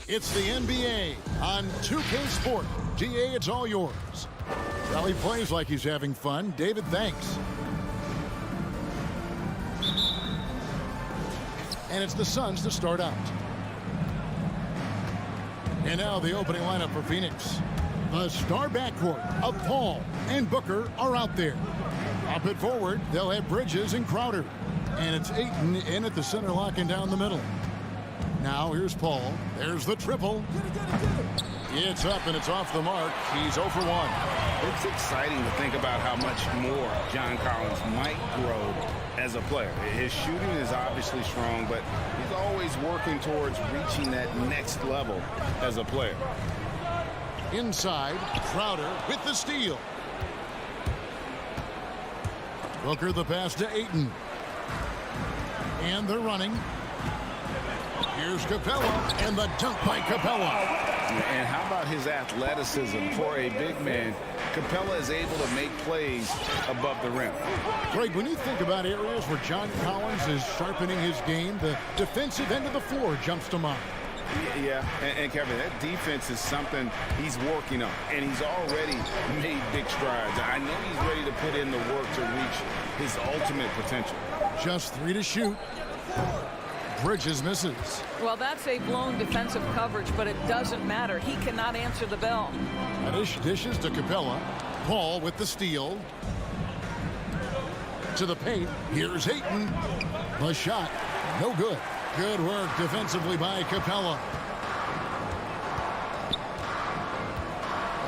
It's the NBA on 2K Sport. GA, it's all yours. Well, he plays like he's having fun. David, thanks. And it's the Suns to start out. And now the opening lineup for Phoenix. The star backcourt of Paul and Booker are out there. Up it forward, they'll have Bridges and Crowder. And it's Ayton in at the center, locking down the middle. Now here's Paul. There's the triple. It's up and it's off the mark. He's 0 for 1. It's exciting to think about how much more John Collins might grow as a player. His shooting is obviously strong, but he's always working towards reaching that next level as a player. Inside, Crowder with the steal. Booker the pass to Ayton. And they're running. Here's Capella, and the dunk by Capella. And how about his athleticism for a big man? Capella is able to make plays above the rim. Greg, when you think about areas where John Collins is sharpening his game, the defensive end of the floor jumps to mind. Yeah, and Kevin, that defense is something he's working on, and he's already made big strides. I know he's ready to put in the work to reach his ultimate potential. Just 3 to shoot. Bridges misses. Well, that's a blown defensive coverage, but it doesn't matter. He cannot answer the bell. Dishes to Capella. Paul with the steal. To the paint. Here's Ayton. The shot. No good. Good work defensively by Capella.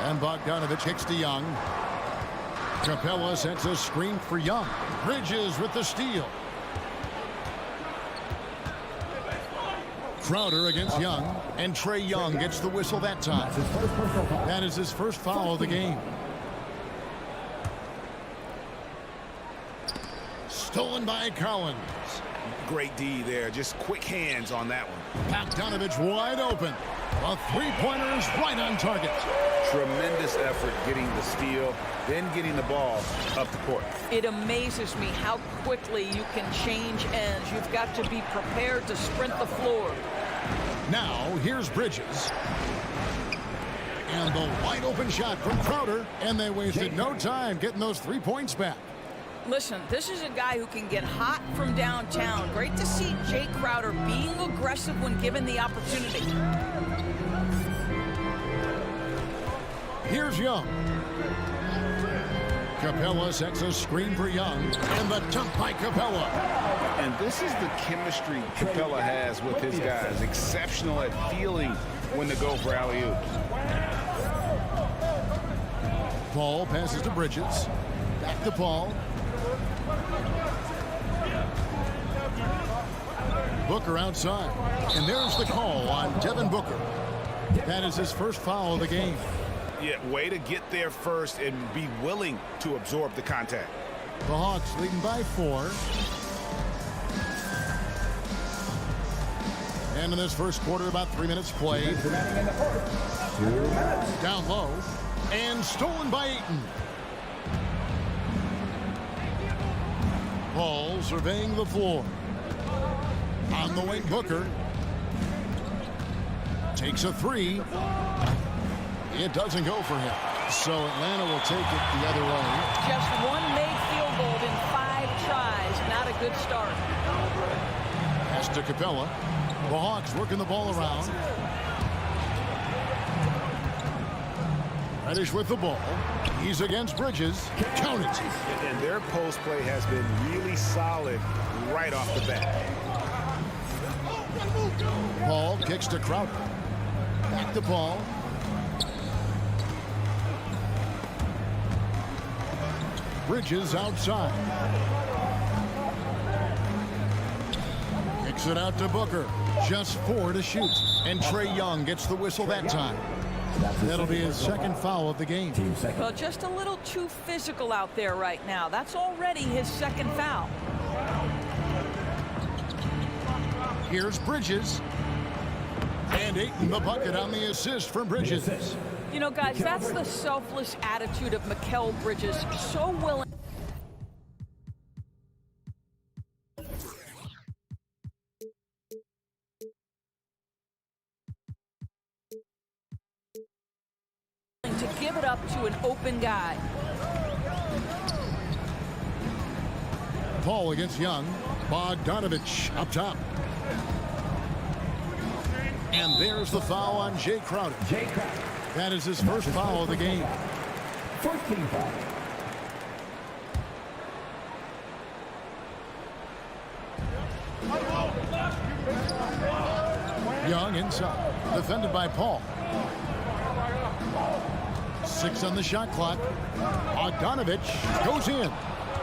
And Bogdanovich kicks to Young. Capella sets a screen for Young. Bridges with the steal. Crowder against Young, and Trae Young gets the whistle that time. That is his first foul of the game. Stolen by Collins. Great D there, just quick hands on that one. Bogdanovich wide open. A three-pointer is right on target. Tremendous effort getting the steal, then getting the ball up the court. It amazes me how quickly you can change ends. You've got to be prepared to sprint the floor. Now, here's Bridges. And the wide open shot from Crowder, and they wasted no time getting those 3 points back. Listen, this is a guy who can get hot from downtown. Great to see Jay Crowder being aggressive when given the opportunity. Here's Young. Capella sets a screen for Young, and the dunk by Capella. And this is the chemistry Capella has with his guys. Exceptional at feeling when to go for alley-oops. Paul passes to Bridges. Back to Paul. Booker outside. And there's the call on Devin Booker. That is his first foul of the game. Yeah, way to get there first and be willing to absorb the contact. The Hawks leading by 4. And in this first quarter, about 3 minutes played. Down low. And stolen by Ayton. Paul surveying the floor. On the wing, Booker. Takes a 3. It doesn't go for him. So Atlanta will take it the other way. Just one made field goal in 5 tries. Not a good start. Pass to Capella. The Hawks working the ball around. Reddish with the ball. He's against Bridges. Count it. And their post play has been really solid right off the bat. Paul kicks to Crowder. Back to Paul. Bridges outside. Kicks it out to Booker. Just 4 to shoot. And Trae Young gets the whistle that time. That'll be his second foul of the game. Well, just a little too physical out there right now. That's already his second foul. Here's Bridges. And Ayton the bucket on the assist from Bridges. You know, guys, that's the selfless attitude of Mikal Bridges. So willing. it up to an open guy. Paul against Young. Bogdanovich up top. And there's the foul on Jay Crowder. That is his first foul of the game. 14 foul. Young inside. Defended by Paul. 6 on the shot clock. Bogdanovich goes in.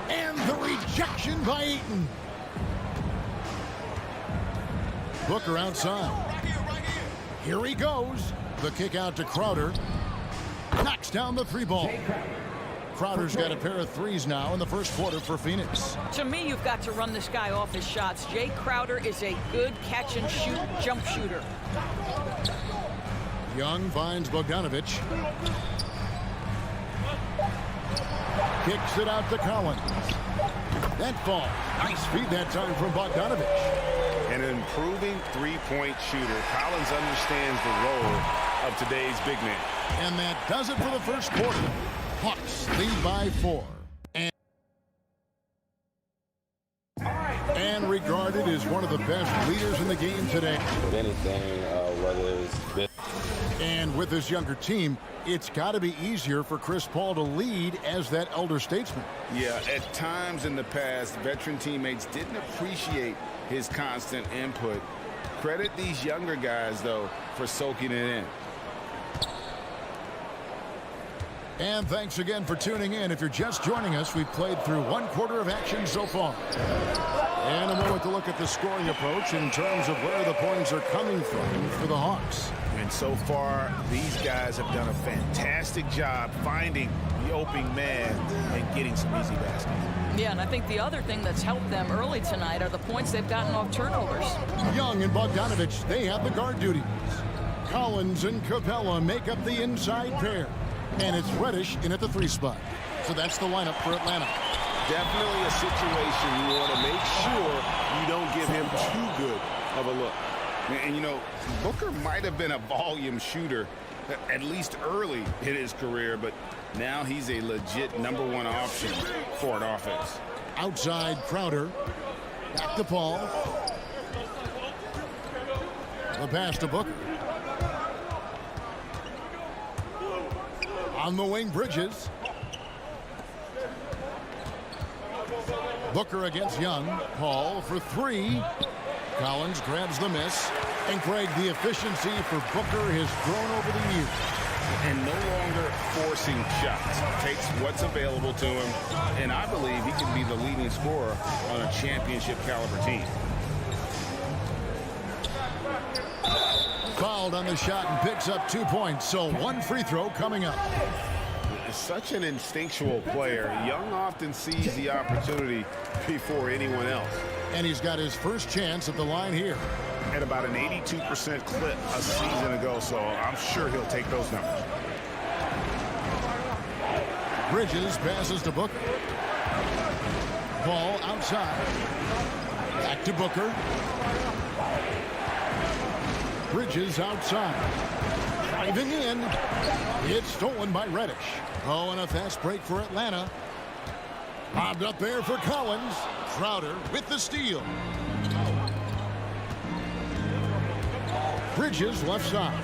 And the rejection by Ayton. Booker outside. Here he goes. The kick out to Crowder. Knocks down the 3 ball. Crowder's got a pair of threes now in the first quarter for Phoenix. To me, you've got to run this guy off his shots. Jay Crowder is a good catch and shoot jump shooter. Young finds Bogdanovich. Kicks it out to Collins. That ball. Nice feed that time from Bogdanovich. An improving three-point shooter. Collins understands the role of today's big man. And that does it for the first quarter. Hawks lead by 4. And regarded as one of the best leaders in the game today. With anything, whether it's been. And with this younger team, it's got to be easier for Chris Paul to lead as that elder statesman. Yeah, at times in the past, veteran teammates didn't appreciate his constant input. Credit these younger guys, though, for soaking it in. And thanks again for tuning in. If you're just joining us, we've played through 1 quarter of action so far. And a moment to look at the scoring approach in terms of where the points are coming from for the Hawks. And so far, these guys have done a fantastic job finding the opening man and getting some easy baskets. Yeah, and I think the other thing that's helped them early tonight are the points they've gotten off turnovers. Young and Bogdanovich, they have the guard duties. Collins and Capella make up the inside pair. And it's Reddish in at the 3 spot. So that's the lineup for Atlanta. Definitely a situation you want to make sure you don't give him too good of a look. And, you know, Booker might have been a volume shooter, at least early in his career, but now he's a legit #1 option for an offense. Outside Crowder. Back to Paul. The pass to Booker. On the wing, Bridges. Booker against Young. Paul for 3. Collins grabs the miss. And Craig, the efficiency for Booker has grown over the years. And no longer forcing shots. Takes what's available to him. And I believe he can be the leading scorer on a championship caliber team. Fouled on the shot and picks up 2 points. So 1 free throw coming up. Such an instinctual player. Young often sees the opportunity before anyone else. And he's got his first chance at the line here. At about an 82% clip a season ago, so I'm sure he'll take those numbers. Bridges passes to Booker. Ball outside. Back to Booker. Bridges outside. Driving in. It's stolen by Reddish. Oh, and a fast break for Atlanta. Bobbed up there for Collins. Crowder with the steal. Bridges left side.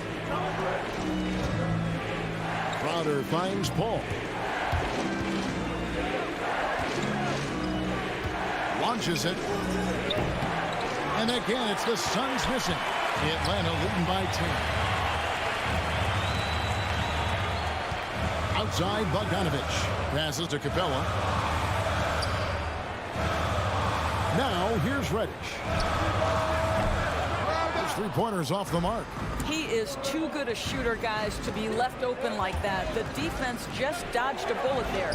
Crowder finds Paul. Launches it. And again, it's the Suns missing. Atlanta leading by 10. Outside, Bogdanovich. Passes to Capella. Now, here's Reddish. Those 3-pointers off the mark. He is too good a shooter, guys, to be left open like that. The defense just dodged a bullet there.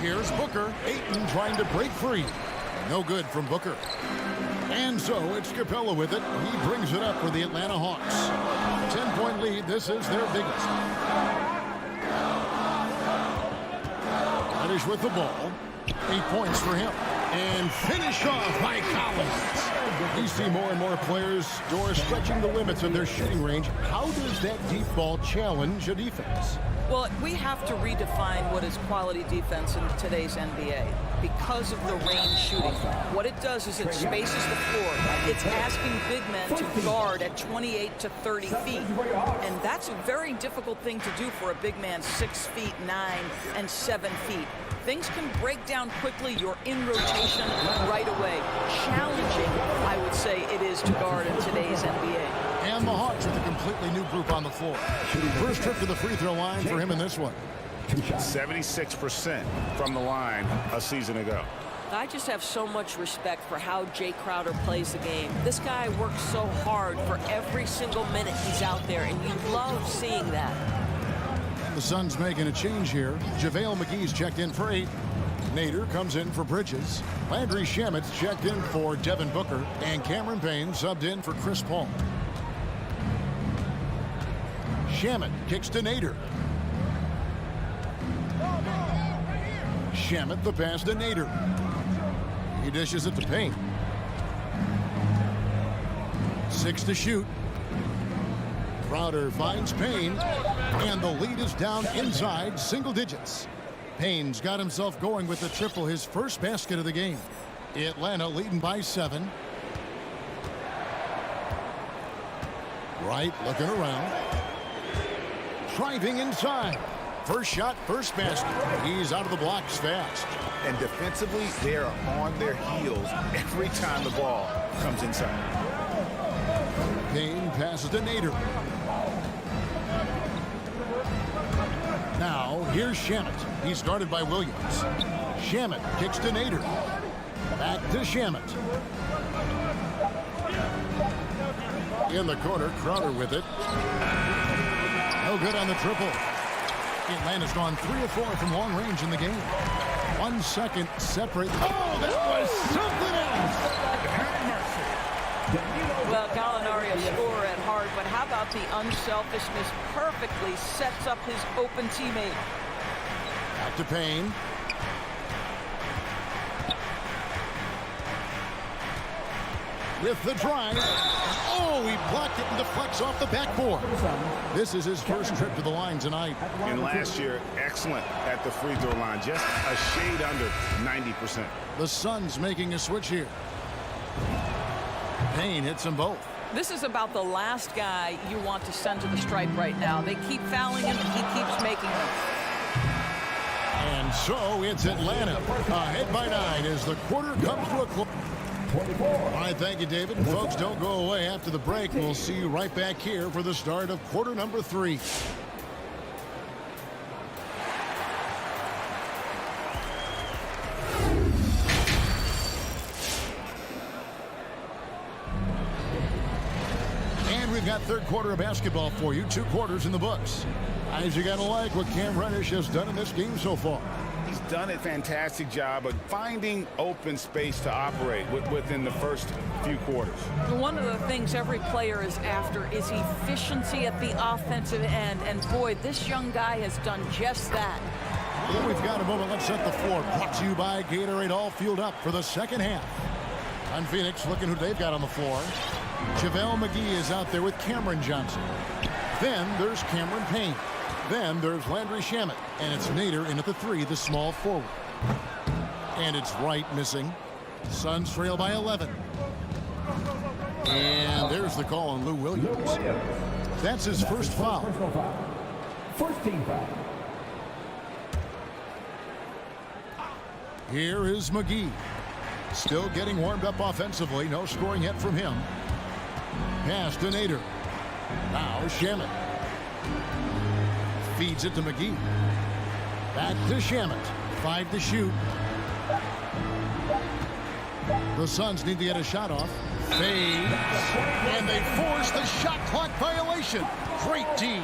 Here's Booker. Ayton trying to break free. No good from Booker. And so it's Capella with it. He brings it up for the Atlanta Hawks. 10-point lead. This is their biggest. Reddish with the ball. 8 points for him. And finish off by Collins. We see more and more players who are stretching the limits of their shooting range. How does that deep ball challenge a defense? Well, we have to redefine what is quality defense in today's NBA because of the range shooting. What it does is it spaces the floor. It's asking big men to guard at 28 to 30 feet. And that's a very difficult thing to do for a big man 6 feet 9 and 7 feet. Things can break down quickly. You're in rotation right away. Challenging, I would say, it is to guard in today's NBA. And the Hawks with a completely new group on the floor. First trip to the free throw line for him in this one. 76% from the line a season ago. I just have so much respect for how Jay Crowder plays the game. This guy works so hard for every single minute he's out there, and you love seeing that. The Suns making a change here. JaVale McGee's checked in for 8. Nader comes in for Bridges. Landry Shamet's checked in for Devin Booker. And Cameron Payne subbed in for Chris Paul. Shamet kicks to Nader. Shamet the pass to Nader. He dishes it to Payne. 6 to shoot. Crowder finds Payne, and the lead is down inside single digits. Payne's got himself going with the triple, his first basket of the game. Atlanta leading by 7. Wright looking around. Driving inside. First shot, first basket. He's out of the blocks fast. And defensively, they're on their heels every time the ball comes inside. Payne passes to Nader. Now, here's Shamet. He's guarded by Williams. Shamet kicks to Nader. Back to Shamet. In the corner, Crowder with it. No good on the triple. Atlanta's gone 3 of 4 from long range in the game. 1 second separate. Oh, that was something else. Have mercy. Well, Gallinari a scorer at heart, but how about the unselfishness? Perfectly sets up his open teammate. Back to Payne. With the drive. Oh, he blocked it and deflects off the backboard. This is his first trip to the line tonight. And last year, excellent at the free throw line. Just a shade under 90%. The Suns making a switch here. Payne hits them both. This is about the last guy you want to send to the stripe right now. They keep fouling him, and he keeps making them. And so it's Atlanta ahead by 9 as the quarter comes to a close. All right, thank you, David. And folks, don't go away after the break. We'll see you right back here for the start of quarter number 3. And we've got third quarter of basketball for you. 2 quarters in the books. Guys, you got to like what Cam Reddish has done in this game so far. He's done a fantastic job of finding open space to operate within the first few quarters. One of the things every player is after is efficiency at the offensive end. And boy, this young guy has done just that. Well, we've got a moment. Let's set the floor. Brought to you by Gatorade, all fueled up for the second half. On Phoenix, looking who they've got on the floor. JaVale McGee is out there with Cameron Johnson. Then there's Cameron Payne. Then there's Landry Shamet. And it's Nader in at the 3, the small forward. And it's Wright missing. Suns trail by 11. And there's the call on Lou Williams. That's his first foul. First team foul. Here is McGee. Still getting warmed up offensively. No scoring yet from him. Pass to Nader. Now Shamet. Feeds it to McGee. Back to Shamet. 5 to shoot. The Suns need to get a shot off. Fade. And they force the shot clock violation. Great D.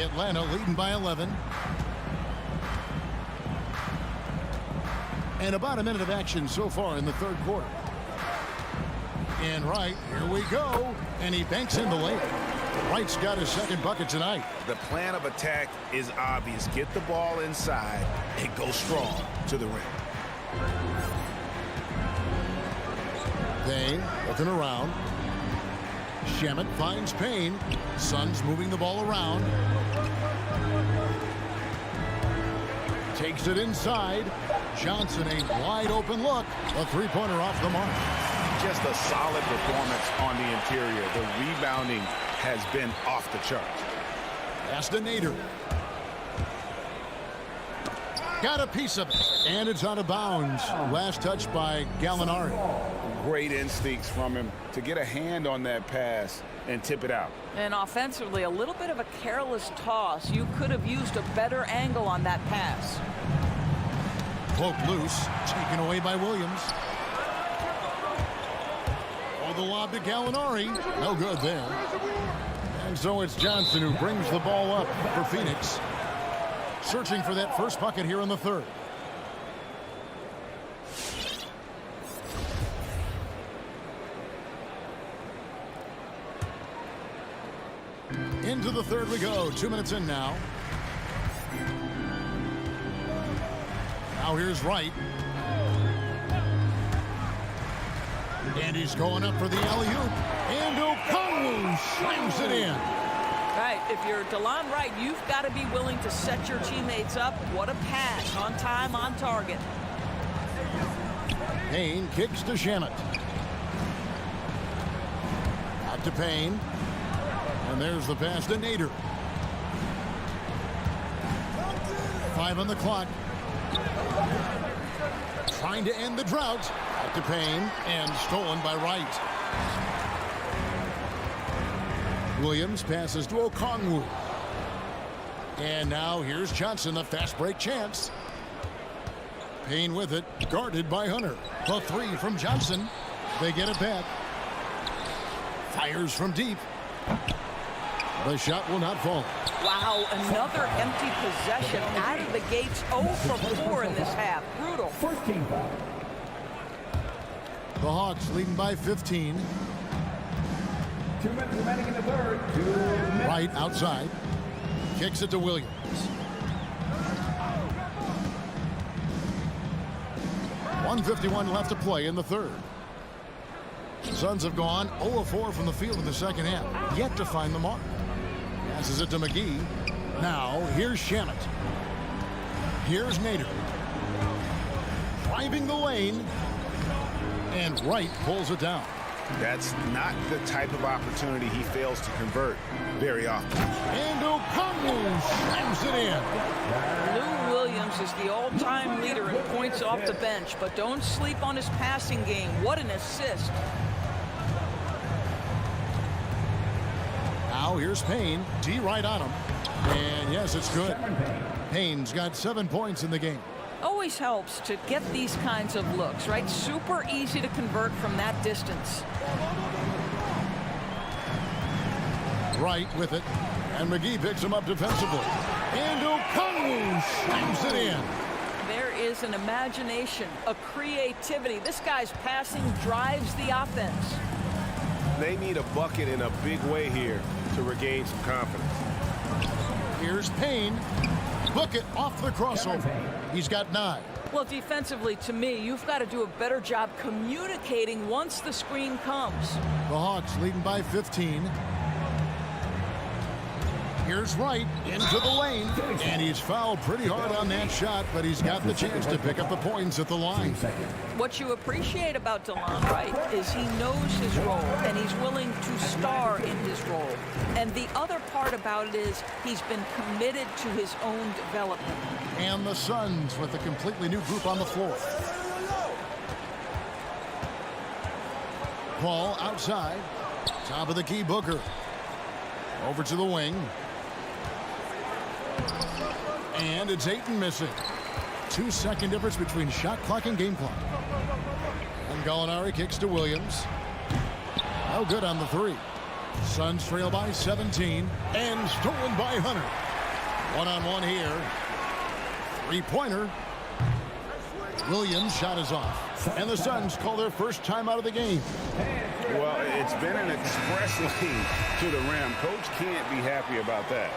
Atlanta leading by 11. And about a minute of action so far in the third quarter. And Wright, here we go. And he banks in the lane. Wright's got his second bucket tonight. The plan of attack is obvious. Get the ball inside and go strong to the rim. Payne looking around. Shamet finds Payne. Suns moving the ball around. Takes it inside. Johnson, a wide open look. A three-pointer off the mark. Just a solid performance on the interior. The rebounding has been off the charts. Pass to Nader. Got a piece of it. And it's out of bounds. Last touch by Gallinari. Great instincts from him to get a hand on that pass and tip it out. And offensively, a little bit of a careless toss. You could have used a better angle on that pass. Cloak loose. Taken away by Williams. Oh, the lob to Gallinari. No good there. And so it's Johnson who brings the ball up for Phoenix. Searching for that first bucket here in the third. Into the third we go. 2 minutes in now. Now here's Wright. And he's going up for the alley-oop. And Okongwu slams it in. Right, if you're DeLon Wright, you've got to be willing to set your teammates up. What a pass, on time, on target. Payne kicks to Shamet. Out to Payne. And there's the pass to Nader. 5 on the clock. Trying to end the drought. Out to Payne and stolen by Wright. Williams passes to Okongwu. And now here's Johnson, the fast break chance. Payne with it, guarded by Hunter. The three from Johnson. They get it back. Fires from deep. The shot will not fall. Wow, another empty possession out of the gates. 0 for 4 in this half. Brutal. 14 foul. The Hawks leading by 15. 2 minutes remaining in the third. 2 minutes. Wright outside. Kicks it to Williams. .151 left to play in the third. Suns have gone 0 of 4 from the field in the second half. Yet to find the mark. Passes it to McGee. Now here's Shamet. Here's Nader. Driving the lane. And Wright pulls it down. That's not the type of opportunity he fails to convert very often. And Okongwu slams it in. Lou Williams is the all-time leader in points off the bench, but don't sleep on his passing game. What an assist. Now here's Payne. D right on him. And yes, it's good. Payne's got 7 points in the game. Always helps to get these kinds of looks, right? Super easy to convert from that distance. Wright with it. And McGee picks him up defensively. And Okongwu slams it in. There is an imagination, a creativity. This guy's passing drives the offense. They need a bucket in a big way here to regain some confidence. Here's Payne. Bucket off the crossover. He's got 9. Well, defensively, to me, you've got to do a better job communicating once the screen comes. The Hawks leading by 15. Here's Wright into the lane. And he's fouled pretty hard on that shot, but he's got the chance to pick up the points at the line. What you appreciate about DeLon Wright is he knows his role, and he's willing to star in his role. And the other part about it is he's been committed to his own development. And the Suns with a completely new group on the floor. Ball outside. Top of the key, Booker. Over to the wing. And it's Ayton missing. 2-second difference between shot clock and game clock. And Gallinari kicks to Williams. No good on the three. Suns trail by 17. And stolen by Hunter. One-on-one here. Three-pointer. Williams' shot is off. And the Suns call their first time out of the game. Well, it's been an express lane to the rim. Coach can't be happy about that.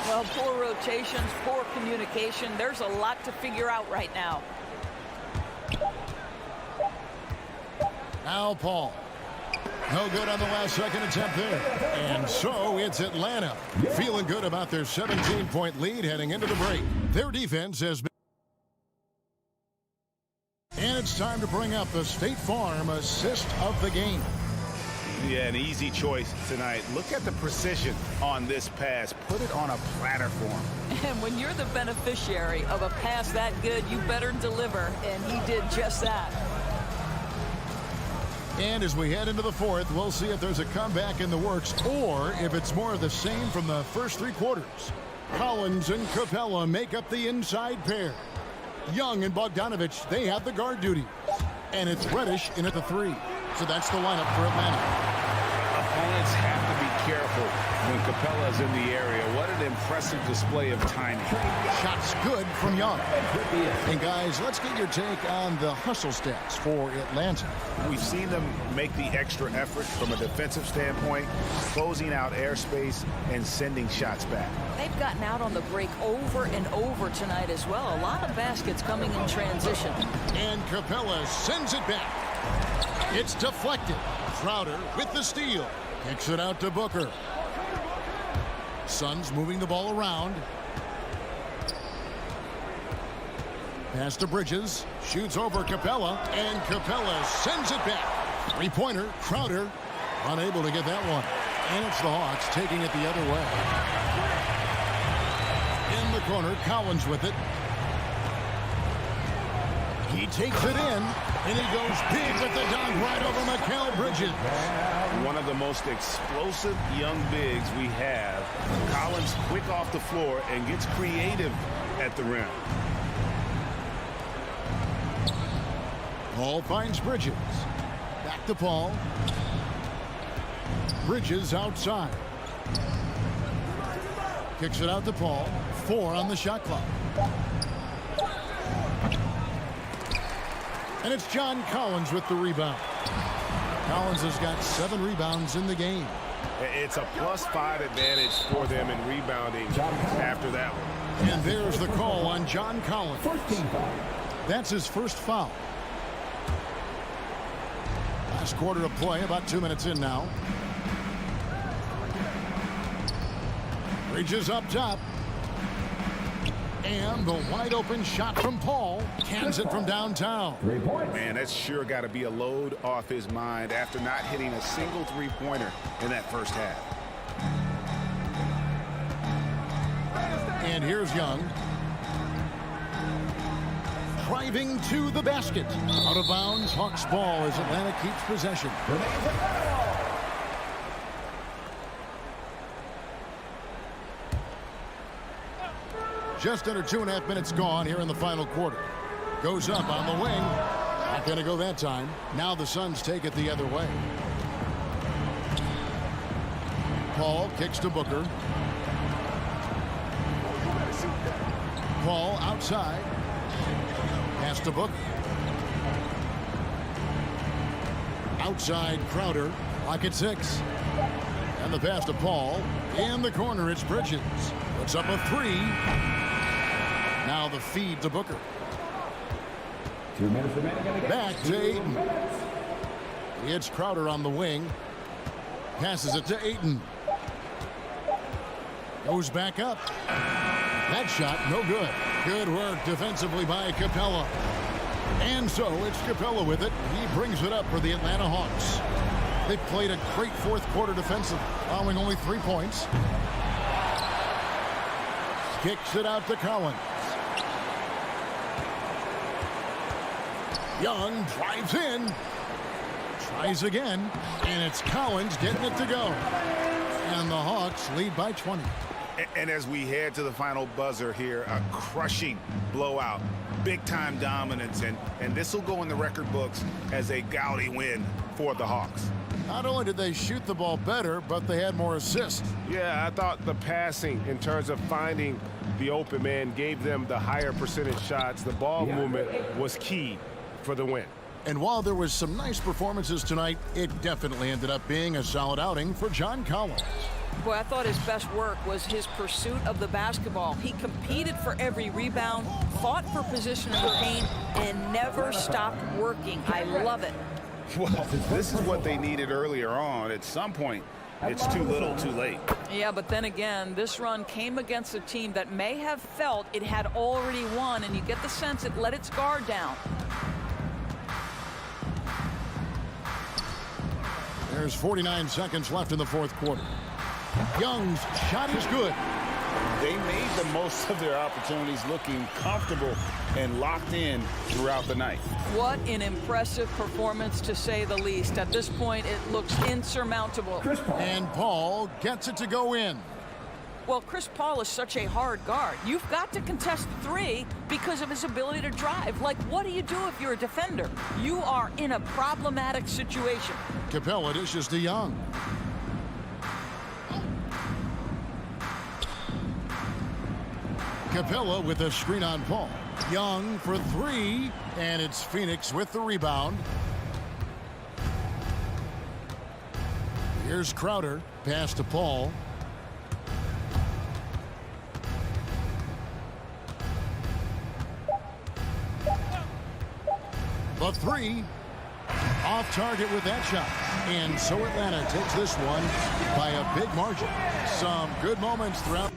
Well, poor rotations, poor communication. There's a lot to figure out right now. Now Paul. No good on the last second attempt there. And so it's Atlanta feeling good about their 17-point lead heading into the break. Their defense has been. And it's time to bring up the State Farm assist of the game. Yeah, an easy choice tonight. Look at the precision on this pass. Put it on a platter for him. And when you're the beneficiary of a pass that good, you better deliver. And he did just that. And as we head into the fourth, we'll see if there's a comeback in the works or if it's more of the same from the first three quarters. Collins and Capella make up the inside pair. Young and Bogdanovich, they have the guard duty. And it's Reddish in at the three. So that's the lineup for Atlanta. Opponents have to be careful when Capella's in the area. What an impressive display of timing. Shots good from Young. And guys, let's get your take on the hustle stats for Atlanta. We've seen them make the extra effort from a defensive standpoint, closing out airspace and sending shots back. They've gotten out on the break over and over tonight as well. A lot of baskets coming in transition. And Capella sends it back. It's deflected. Crowder with the steal. Kicks it out to Booker. Suns moving the ball around. Pass to Bridges. Shoots over Capella. And Capella sends it back. Three-pointer. Crowder unable to get that one. And it's the Hawks taking it the other way. In the corner, Collins with it. He takes it in, and he goes big with the dunk right over Mikal Bridges. One of the most explosive young bigs we have. Collins quick off the floor and gets creative at the rim. Paul finds Bridges. Back to Paul. Bridges outside. Kicks it out to Paul. 4 on the shot clock. And it's John Collins with the rebound. Collins has got 7 rebounds in the game. It's a +5 advantage for them in rebounding after that one. And there's the call on John Collins. That's his first foul. Last quarter of play, about 2 minutes in now. Bridges up top. And the wide open shot from Paul. Cans it from downtown. 3 points. Man, that's sure got to be a load off his mind after not hitting a single three-pointer in that first half. And here's Young. Driving to the basket. Out of bounds, Hawks ball as Atlanta keeps possession. Just under 2.5 minutes gone here in the final quarter. Goes up on the wing. Not going to go that time. Now the Suns take it the other way. Paul kicks to Booker. Paul outside. Pass to Booker. Outside Crowder. Lock at 6. And the pass to Paul. In the corner, it's Bridges. Puts up a 3. Now the feed to Booker. 2 minutes remaining. Back to Ayton. It's Crowder on the wing. Passes it to Ayton. Goes back up. That shot, no good. Good work defensively by Capella. And so it's Capella with it. He brings it up for the Atlanta Hawks. They've played a great fourth quarter defensively, allowing only 3 points. Kicks it out to Collins. Young drives in. Tries again. And it's Collins getting it to go. And the Hawks lead by 20. And as we head to the final buzzer here, a crushing blowout. Big-time dominance. And this will go in the record books as a gaudy win for the Hawks. Not only did they shoot the ball better, but they had more assists. Yeah, I thought the passing in terms of finding the open man gave them the higher percentage shots. The ball movement was key for the win. And while there was some nice performances tonight, it definitely ended up being a solid outing for John Collins. Boy, I thought his best work was his pursuit of the basketball. He competed for every rebound, fought for position in the paint, and never stopped working. I love it. Well, this is what they needed earlier on. At some point, it's too little, too late. Yeah, but then again, this run came against a team that may have felt it had already won, and you get the sense it let its guard down. There's 49 seconds left in the fourth quarter. Young's shot is good. They made the most of their opportunities, looking comfortable and locked in throughout the night. What an impressive performance, to say the least. At this point, it looks insurmountable. And Paul gets it to go in. Well, Chris Paul is such a hard guard. You've got to contest the three because of his ability to drive. Like, what do you do if you're a defender? You are in a problematic situation. Capella dishes to Young. Capella with a screen on Paul. Young for three, and it's Phoenix with the rebound. Here's Crowder, pass to Paul. The three, off target with that shot. And so Atlanta takes this one by a big margin. Some good moments throughout.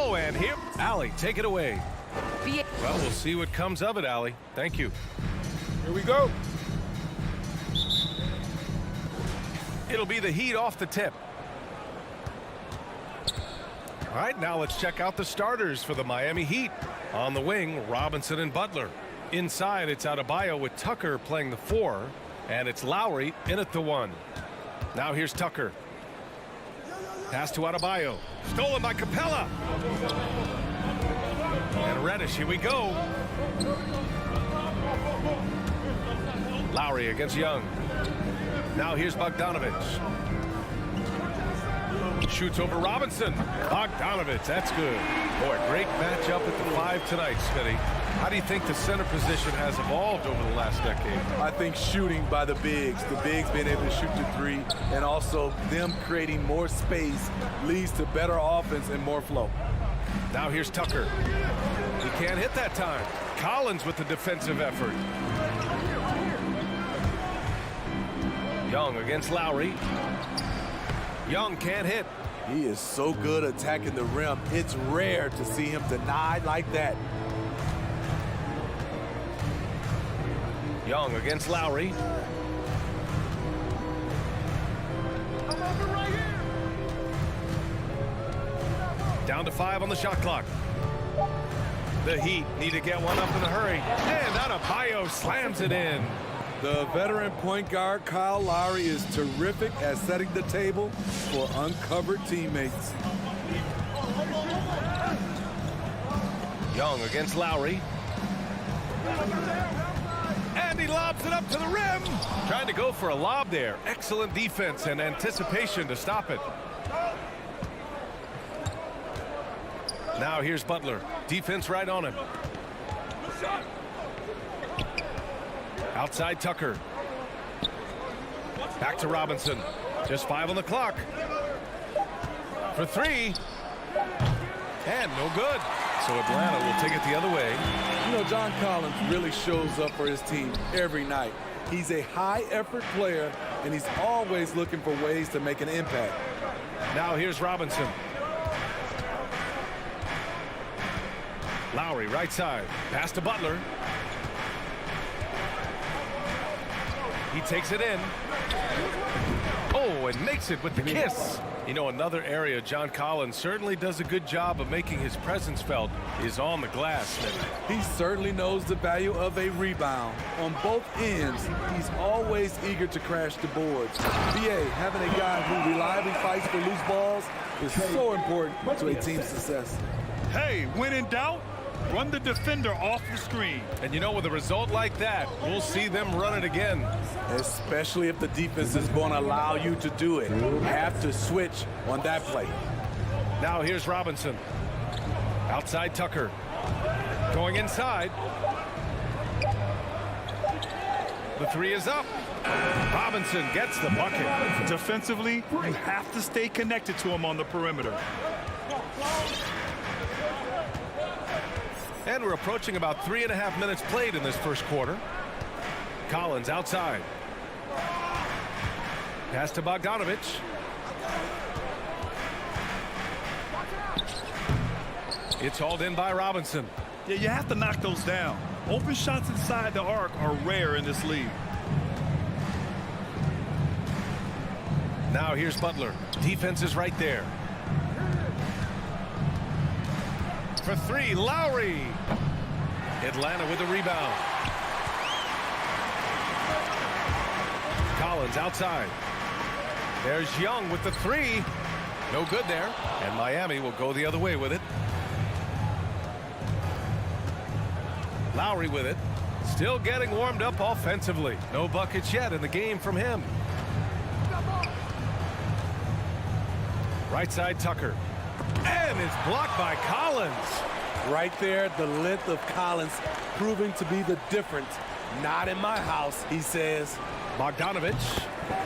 Oh, and here, Allie, take it away. Well, we'll see what comes of it, Allie. Thank you. Here we go. It'll be the Heat off the tip. All right, now let's check out the starters for the Miami Heat. On the wing, Robinson and Butler. Inside, it's Adebayo with Tucker playing the 4, and it's Lowry in at the 1. Now here's Tucker. Pass to Adebayo. Stolen by Capella. And Reddish, here we go. Lowry against Young. Now here's Bogdanovich. Shoots over Robinson. Bogdanovich, that's good. Boy, great matchup at the 5 tonight, Smitty. How do you think the center position has evolved over the last decade? I think shooting by the bigs being able to shoot the 3, and also them creating more space leads to better offense and more flow. Now here's Tucker. He can't hit that time. Collins with the defensive effort. Young against Lowry. Young can't hit. He is so good attacking the rim. It's rare to see him denied like that. Young against Lowry. Down to 5 on the shot clock. The Heat need to get one up in a hurry. And Adebayo slams it in. The veteran point guard Kyle Lowry is terrific at setting the table for uncovered teammates. Young against Lowry. And he lobs it up to the rim. Trying to go for a lob there. Excellent defense and anticipation to stop it. Now here's Butler. Defense right on him. Outside Tucker. Back to Robinson. Just 5 on the clock. For 3. And no good. So Atlanta will take it the other way. You know, John Collins really shows up for his team every night. He's a high-effort player, and he's always looking for ways to make an impact. Now here's Robinson. Lowry right side. Pass to Butler. He takes it in. Oh, and makes it with the kiss. You know, another area John Collins certainly does a good job of making his presence felt is on the glass. He certainly knows the value of a rebound. On both ends, he's always eager to crash the boards. BA, having a guy who reliably fights for loose balls is so important to a team's success. Hey, when in doubt, run the defender off the screen. And you know, with a result like that, we'll see them run it again. Especially if the defense is going to allow you to do it. Have to switch on that play. Now here's Robinson. Outside Tucker. Going inside. The 3 is up. Robinson gets the bucket. Defensively, you have to stay connected to him on the perimeter. And we're approaching about 3.5 minutes played in this first quarter. Collins outside. Pass to Bogdanovich. It's hauled in by Robinson. Yeah, you have to knock those down. Open shots inside the arc are rare in this league. Now here's Butler. Defense is right there. For 3, Lowry. Atlanta with the rebound. Collins outside. There's Young with the 3. No good there. And Miami will go the other way with it. Lowry with it. Still getting warmed up offensively. No buckets yet in the game from him. Right side Tucker. And it's blocked by Collins. Right there, the length of Collins proving to be the difference. Not in my house, he says. Bogdanovich,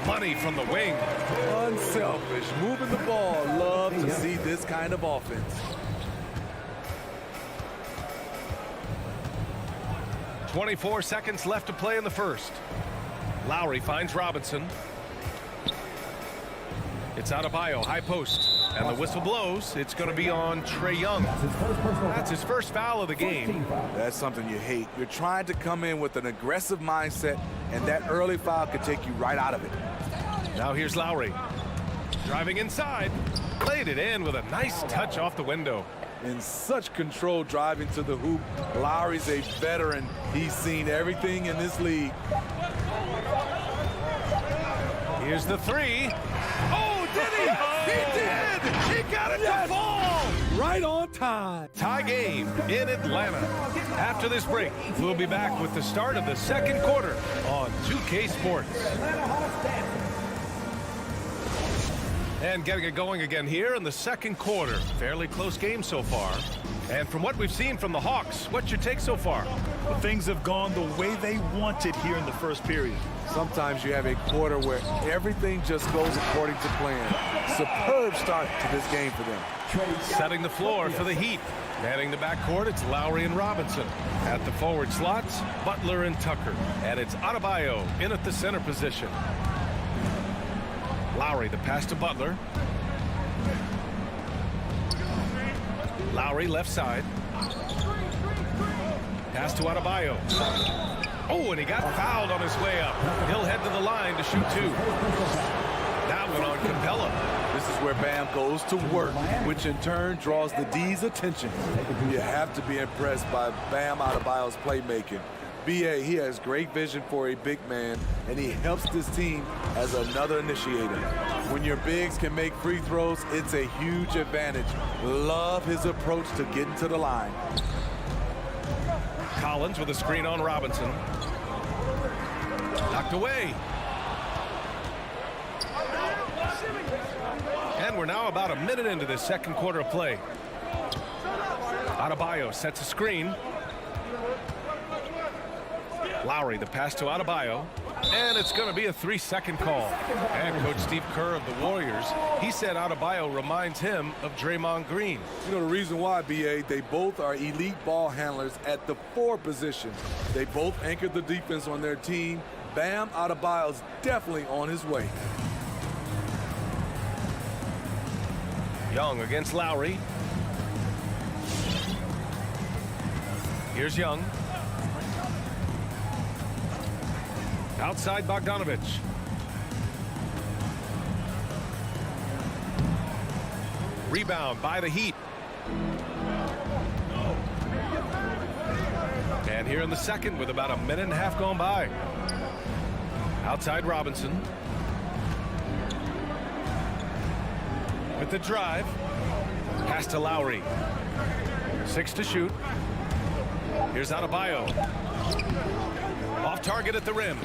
money from the wing. Unselfish, moving the ball. Love to see this kind of offense. 24 seconds left to play in the first. Lowry finds Robinson. It's Adebayo, high post. And the whistle blows. It's going to be on Trae Young. That's his first foul of the game. That's something you hate. You're trying to come in with an aggressive mindset, and that early foul could take you right out of it. Now here's Lowry. Driving inside. Played it in with a nice touch off the window. In such control driving to the hoop. Lowry's a veteran. He's seen everything in this league. Here's the three. Oh, did he? He did! He got it to fall! Right on time. Tie game in Atlanta. After this break, we'll be back with the start of the second quarter on 2K Sports. And getting it going again here in the second quarter. Fairly close game so far. And from what we've seen from the Hawks, what's your take so far? Well, things have gone the way they wanted here in the first period. Sometimes you have a quarter where everything just goes according to plan. Superb start to this game for them. Setting the floor for the Heat. Manning the backcourt, it's Lowry and Robinson. At the forward slots, Butler and Tucker. And it's Adebayo in at the center position. Lowry, the pass to Butler. Lowry, left side. Pass to Adebayo. Oh, and he got fouled on his way up. He'll head to the line to shoot two. That one on Capella. This is where Bam goes to work, which in turn draws the D's attention. You have to be impressed by Bam Adebayo's playmaking. B.A., he has great vision for a big man, and he helps this team as another initiator. When your bigs can make free throws, it's a huge advantage. Love his approach to getting to the line. Collins with a screen on Robinson. Knocked away. And we're now about a minute into this second quarter of play. Adebayo sets a screen. Lowry, the pass to Adebayo. And it's going to be a 3-second call. And Coach Steve Kerr of the Warriors, he said Adebayo reminds him of Draymond Green. You know the reason why, B.A., they both are elite ball handlers at the 4 position. They both anchored the defense on their team. Bam Adebayo's definitely on his way. Young against Lowry. Here's Young. Outside Bogdanovich. Rebound by the Heat. And here in the second with about a minute and a half gone by. Outside Robinson. With the drive. Pass to Lowry. 6 to shoot. Here's Adebayo. Off target at the rim.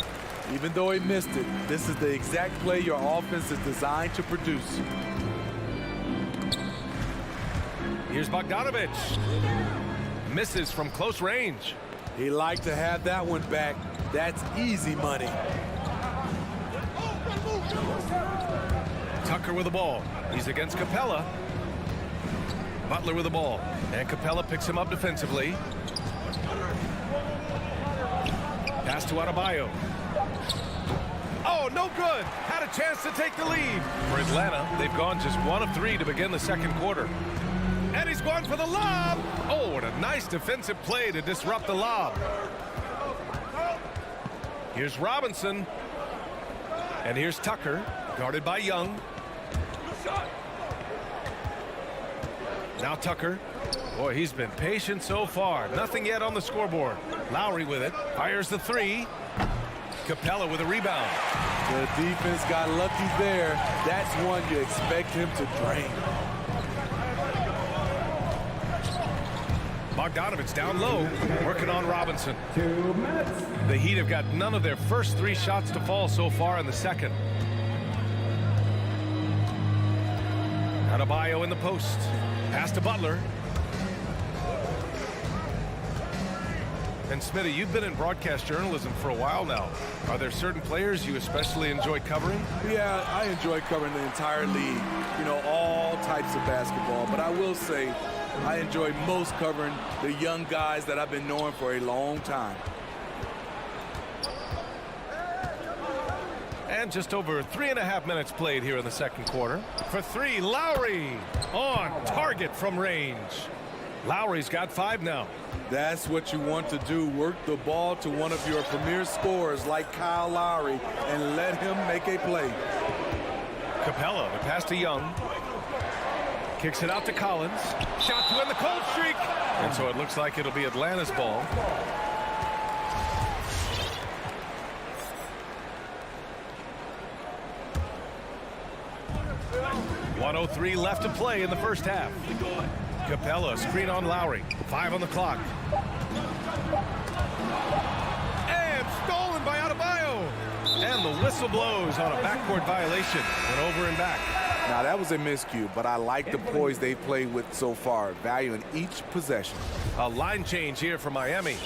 Even though he missed it, this is the exact play your offense is designed to produce. Here's Bogdanovich. Misses from close range. He liked to have that one back. That's easy money. Tucker with the ball. He's against Capella. Butler with the ball. And Capella picks him up defensively. Pass to Adebayo. Oh, no good. Had a chance to take the lead. For Atlanta, they've gone just 1 of 3 to begin the second quarter. And he's going for the lob. Oh, what a nice defensive play to disrupt the lob. Here's Robinson. And here's Tucker, guarded by Young. Now Tucker. Boy, he's been patient so far. Nothing yet on the scoreboard. Lowry with it. Fires the 3. Capella with a rebound. The defense got lucky there. That's one you expect him to drain. Bogdanovich down low, working on Robinson. The Heat have got none of their first 3 shots to fall so far in the second. Adebayo in the post. Pass to Butler. And Smitty, you've been in broadcast journalism for a while now. Are there certain players you especially enjoy covering? Yeah, I enjoy covering the entire league. You know, all types of basketball. But I will say, I enjoy most covering the young guys that I've been knowing for a long time. And And just over 3.5 minutes played here in the second quarter. For three, Lowry on target from range. Lowry's got 5 now. That's what you want to do. Work the ball to one of your premier scorers like Kyle Lowry and let him make a play. Capella, the pass to Young. Kicks it out to Collins. Shot to end the cold streak. And so it looks like it'll be Atlanta's ball. .103 left to play in the first half. Capella, screen on Lowry. 5 on the clock. And stolen by Adebayo. And the whistle blows on a backcourt violation. Went over and back. Now, that was a miscue, but I like the poise they've played with so far, valuing each possession. A line change here for Miami.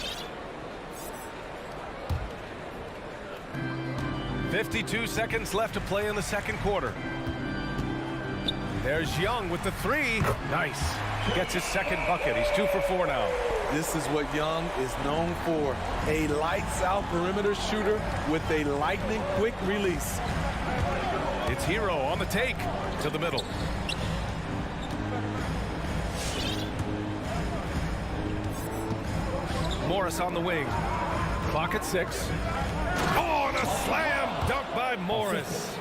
52 seconds left to play in the second quarter. There's Young with the 3. Nice. Gets his second bucket. He's 2 for 4 now. This is what Young is known for. A lights-out perimeter shooter with a lightning-quick release. It's Hero on the take to the middle. Morris on the wing. Clock at 6. Oh, and a slam dunk by Morris.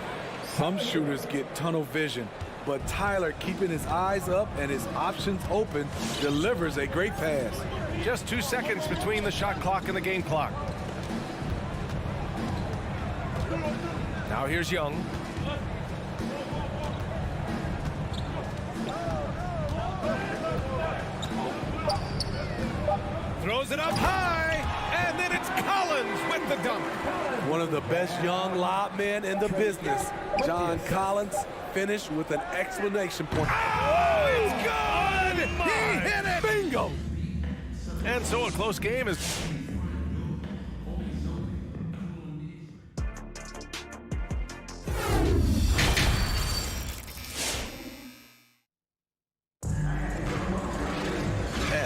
Some shooters get tunnel vision, but Tyler, keeping his eyes up and his options open, delivers a great pass. Just 2 seconds between the shot clock and the game clock. Now here's Young. Throws it up high, and then it's Collins with the dunk. One of the best young lob men in the business, John Collins, finished with an exclamation point. Oh, it's good! He hit it! Bingo! And so a close game is...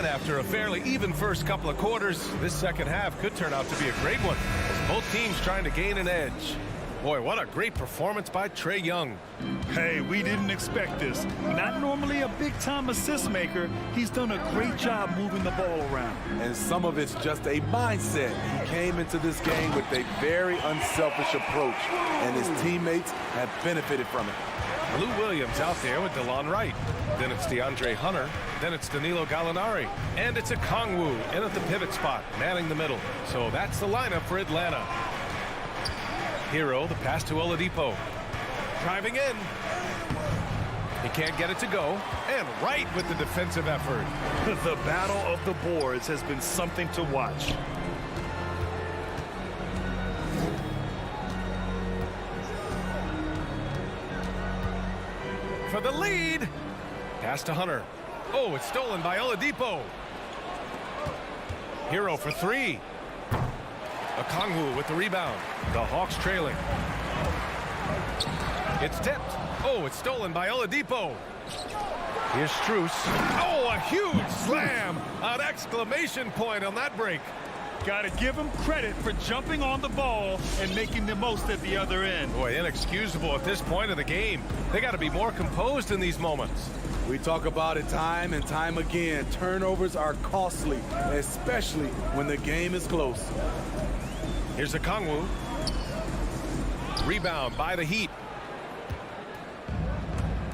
After a fairly even first couple of quarters, this second half could turn out to be a great one, as both teams trying to gain an edge. Boy, what a great performance by Trae Young. Hey, we didn't expect this. Not normally a big-time assist maker. He's done a great job moving the ball around. And some of it's just a mindset. He came into this game with a very unselfish approach, and his teammates have benefited from it. Lou Williams out there with DeLon Wright. Then it's DeAndre Hunter. Then it's Danilo Gallinari. And it's a Kongwu in at the pivot spot, manning the middle. So that's the lineup for Atlanta. Hero, the pass to Oladipo. Driving in. He can't get it to go. And right with the defensive effort. The battle of the boards has been something to watch. For the lead. Pass to Hunter. Oh, it's stolen by Oladipo. Hero for 3. Okongwu with the rebound. The Hawks trailing. It's tipped. Oh, it's stolen by Oladipo. Here's Strus. Oh, a huge slam. An exclamation point on that break. Got to give him credit for jumping on the ball and making the most at the other end. Boy, inexcusable at this point of the game. They got to be more composed in these moments. We talk about it time and time again. Turnovers are costly, especially when the game is close. Here's Okongwu. Rebound by the Heat.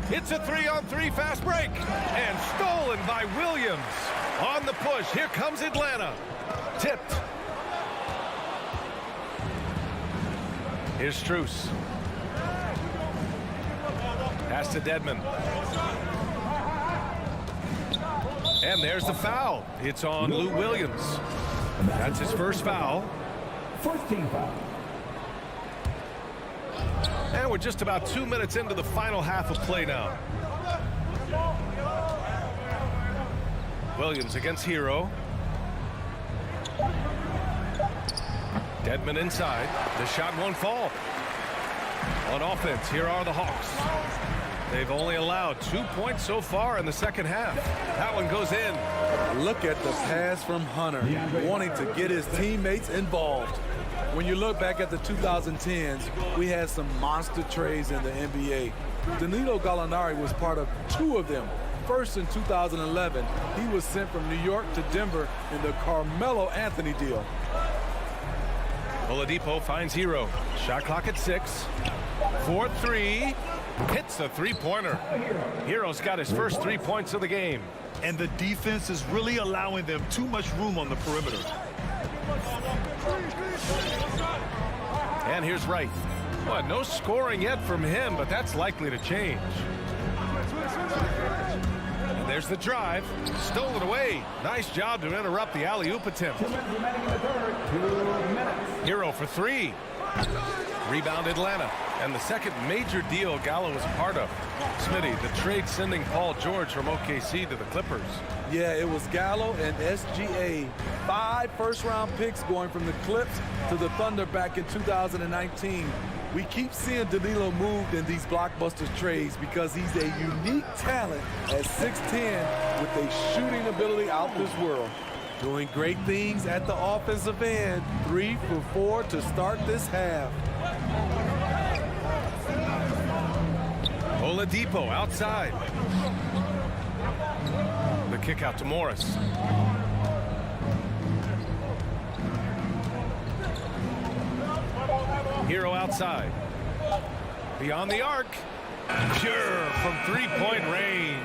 It's a 3-on-3 fast break. And stolen by Williams. On the push, here comes Atlanta. Tipped. Here's Strus. Pass to Dedmon. And there's the foul. It's on Lou Williams. That's his first foul. 14 foul. And we're just about 2 minutes into the final half of play now. Williams against Hero. Dedmon inside. The shot won't fall. On offense, here are the Hawks. They've only allowed 2 points so far in the second half. That one goes in. Look at the pass from Hunter, wanting to get his teammates involved. When you look back at the 2010s, we had some monster trades in the NBA. Danilo Gallinari was part of 2 of them. First, in 2011, he was sent from New York to Denver in the Carmelo Anthony deal. Oladipo finds Hero. Shot clock at 6. 4-3. Hits a three-pointer. Hero's got his first 3 points of the game. And the defense is really allowing them too much room on the perimeter. And here's Wright. Well, no scoring yet from him, but that's likely to change. And there's the drive. Stolen away. Nice job to interrupt the alley-oop attempt. 2 minutes remaining in the third. 2 minutes. Hero for 3. Rebound Atlanta. And the second major deal Gallo was a part of. Smitty, the trade sending Paul George from OKC to the Clippers. Yeah, it was Gallo and SGA. 5 first-round picks going from the Clips to the Thunder back in 2019. We keep seeing Danilo moved in these blockbuster trades because he's a unique talent at 6'10" with a shooting ability out this world. Doing great things at the offensive end. 3 for 4 to start this half. Oladipo outside. The kick out to Morris. Hero outside. Beyond the arc. Pure from three-point range.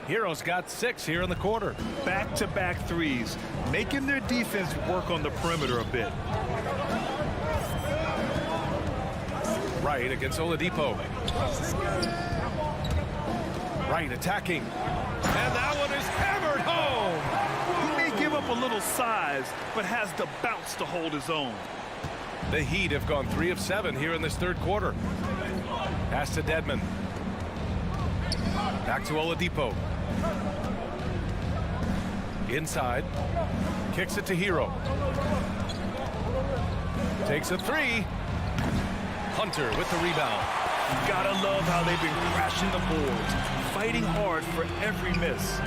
Hero's got 6 here in the quarter. Back-to-back threes, making their defense work on the perimeter a bit. Wright against Oladipo. Wright attacking. And that one is hammered home. He may give up a little size, but has the bounce to hold his own. The Heat have gone 3 of 7 here in this third quarter. Pass to Dedmon. Back to Oladipo. Inside. Kicks it to Hero. Takes a 3. Hunter with the rebound. You gotta love how they've been crashing the boards, fighting hard for every miss.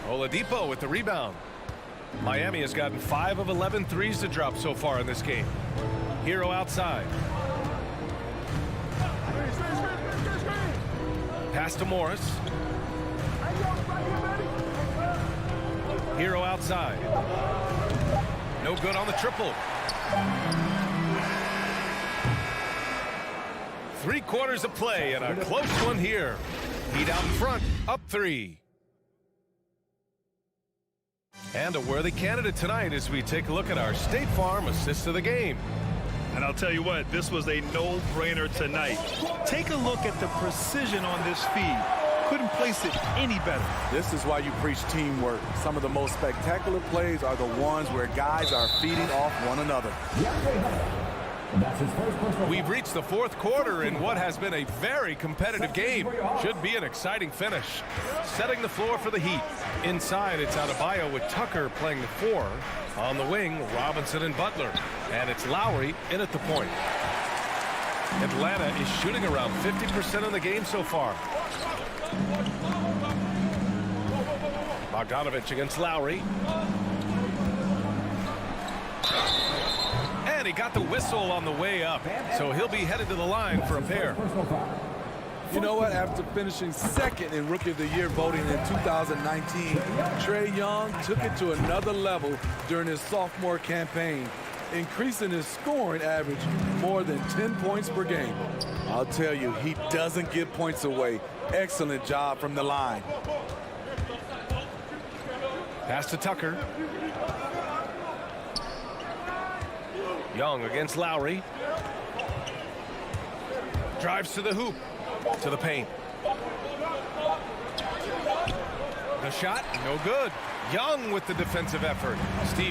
Oladipo with the rebound. Miami has gotten 5 of 11 threes to drop so far in this game. Hero outside. Pass to Morris. Hero outside. No good on the triple. 3 quarters of play and a close one here. Heat out in front, up 3. And a worthy candidate tonight as we take a look at our State Farm assist of the game. And I'll tell you what, this was a no-brainer tonight. Take a look at the precision on this feed. Couldn't place it any better. This is why you preach teamwork. Some of the most spectacular plays are the ones where guys are feeding off one another. We've reached the 4th quarter in what has been a very competitive game. Should be an exciting finish. Setting the floor for the Heat. Inside, it's Adebayo with Tucker playing the 4. On the wing, Robinson and Butler. And it's Lowry in at the point. Atlanta is shooting around 50% in the game so far. Bogdanovich against Lowry. And he got the whistle on the way up, so he'll be headed to the line for a pair. You know what? After finishing 2nd in Rookie of the Year voting in 2019, Trae Young took it to another level during his sophomore campaign, increasing his scoring average more than 10 points per game. I'll tell you, he doesn't give points away. Excellent job from the line. Pass to Tucker. Young against Lowry. Drives to the hoop. To the paint. The shot, no good. Young with the defensive effort.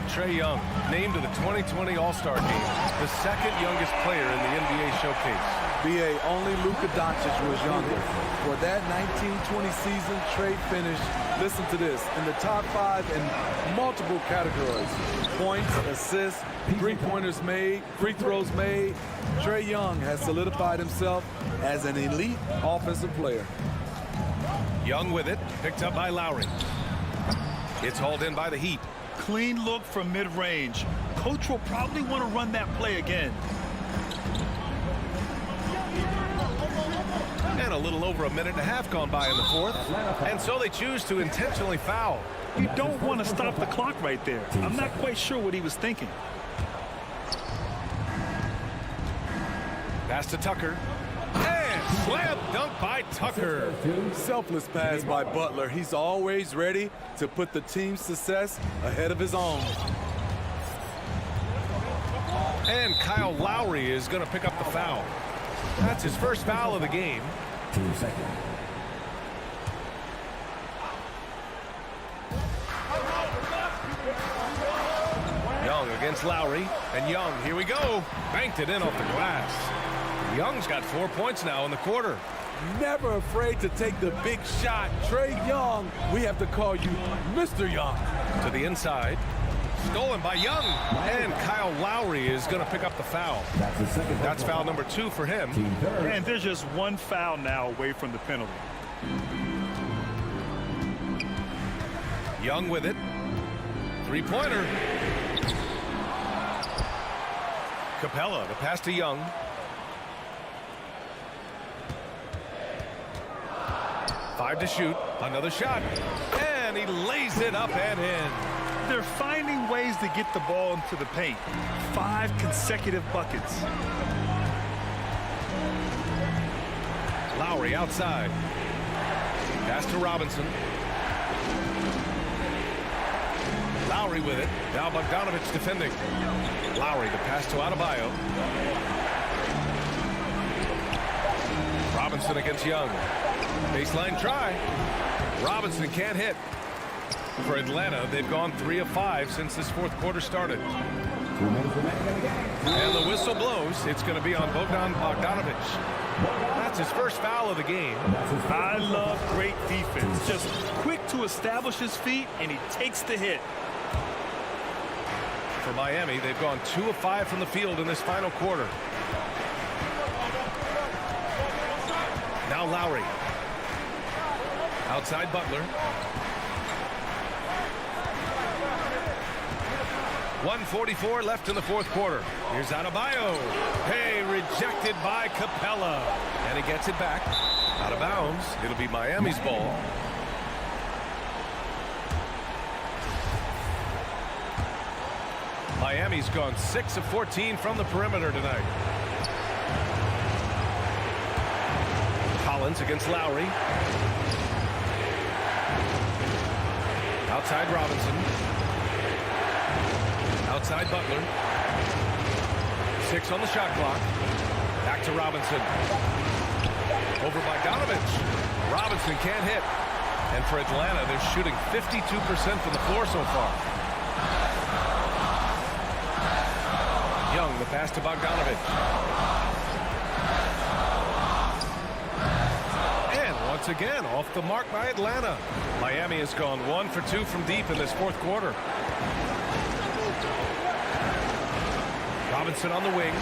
Trae Young named to the 2020 All-Star game. The 2nd youngest player in the NBA showcase. BA, only Luka Doncic was younger. For that 1920 season, Trae finished, listen to this, in the top 5 in multiple categories. Points, assists, three-pointers made, free throws made. Trae Young has solidified himself as an elite offensive player. Young with it, picked up by Lowry. It's hauled in by the Heat. Clean look from mid-range. Coach will probably want to run that play again. And a little over a minute and a half gone by in the fourth. And so they choose to intentionally foul. You don't want to stop the clock right there. I'm not quite sure what he was thinking. Pass to Tucker. And slam dunk by Tucker. Selfless pass by Butler. He's always ready to put the team's success ahead of his own. And Kyle Lowry is going to pick up the foul. That's his first foul of the game. 2 seconds. Young against Lowry. And Young, here we go. Banked it in off the glass. Young's got 4 points now in the quarter. Never afraid to take the big shot. Trey Young, we have to call you Mr. Young. To the inside. Stolen by Young. And Kyle Lowry is going to pick up the foul. That's foul number 2 for him. And there's just one foul now away from the penalty. Young with it. Three-pointer. Capella, the pass to Young. Five to shoot. Another shot. And he lays it up and in. They're finding ways to get the ball into the paint. 5 consecutive buckets. Lowry outside. Pass to Robinson. Lowry with it. Now Bogdanovich defending. Lowry, the pass to Adebayo. Robinson against Young. Baseline try. Robinson can't hit. For Atlanta, they've gone 3 of 5 since this fourth quarter started. And the whistle blows. It's going to be on Bogdanovich. That's his first foul of the game. I love great defense. Just quick to establish his feet, and he takes the hit. For Miami, they've gone 2 of 5 from the field in this final quarter. Now Lowry. Outside Butler. 1:44 left in the fourth quarter. Here's Adebayo. Hey, rejected by Capella. And he gets it back. Out of bounds. It'll be Miami's ball. Miami's gone 6 of 14 from the perimeter tonight. Collins against Lowry. Outside Robinson. Outside Butler. 6 on the shot clock. Back to Robinson. Over by Bogdanovich. Robinson can't hit. And for Atlanta, they're shooting 52% from the floor so far. Young, the pass to Bogdanovich. And once again, off the mark by Atlanta. Miami has gone 1 for 2 from deep in this fourth quarter. Robinson on the wing,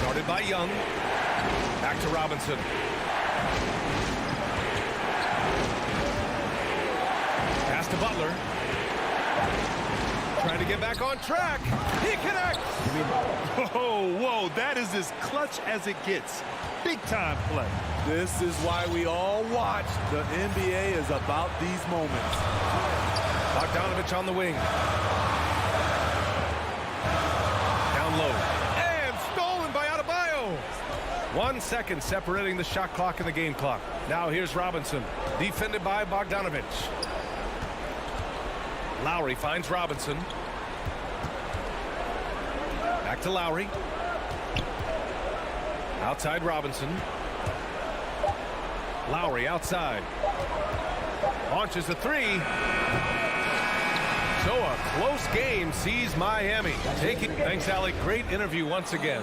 guarded by Young. Back to Robinson. Pass to Butler. Trying to get back on track. He connects. Whoa, that is as clutch as it gets. Big time play. This is why we all watch. The NBA is about these moments. Bogdanovich on the wing. Down low. And stolen by Adebayo. 1 second separating the shot clock and the game clock. Now here's Robinson. Defended by Bogdanovich. Lowry finds Robinson. Back to Lowry. Outside Robinson. Lowry outside. Launches the 3. So a close game sees Miami. Thanks, Alec. Great interview once again.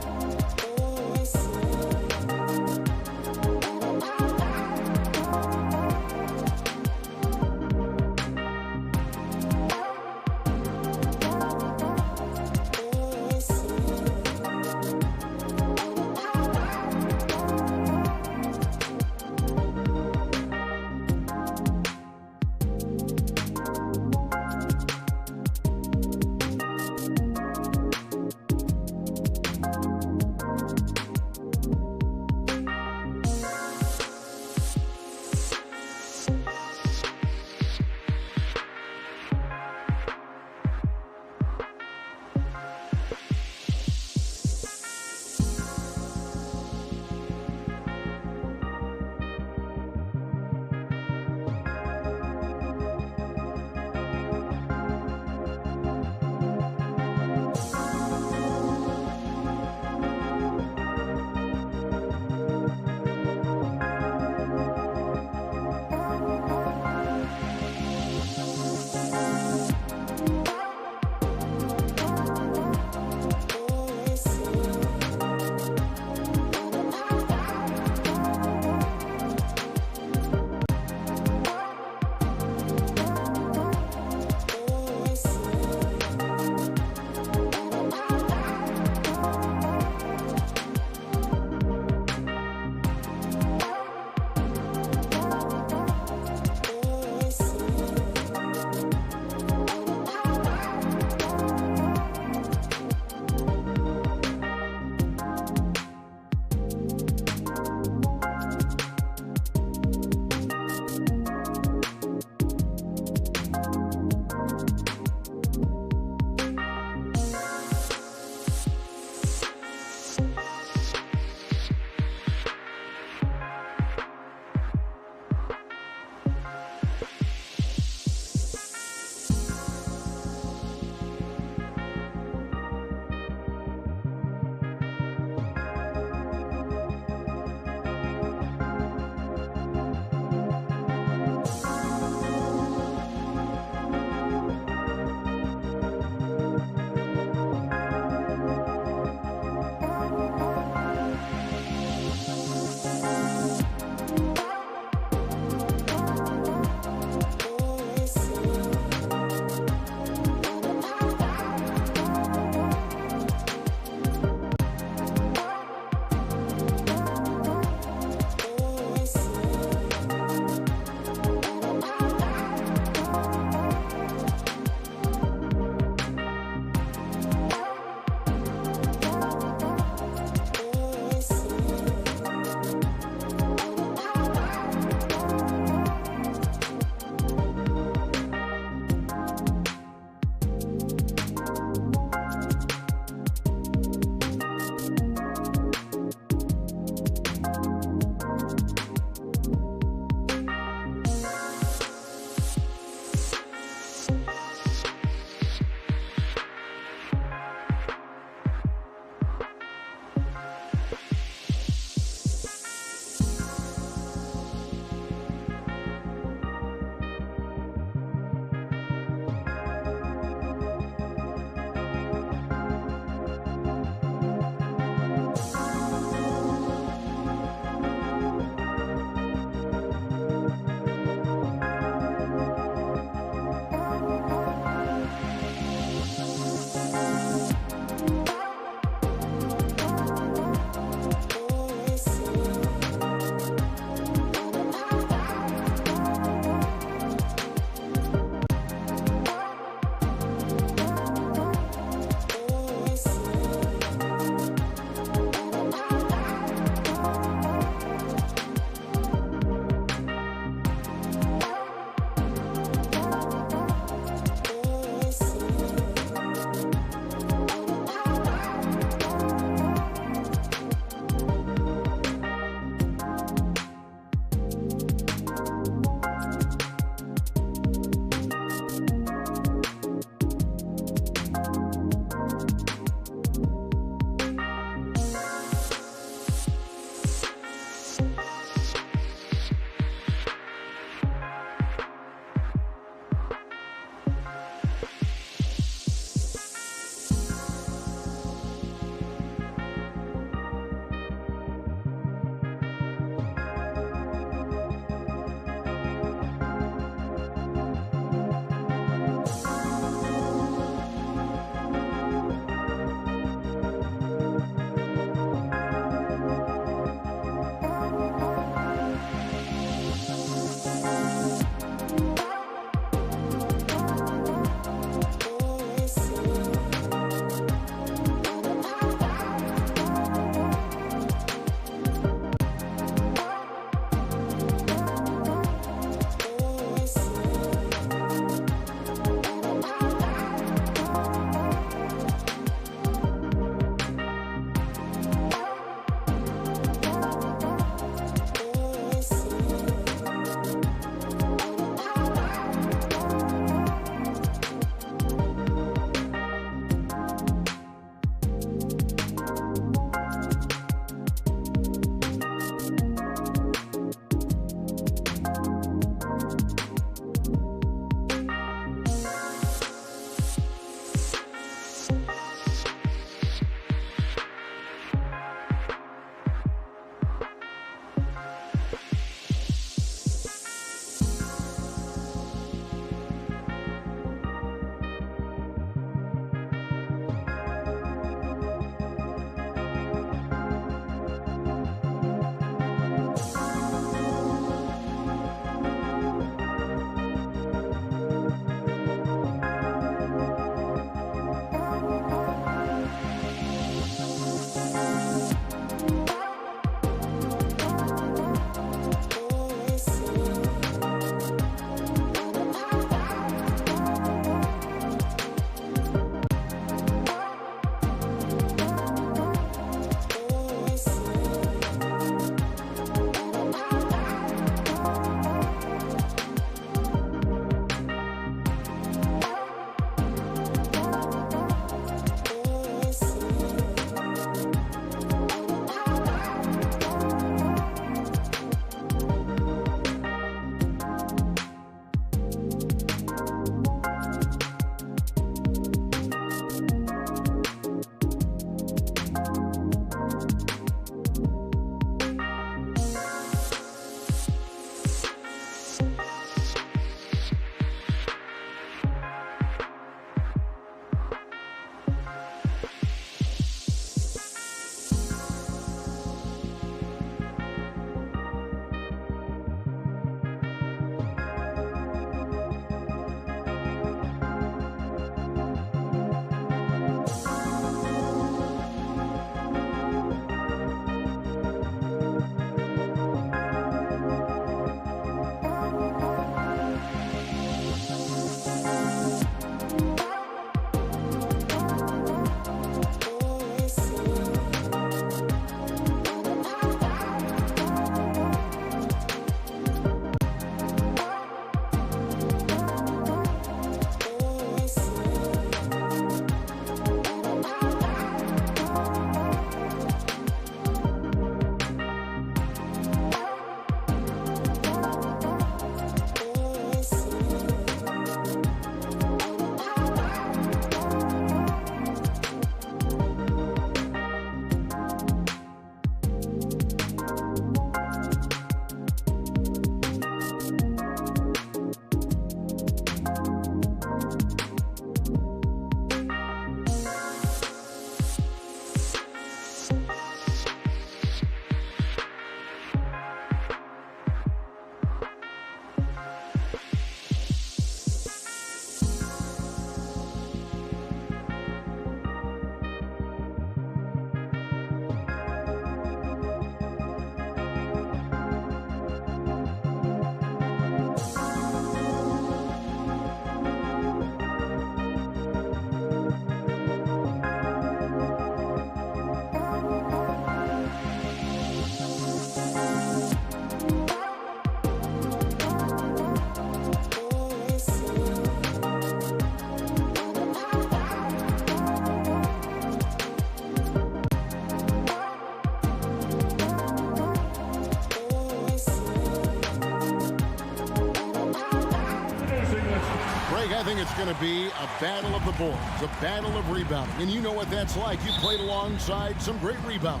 I think it's going to be a battle of the boards, a battle of rebounding. And you know what that's like. You played alongside some great rebounders.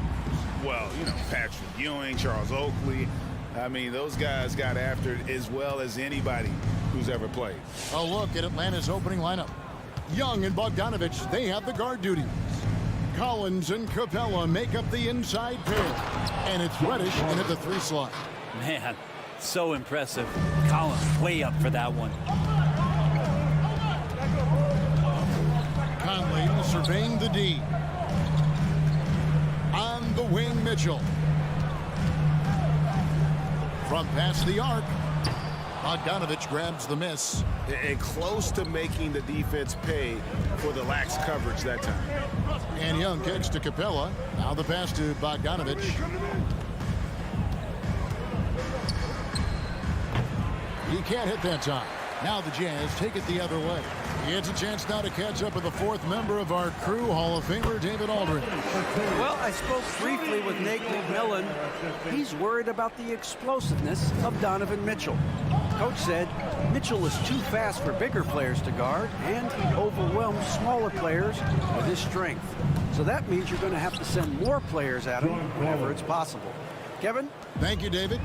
Well, you know, Patrick Ewing, Charles Oakley. I mean, those guys got after it as well as anybody who's ever played. A look at Atlanta's opening lineup. Young and Bogdanovich, they have the guard duties. Collins and Capella make up the inside pair. And it's Reddish in at the 3 slot. Man, so impressive. Collins way up for that one. Conley surveying the D. On the wing, Mitchell. From past the arc, Bogdanovich grabs the miss. And close to making the defense pay for the lax coverage that time. And Young kicks to Capella. Now the pass to Bogdanovich. He can't hit that time. Now the Jazz take it the other way. He has a chance now to catch up with the 4th member of our crew, Hall of Famer David Aldridge. Well, I spoke briefly with Nate McMillan. He's worried about the explosiveness of Donovan Mitchell. Coach said Mitchell is too fast for bigger players to guard, and he overwhelms smaller players with his strength. So that means you're going to have to send more players at him whenever it's possible. Kevin? Thank you, David.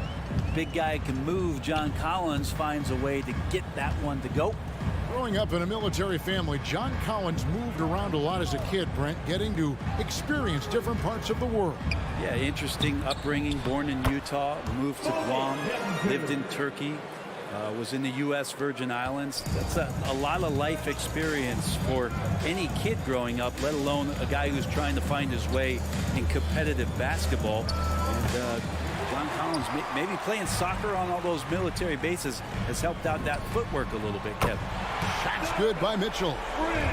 Big guy can move. John Collins finds a way to get that one to go. Growing up in a military family, John Collins moved around a lot as a kid, Brent, getting to experience different parts of the world. Yeah, interesting upbringing. Born in Utah, moved to Guam, lived in Turkey, was in the U.S. Virgin Islands. That's a lot of life experience for any kid growing up, let alone a guy who's trying to find his way in competitive basketball. And John Collins, maybe playing soccer on all those military bases has helped out that footwork a little bit, Kevin. Shot's good by Mitchell.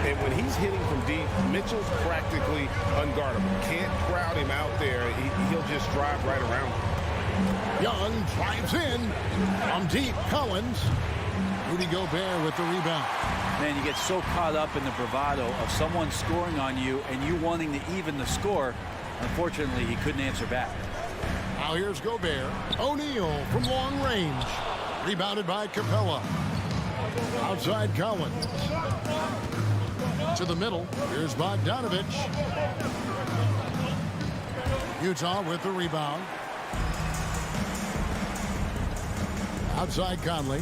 And when he's hitting from deep, Mitchell's practically unguardable. Can't crowd him out there. He'll just drive right around him. Young drives in. From deep, Collins. Rudy Gobert with the rebound. Man, you get so caught up in the bravado of someone scoring on you and you wanting to even the score. Unfortunately, he couldn't answer back. Now here's Gobert. O'Neal from long range. Rebounded by Capella. Outside Collins. To the middle. Here's Bogdanovich. Utah with the rebound. Outside Conley.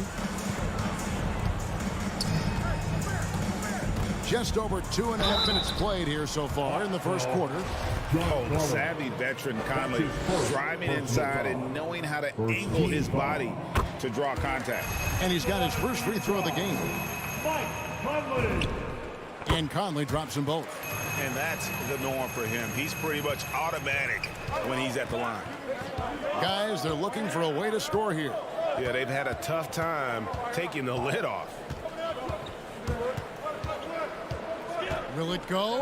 Just over 2.5 minutes played here so far in the first quarter. Oh, the savvy veteran Conley driving inside and knowing how to angle his body to draw contact. And he's got his first free throw of the game. And Conley drops them both. And that's the norm for him. He's pretty much automatic when he's at the line. Guys, they're looking for a way to score here. Yeah, they've had a tough time taking the lid off. Will it go?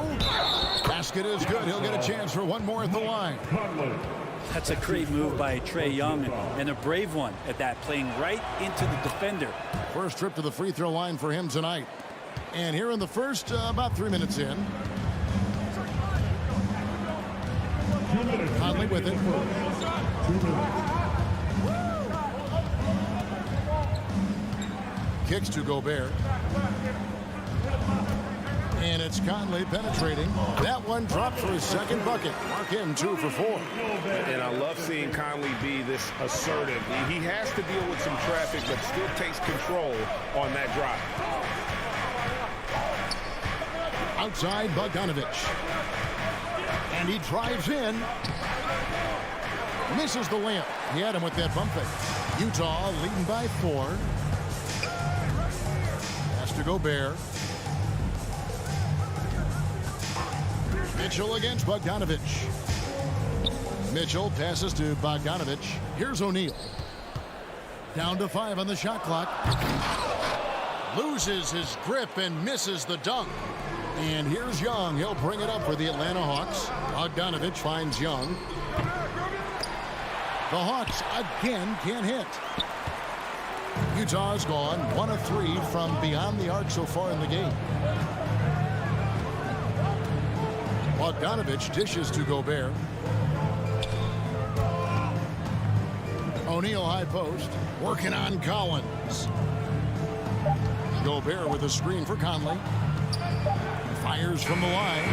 Basket is good. He'll get a chance for one more at the line. That's a great move by Trae Young and a brave one at that, playing right into the defender. First trip to the free throw line for him tonight. And here in the first, about 3 minutes in. Conley with it. Kicks to Gobert. And it's Conley penetrating. That one dropped for his second bucket. Mark him 2 for 4. And I love seeing Conley be this assertive. He has to deal with some traffic, but still takes control on that drive. Outside Bogdanovich. And he drives in. Misses the layup. He had him with that bump fake. Utah leading by 4. Pass to Gobert. Mitchell against Bogdanovich. Mitchell passes to Bogdanovich. Here's O'Neal. Down to 5 on the shot clock. Loses his grip and misses the dunk. And here's Young. He'll bring it up for the Atlanta Hawks. Bogdanovich finds Young. The Hawks again can't hit. Utah's gone 1 of 3 from beyond the arc so far in the game. Bogdanovich dishes to Gobert. O'Neal high post. Working on Collins. Gobert with a screen for Conley. Fires from the line.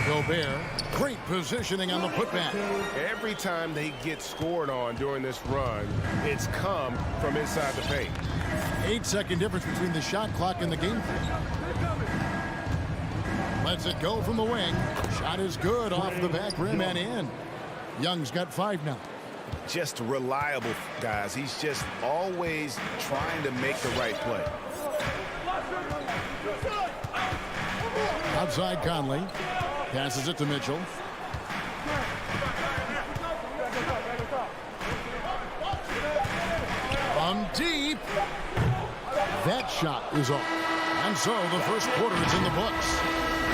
Gobert, great positioning on the putback. Every time they get scored on during this run, it's come from inside the paint. 8-second difference between the shot clock and the game clock. Lets it go from the wing. Shot is good off the back rim and in. Young's got 5 now. Just reliable, guys. He's just always trying to make the right play. Outside Conley. Passes it to Mitchell. From deep. That shot is off. And so the first quarter is in the books.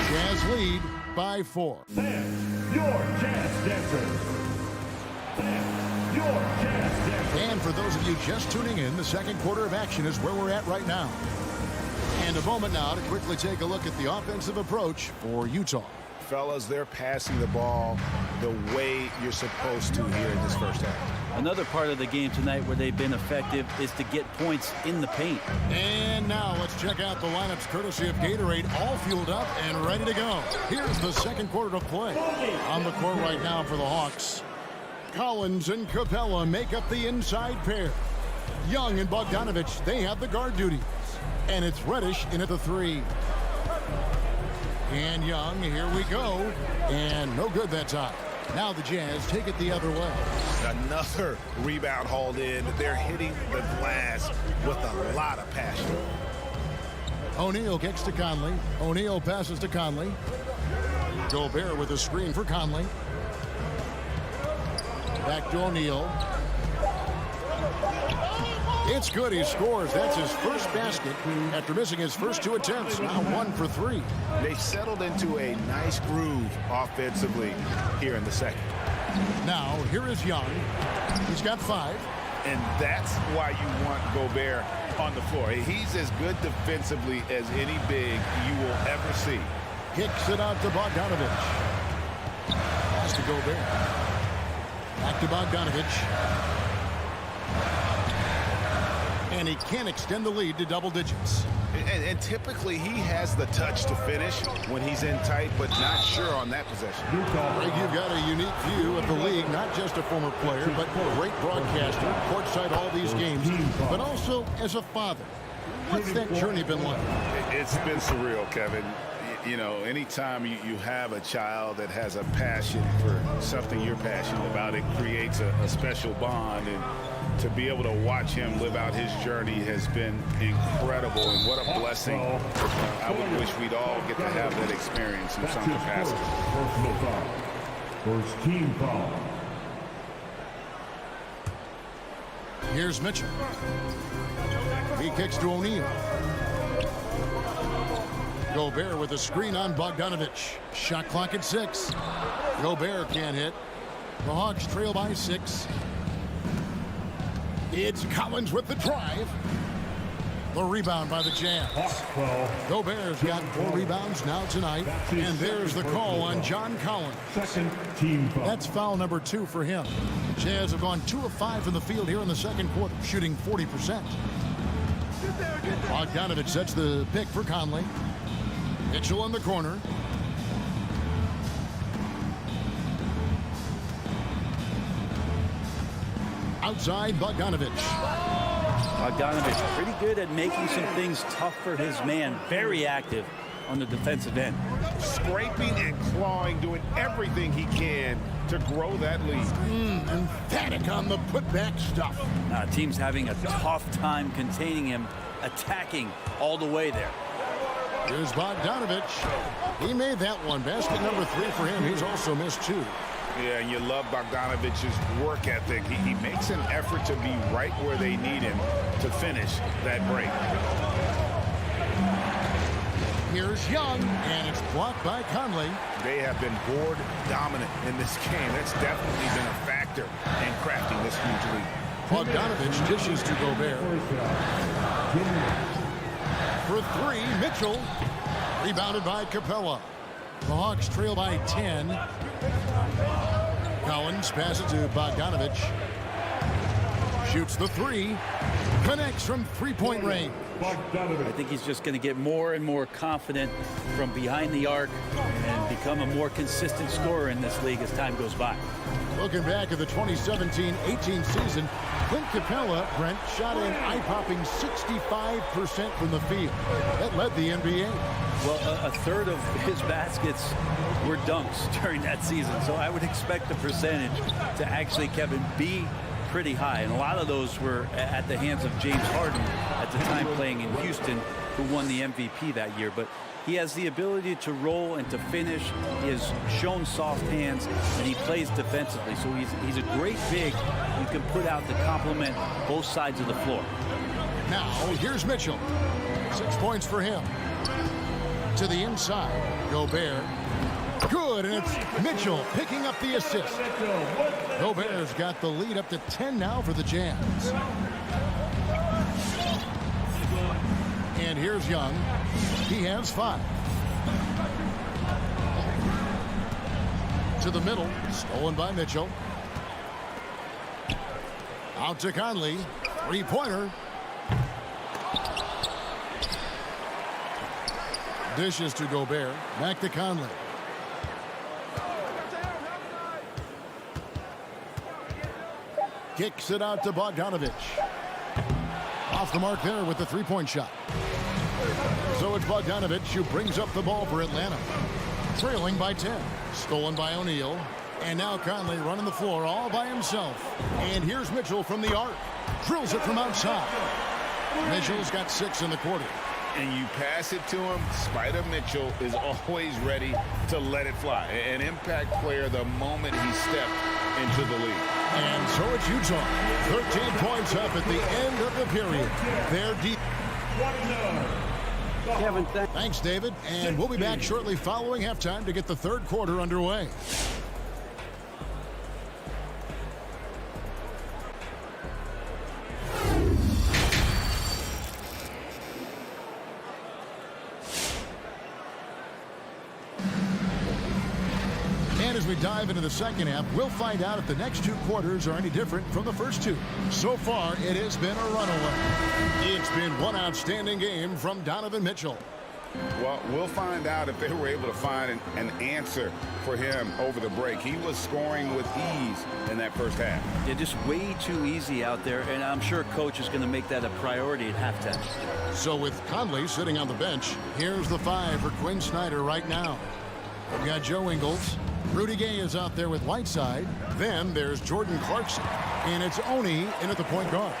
Jazz lead by 4. Your Jazz dancers. Your Jazz dancers. And for those of you just tuning in, the second quarter of action is where we're at right now. And a moment now to quickly take a look at the offensive approach for Utah. Fellas, they're passing the ball the way you're supposed to here in this first half. Another part of the game tonight where they've been effective is to get points in the paint. And now let's check out the lineups courtesy of Gatorade, all fueled up and ready to go. Here's the second quarter to play. On the court right now for the Hawks, Collins and Capella make up the inside pair. Young and Bogdanovich, they have the guard duties. And it's Reddish in at the 3. And Young, here we go. And no good that time. Now the Jazz take it the other way. Another rebound hauled in. They're hitting the glass with a lot of passion. O'Neal gets to Conley. O'Neal passes to Conley. Gobert with a screen for Conley. Back to O'Neal. It's good. He scores. That's his first basket after missing his first 2 attempts. Now 1 for 3. They've settled into a nice groove offensively here in the second. Now, here is Young. He's got 5. And that's why you want Gobert on the floor. He's as good defensively as any big you will ever see. Kicks it out to Bogdanovich. Pass to Gobert. Back to Bogdanovich. And he can extend the lead to double digits. And typically he has the touch to finish when he's in tight, but not sure on that possession. Greg, you've got a unique view of the league, not just a former player, but great broadcaster, courtside all these games, but also as a father. What's that journey been like? It's been surreal, Kevin. You know, anytime you have a child that has a passion for something you're passionate about, it creates a special bond. And to be able to watch him live out his journey has been incredible, and what a blessing. I would wish we'd all get to have that experience in some capacity. Personal foul. First team foul. Here's Mitchell. He kicks to O'Neal. Gobert with a screen on Bogdanovich. Shot clock at 6. Gobert can't hit. The Hawks trail by 6. It's Collins with the drive. The rebound by the Jazz. Gobert's got 4 rebounds now tonight. And there's the call on John Collins. Second team foul. That's foul number 2 for him. Jazz have gone 2 of 5 from the field here in the second quarter, shooting 40%. Bogdanovich sets the pick for Conley. Mitchell in the corner. Outside Bogdanovich. Bogdanovich pretty good at making some things tough for his man. Very active on the defensive end. Scraping and clawing, doing everything he can to grow that lead. Emphatic on the putback stuff. Team's having a tough time containing him, attacking all the way there. Here's Bogdanovich. He made that one. Basket number 3 for him. He's also missed 2. Yeah, and you love Bogdanovich's work ethic. He makes an effort to be right where they need him to finish that break. Here's Young, and it's blocked by Conley. They have been board dominant in this game. That's definitely been a factor in crafting this huge lead. Bogdanovich dishes to Gobert. For 3, Mitchell. Rebounded by Capella. The Hawks trail by 10. Collins passes to Bogdanovich. Shoots the 3. Connects from 3-point range. I think he's just going to get more and more confident from behind the arc and become a more consistent scorer in this league as time goes by. Looking back at the 2017-18 season, Clint Capella, Brent, shot an eye-popping 65% from the field. That led the NBA. Well, a third of his baskets were dunks during that season, so I would expect the percentage to actually, Kevin, be pretty high. And a lot of those were at the hands of James Harden at the time playing in Houston, who won the MVP that year. But he has the ability to roll and to finish. He has shown soft hands, and he plays defensively. So he's a great big who can put out to complement both sides of the floor. Now, here's Mitchell. 6 points for him. To the inside, Gobert. Good, and it's Mitchell picking up the assist. Gobert's got the lead up to 10 now for the Jazz. And here's Young. He has 5. To the middle, stolen by Mitchell. Out to Conley. 3-pointer. Dishes to Gobert. Back to Conley. Kicks it out to Bogdanovich. Off the mark there with the 3-point shot. So it's Bogdanovich who brings up the ball for Atlanta. Trailing by 10. Stolen by O'Neal. And now Conley running the floor all by himself. And here's Mitchell from the arc. Drills it from outside. Mitchell's got 6 in the quarter. And you pass it to him, Spider Mitchell is always ready to let it fly. An impact player the moment he stepped into the league. And so it's Utah. 13 points up at the end of the period. They're deep. Kevin, thanks, David. And we'll be back shortly following halftime to get the third quarter underway. As we dive into the second half, we'll find out if the next 2 quarters are any different from the first 2. So far, it has been a runaway. It's been one outstanding game from Donovan Mitchell. Well, we'll find out if they were able to find an answer for him over the break. He was scoring with ease in that first half. Yeah, just way too easy out there, and I'm sure coach is going to make that a priority at halftime. So with Conley sitting on the bench, here's the 5 for Quinn Snyder right now. We've got Joe Ingles. Rudy Gay is out there with Whiteside. Then there's Jordan Clarkson. And it's Oni in at the point guard.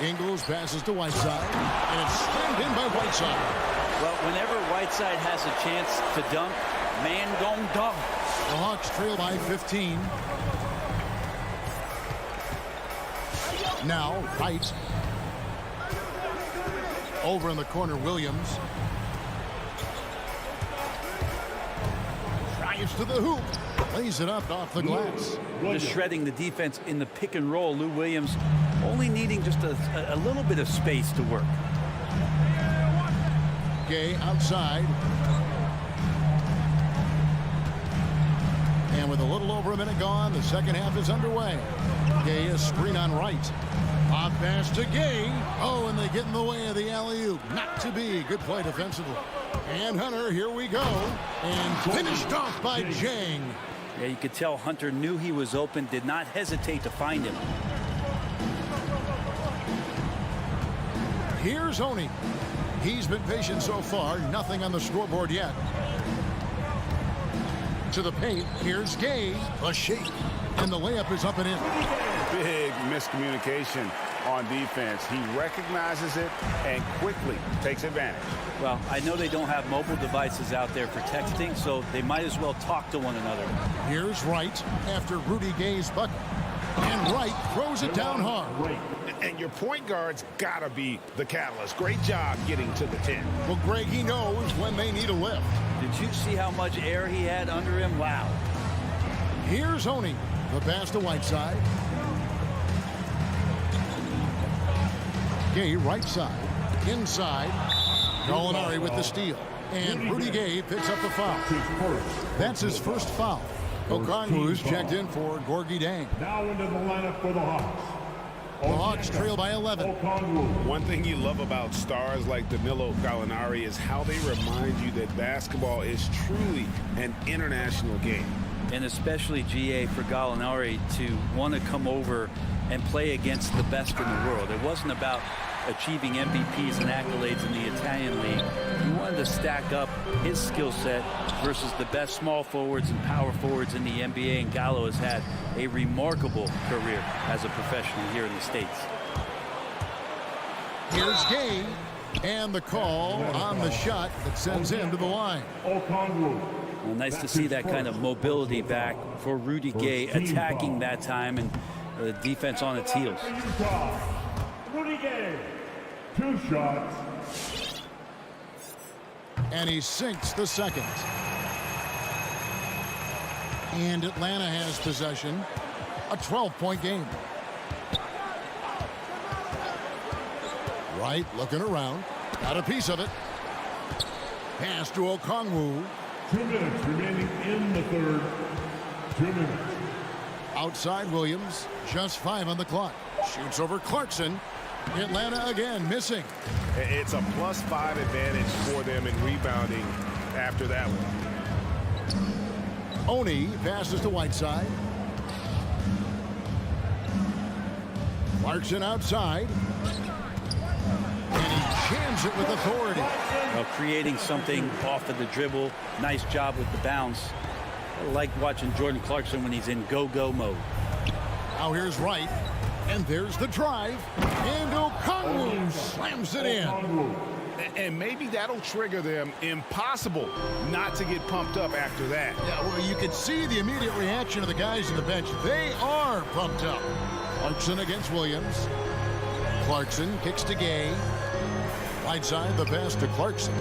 Ingles passes to Whiteside. And it's slammed in by Whiteside. Well, whenever Whiteside has a chance to dunk, man gon' dunk. The Hawks trail by 15. Now, Height. Over in the corner, Williams. Drives to the hoop. Lays it up off the glass. Just shredding the defense in the pick and roll. Lou Williams only needing just a little bit of space to work. Gay outside. And with a little over a minute gone, the second half is underway. Gay is screen on right. Pop pass to Gay. Oh, and they get in the way of the alley-oop. Not to be. Good play defensively. And Hunter, here we go. And finished off by Jang. Yeah, you could tell Hunter knew he was open, did not hesitate to find him. Here's Oni. He's been patient so far. Nothing on the scoreboard yet. To the paint. Here's Gay. A shake. And the layup is up and in. Big miscommunication on defense. He recognizes it and quickly takes advantage. Well, I know they don't have mobile devices out there for texting, so they might as well talk to one another. Here's Wright after Rudy Gay's bucket. And Wright throws it down hard. And your point guard's got to be the catalyst. Great job getting to the 10. Well, Greg, he knows when they need a lift. Did you see how much air he had under him? Wow. Here's Oni. The pass to Whiteside. Gay right side. Inside. Gallinari with the steal. And Rudy Gay picks up the foul. That's his first foul. Okongwu's checked in for Gorgui Deng. Now into the lineup for the Hawks. The Hawks trail by 11. One thing you love about stars like Danilo Gallinari is how they remind you that basketball is truly an international game. And especially, GA, for Gallinari to want to come over and play against the best in the world. It wasn't about achieving MVPs and accolades in the Italian league. He wanted to stack up his skill set versus the best small forwards and power forwards in the NBA, and Gallo has had a remarkable career as a professional here in the States. Here's Gay, and the call on the shot that sends him to the line. Well, nice to see that kind of mobility back for Rudy Gay, attacking that time, and the defense on its heels. Rudy Gay, 2 shots. And he sinks the second. And Atlanta has possession. A 12-point game. Wright looking around. Got a piece of it. Pass to Okongwu. 2 minutes remaining in the third. 2 minutes. Outside Williams. Just 5 on the clock. Shoots over Clarkson. Atlanta again missing. It's a +5 advantage for them in rebounding after that one. Oni passes to Whiteside. Clarkson outside. And he jams it with authority. Well, creating something off of the dribble. Nice job with the bounce. I like watching Jordan Clarkson when he's in go-go mode. Now here's Wright. And there's the drive. And Okongwu slams it in. And maybe that'll trigger them. Impossible not to get pumped up after that. Yeah, well, you can see the immediate reaction of the guys on the bench. They are pumped up. Clarkson against Williams. Clarkson kicks to Gay. Whiteside, the pass to Clarkson.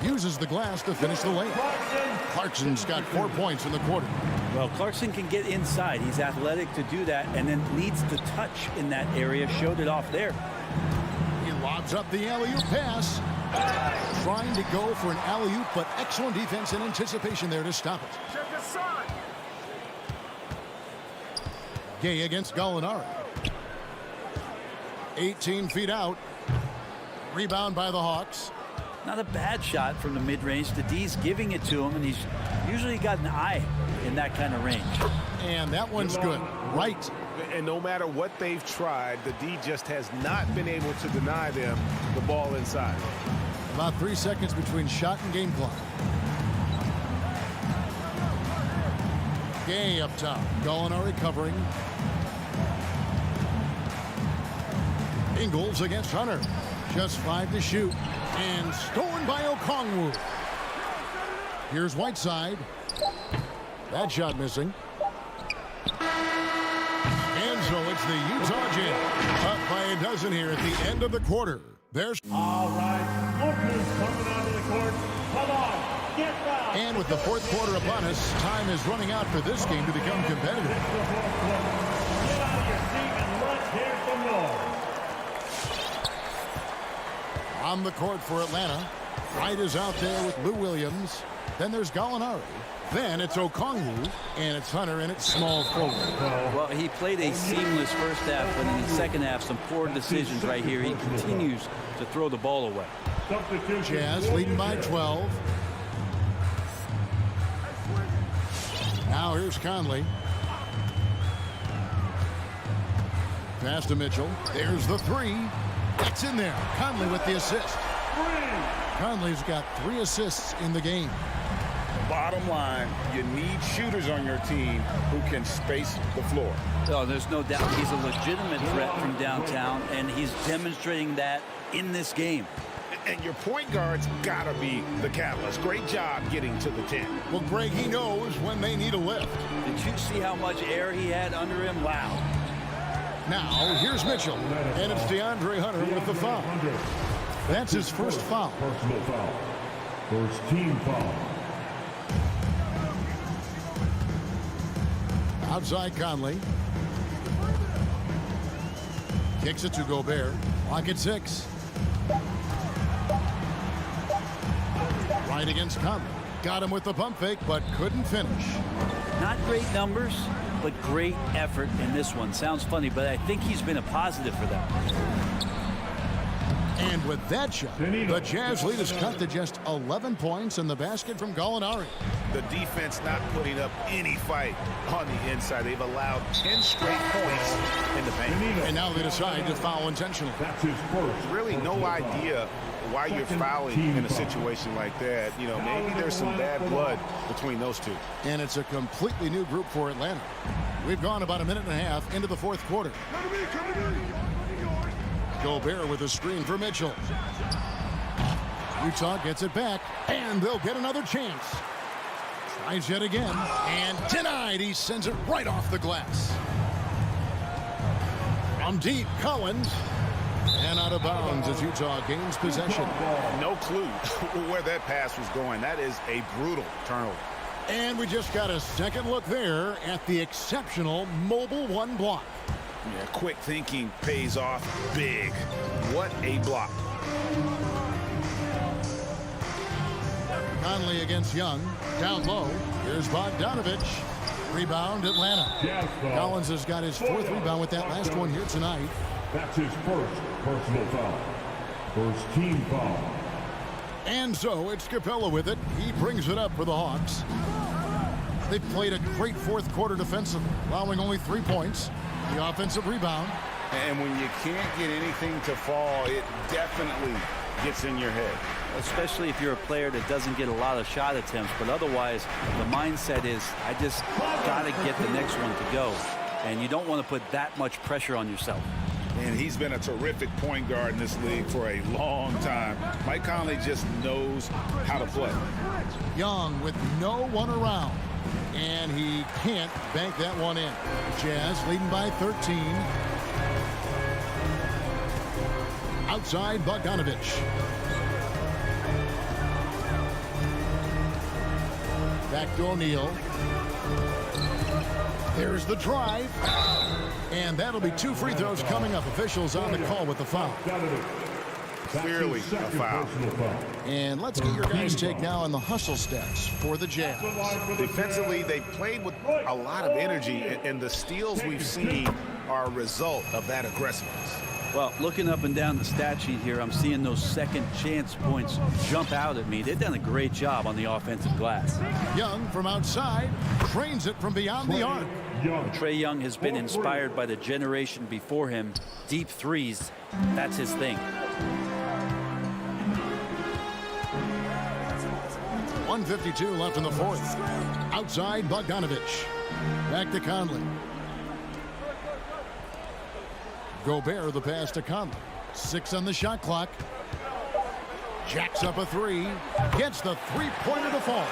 Uses the glass to finish the lane. Clarkson's got 4 points in the quarter. Well, Clarkson can get inside. He's athletic to do that, and then needs to touch in that area. Showed it off there. He lobs up the alley-oop pass. Trying to go for an alley-oop, but excellent defense and anticipation there to stop it. Gay against Gallinari. 18 feet out. Rebound by the Hawks. Not a bad shot from the mid-range. The D's giving it to him, and he's usually got an eye in that kind of range. And that one's good. Right. And no matter what they've tried, the D just has not been able to deny them the ball inside. About 3 seconds between shot and game clock. Gay up top. Gallinari covering. Ingles against Hunter. Just 5 to shoot. And stolen by Okongwu. Here's Whiteside. That shot missing. And so it's the Utah Jazz up by a dozen here at the end of the quarter. There's all right. Lookers coming onto the court. Come on, get down. And with the fourth quarter upon us, time is running out for this game to become competitive. Get out of your seat and let's hear some noise. On the court for Atlanta. Wright is out there with Lou Williams. Then there's Gallinari. Then it's Okongwu, and it's Hunter, and it's small forward. Well, he played a seamless first half, but in the second half, some poor decisions right here. He continues to throw the ball away. Jazz leading by 12. Now here's Conley. Pass to Mitchell. There's the 3. That's in there. Conley with the assist. Conley's got 3 assists in the game. Bottom line, you need shooters on your team who can space the floor. Oh, there's no doubt he's a legitimate threat from downtown, and he's demonstrating that in this game. And your point guard's got to be the catalyst. Great job getting to the 10. Well, Greg, he knows when they need a lift. Did you see how much air he had under him? Wow. Now, here's Mitchell, and it's DeAndre Hunter with the foul. That's his first foul. Personal foul. First team foul. Outside Conley. Kicks it to Gobert. Clock at 6. Right against Conley. Got him with the pump fake, but couldn't finish. Not great numbers, but great effort in this one. Sounds funny, but I think he's been a positive for them. And with that shot, the Jazz lead is cut to just 11 points in the basket from Gallinari. The defense not putting up any fight on the inside. They've allowed 10 straight points in the paint. And now they decide to foul intentionally. That's his first. Really no idea why you're fouling in a situation like that. You know, maybe there's some bad blood between those two. And it's a completely new group for Atlanta. We've gone about a minute and a half into the fourth quarter. Gobert with a screen for Mitchell. Utah gets it back, and they'll get another chance. Tries yet again, and denied. He sends it right off the glass. From deep, Collins. And out of bounds as Utah gains possession. No clue where that pass was going. That is a brutal turnover. And we just got a second look there at the exceptional mobile one block. Yeah, quick thinking pays off big. What a block. Conley against Young. Down low. Here's Bogdanovich. Rebound, Atlanta. Collins has got his fourth rebound with that last one here tonight. That's his first personal foul. First team foul. And so it's Capella with it. He brings it up for the Hawks. They played a great fourth quarter defensively, allowing only 3 points. The offensive rebound. And when you can't get anything to fall, it definitely gets in your head. Especially if you're a player that doesn't get a lot of shot attempts, but otherwise the mindset is, I just got to get the next one to go. And you don't want to put that much pressure on yourself. And he's been a terrific point guard in this league for a long time. Mike Conley just knows how to play. Young with no one around. And he can't bank that one in. Jazz leading by 13. Outside, Bogdanovich. Back to O'Neal. There's the drive. And that'll be 2 free throws coming up. Officials on the call with the foul. Clearly a foul. And let's get your guys' take now on the hustle stats for the Jazz. Defensively, they played with a lot of energy, and the steals we've seen are a result of that aggressiveness. Well, looking up and down the stat sheet here, I'm seeing those second chance points jump out at me. They've done a great job on the offensive glass. Young from outside trains it from beyond the arc. Trae Young has been inspired by the generation before him. Deep threes, that's his thing. 1:52 left in the fourth. Outside, Bogdanovich. Back to Conley. Gobert the pass to Conley. 6 on the shot clock. Jacks up a 3. Gets the three-pointer to fall.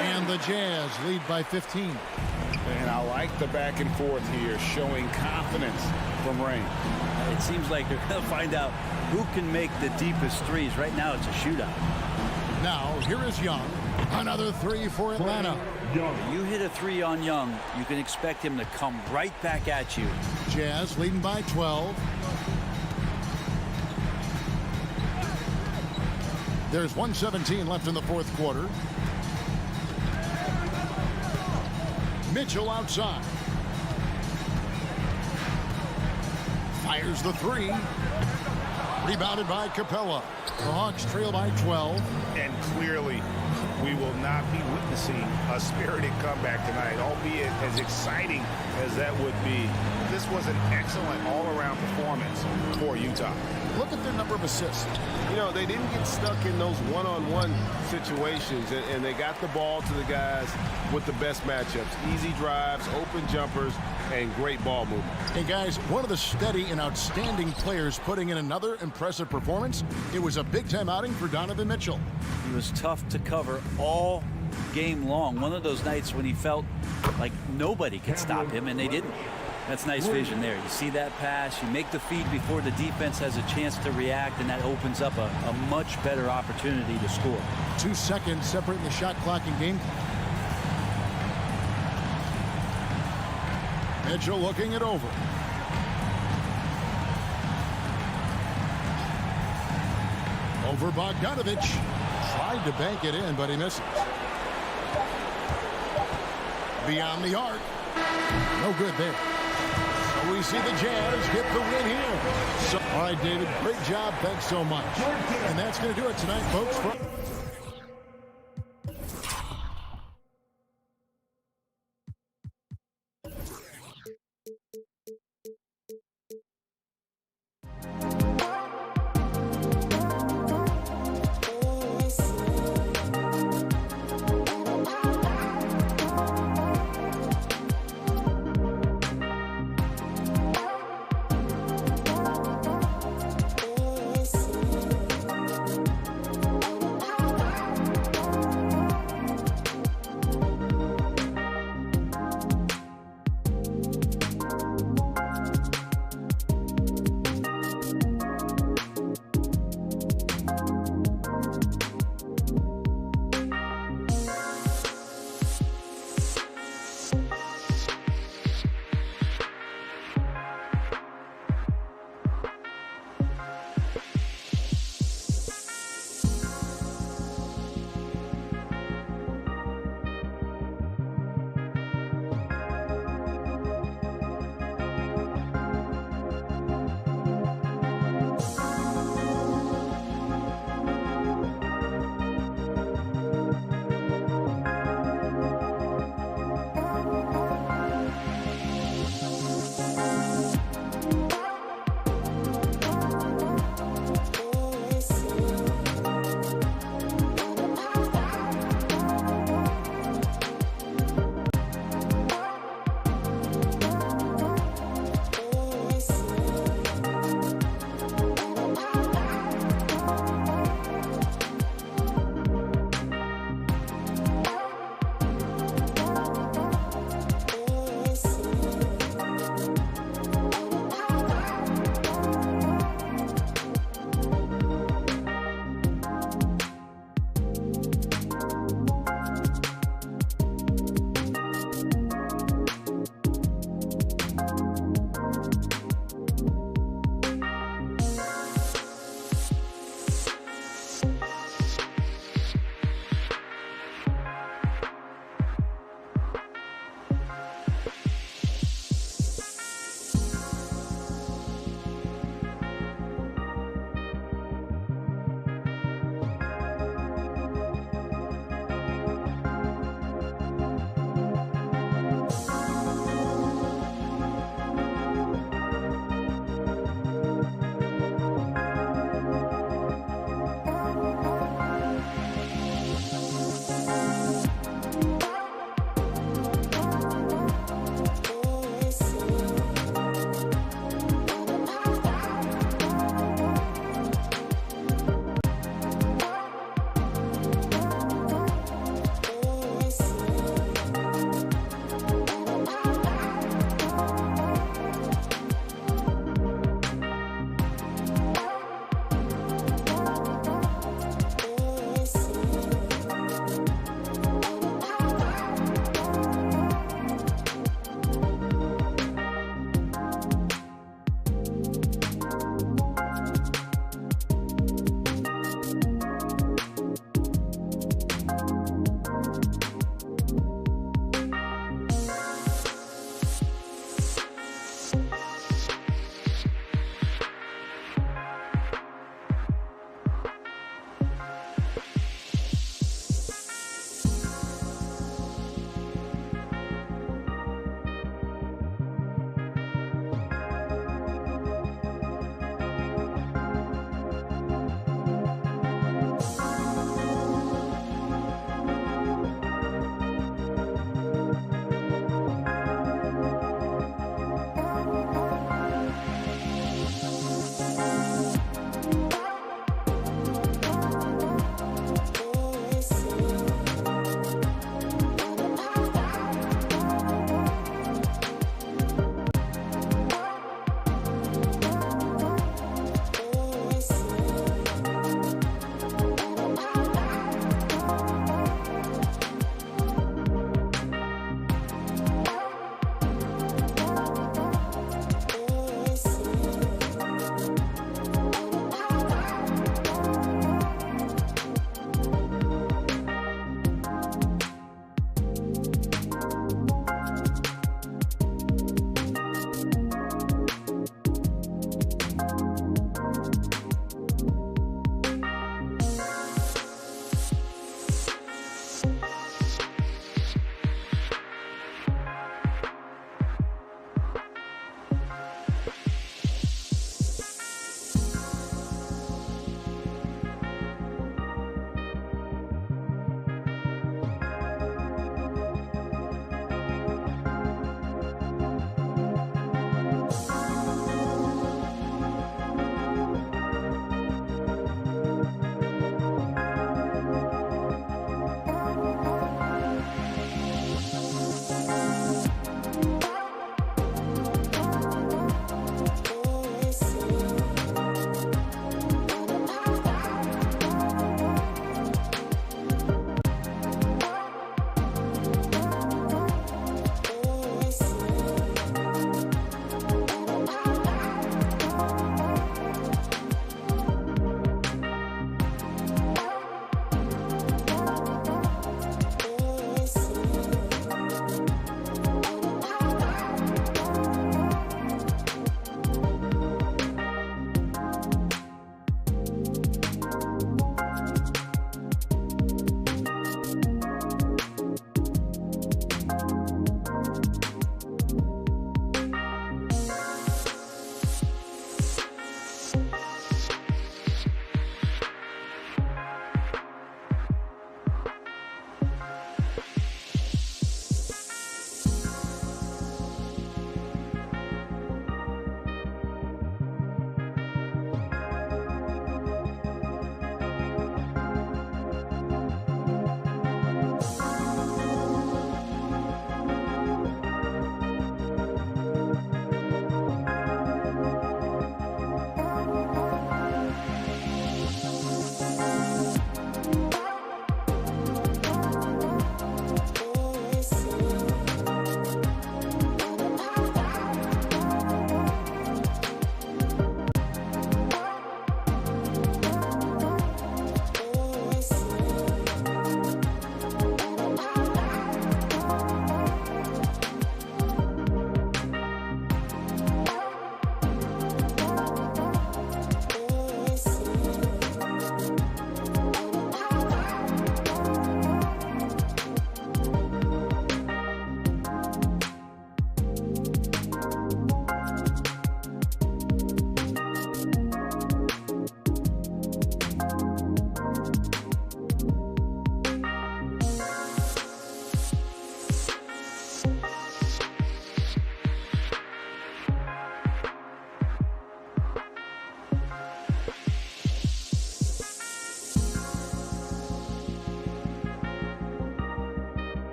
And the Jazz lead by 15. And I like the back and forth here, showing confidence from Rain. It seems like they're going to find out who can make the deepest threes. Right now, it's a shootout. Now, here is Young. Another 3 for Atlanta. You hit a 3 on Young, you can expect him to come right back at you. Jazz leading by 12. There's 1:17 left in the fourth quarter. Mitchell outside. Fires the 3. Rebounded by Capella. The Hawks trail by 12. And clearly, we will not be witnessing a spirited comeback tonight, albeit as exciting as that would be. This was an excellent all-around performance for Utah. Look at their number of assists. You know, they didn't get stuck in those one-on-one situations, and they got the ball to the guys with the best matchups. Easy drives, open jumpers, and great ball movement. And guys, one of the steady and outstanding players putting in another impressive performance. It was a big-time outing for Donovan Mitchell. He was tough to cover all game long. One of those nights when he felt like nobody could stop him, and they didn't. That's nice vision there. You see that pass, you make the feed before the defense has a chance to react, and that opens up a much better opportunity to score. 2 seconds separating the shot clock and game. Mitchell looking it over. Over Bogdanovich. Tried to bank it in, but he misses. Beyond the arc. No good there. So we see the Jazz get the win here. So, all right, David, great job. Thanks so much. And that's going to do it tonight, folks.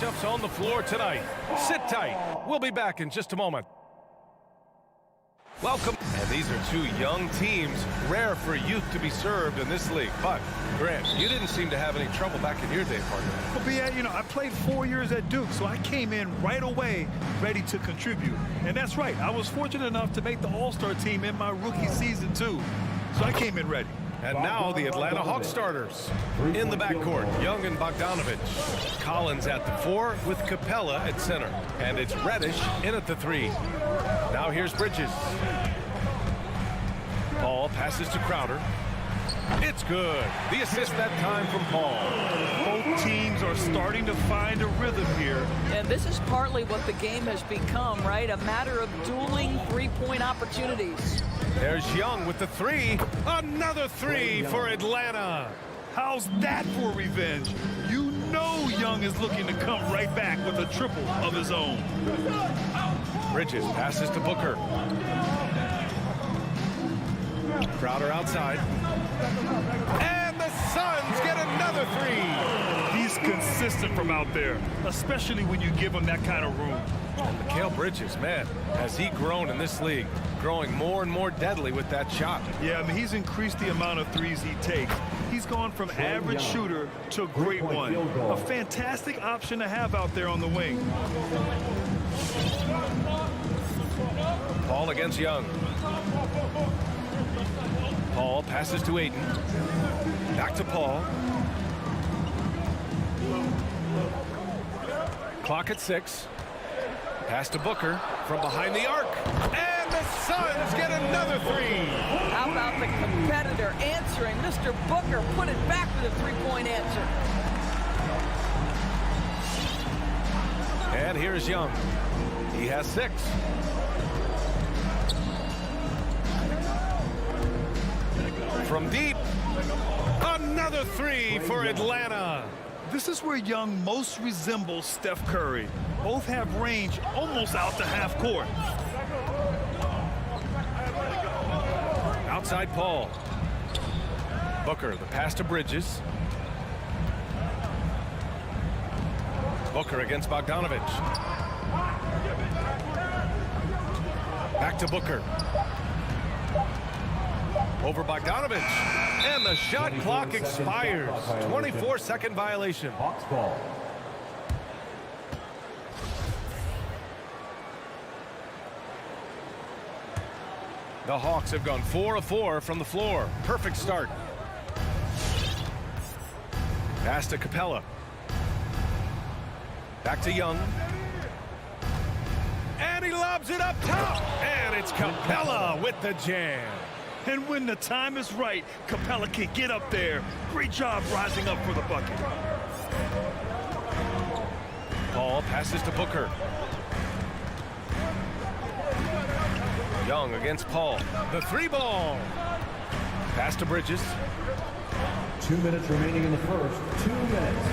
matchups on the floor tonight. Sit tight. We'll be back in just a moment. Welcome. And these are two young teams. Rare for youth to be served in this league. But, Grant, you didn't seem to have any trouble back in your day, partner. Well, yeah, you know, I played 4 years at Duke, so I came in right away ready to contribute. And that's right. I was fortunate enough to make the All-Star team in my rookie season, too. So I came in ready. And now the Atlanta Hawks starters. In the backcourt, Young and Bogdanovich. Collins at the 4 with Capella at center. And it's Reddish in at the 3. Now here's Bridges. Paul passes to Crowder. It's good. The assist that time from Paul. Both teams are starting to find a rhythm here. And this is partly what the game has become, right? A matter of dueling three-point opportunities. There's Young with the 3. Another 3 for Atlanta. How's that for revenge? You know Young is looking to come right back with a triple of his own. Bridges passes to Booker. Crowder outside. And the Suns get another 3. He's consistent from out there, especially when you give him that kind of room. Mikal Bridges, man, has he grown in this league, growing more and more deadly with that shot. Yeah, I mean, he's increased the amount of threes he takes. He's gone from average shooter to a great one. A fantastic option to have out there on the wing. Paul against Young. Paul passes to Ayton. Back to Paul. Clock at 6. Pass to Booker from behind the arc. And the Suns get another 3. How about the competitor answering? Mr. Booker put it back with a three-point answer. And here's Young. He has 6. From deep, another 3 for Atlanta. This is where Young most resembles Steph Curry. Both have range almost out to half court. Outside Paul. Booker, the pass to Bridges. Booker against Bogdanovich. Back to Booker. Over Bogdanovich. And the shot clock expires. 24-second violation. Hawks ball. The Hawks have gone 4 of 4 from the floor. Perfect start. Pass to Capella. Back to Young. And he lobs it up top. And it's Capella with the jam. And when the time is right, Capella can get up there. Great job rising up for the bucket. Paul passes to Booker. Young against Paul. The 3 ball. Pass to Bridges. 2 minutes remaining in the first. 2 minutes.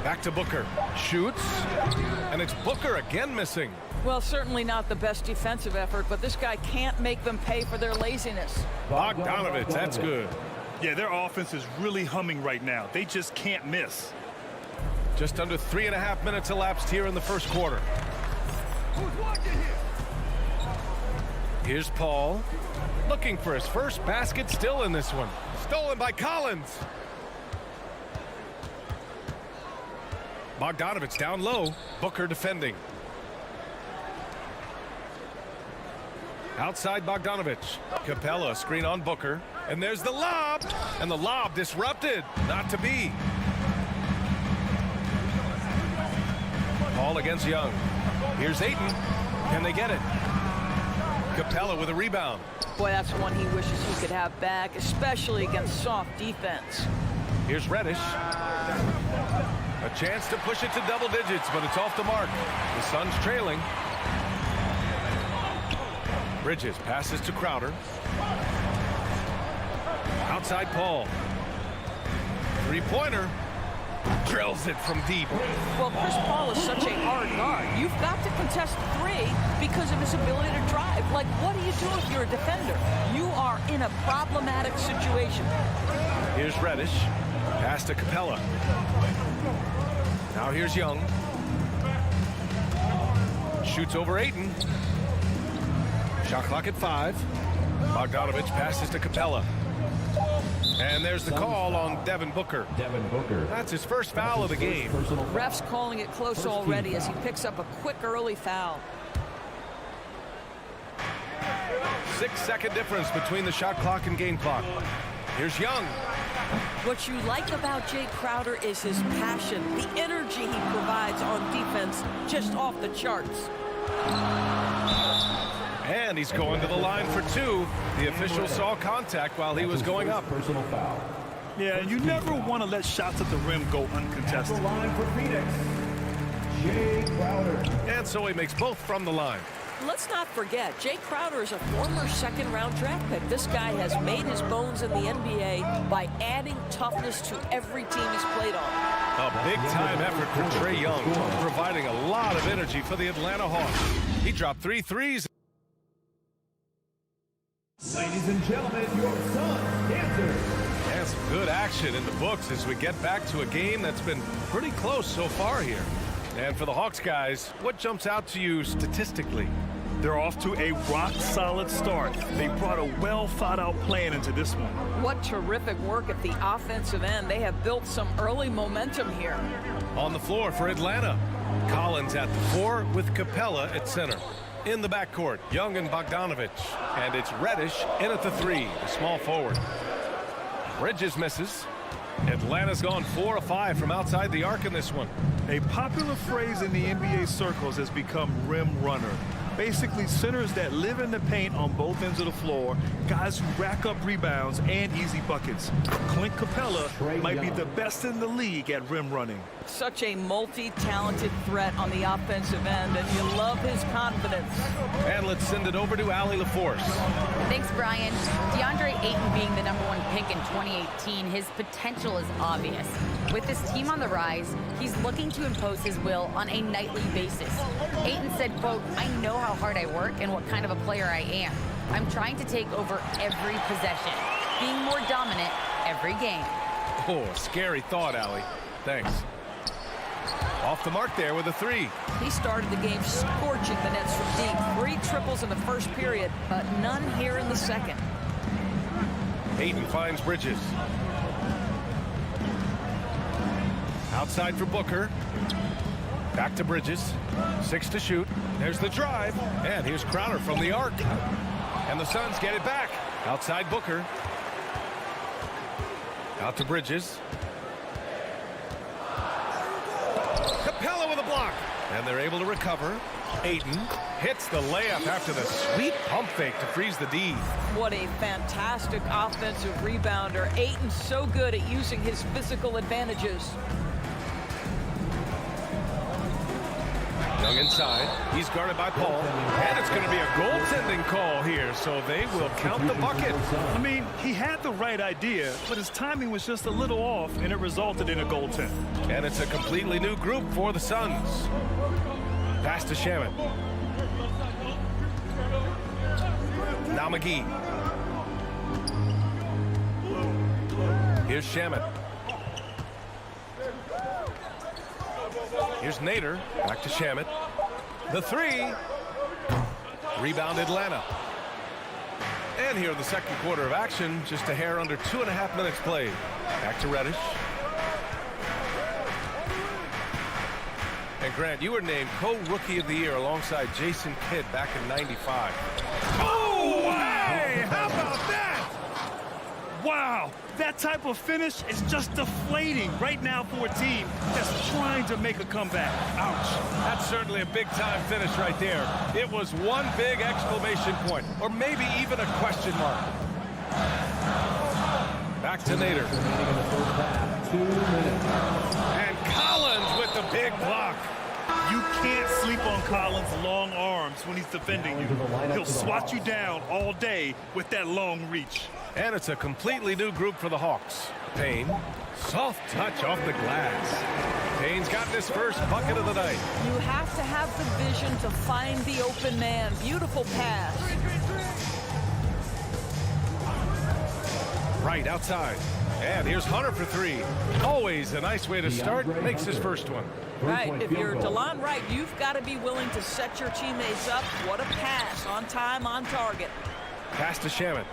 Back to Booker. Shoots. And it's Booker again missing. Well, certainly not the best defensive effort, but this guy can't make them pay for their laziness. Bogdanovich, that's good. Yeah, their offense is really humming right now. They just can't miss. Just under 3.5 minutes elapsed here in the first quarter. Who's watching here? Here's Paul. Looking for his first basket, still in this one. Stolen by Collins. Bogdanovich down low. Booker defending. Outside Bogdanovich. Capella screen on Booker. And there's the lob. And the lob disrupted. Not to be. Paul against Young. Here's Ayton. Can they get it? Capella with a rebound. Boy, that's one he wishes he could have back, especially against soft defense. Here's Reddish. A chance to push it to double digits, but it's off the mark. The Suns trailing. Bridges passes to Crowder. Outside Paul. Three-pointer. Drills it from deep. Well, Chris Paul is such a hard guard. You've got to contest 3 because of his ability to drive. Like, what do you do if you're a defender? You are in a problematic situation. Here's Reddish. Pass to Capella. Now here's Young. Shoots over Ayton. Shot clock at 5. Bogdanovich passes to Capella. And there's the call on Devin Booker. That's his first foul of the game. Refs calling it close already as he picks up a quick early foul. 6-second difference between the shot clock and game clock. Here's Young. What you like about Jay Crowder is his passion, the energy he provides on defense, just off the charts. And he's going to the line for 2. The official saw contact while he was going up. Personal foul. Yeah, you never want to let shots at the rim go uncontested. At the line for Phoenix, Jay Crowder. And so he makes both from the line. Let's not forget, Jay Crowder is a former second-round draft pick. This guy has made his bones in the NBA by adding toughness to every team he's played on. A big-time effort for Trae Young, providing a lot of energy for the Atlanta Hawks. He dropped 3 threes. Ladies and gentlemen, your Suns dancers. And some good action in the books as we get back to a game that's been pretty close so far here. And for the Hawks guys, what jumps out to you statistically? They're off to a rock-solid start. They brought a well-thought-out plan into this one. What terrific work at the offensive end. They have built some early momentum here. On the floor for Atlanta, Collins at the 4 with Capella at center. In the backcourt, Young and Bogdanovich. And it's Reddish in at the 3, the small forward. Bridges misses. Atlanta's gone 4 of 5 from outside the arc in this one. A popular phrase in the NBA circles has become rim runner. Basically, centers that live in the paint on both ends of the floor, guys who rack up rebounds and easy buckets. Clint Capella might be the best in the league at rim running. Such a multi-talented threat on the offensive end, and you love his confidence. And let's send it over to Allie LaForce. Thanks, Brian. DeAndre Ayton being the #1 pick in 2018, his potential is obvious. With his team on the rise, he's looking to impose his will on a nightly basis. Ayton said, quote, "I know how hard I work and what kind of a player I am. I'm trying to take over every possession, being more dominant every game." Oh, scary thought, Allie. Thanks. Off the mark there with a 3. He started the game scorching the nets from deep. 3 triples in the first period, but none here in the second. Ayton finds Bridges. Outside for Booker. Back to Bridges. 6 to shoot. There's the drive. And here's Crowder from the arc. And the Suns get it back. Outside Booker. Out to Bridges. Capella with a block. And they're able to recover. Ayton hits the layup after the sweet pump fake to freeze the D. What a fantastic offensive rebounder. Ayton's so good at using his physical advantages. Young inside. He's guarded by Paul. And it's going to be a goaltending call here, so they will count the bucket. I mean, he had the right idea, but his timing was just a little off, and it resulted in a goaltend. And it's a completely new group for the Suns. Pass to Shamet. Now McGee. Here's Shamet. Here's Nader. Back to Shamet. The 3. Rebound Atlanta. And here in the second quarter of action, just a hair under 2.5 minutes played. Back to Reddish. And Grant, you were named co-rookie of the year alongside Jason Kidd back in '95. Oh, hey, how about that? Wow, that type of finish is just deflating right now for a team that's trying to make a comeback. Ouch. That's certainly a big-time finish right there. It was one big exclamation point, or maybe even a question mark. Back to Nader. 2 minutes. And Collins with the big block. You can't sleep on Collins' long arms when he's defending you. He'll swat you down all day with that long reach. And it's a completely new group for the Hawks. Payne, soft touch off the glass. Payne's got his first bucket of the night. You have to have the vision to find the open man. Beautiful pass. Right outside. And here's Hunter for three. Always a nice way to start. Makes his first one. Right, if you're DeLon Wright, you've got to be willing to set your teammates up. What a pass, on time, on target. Pass to Shaman.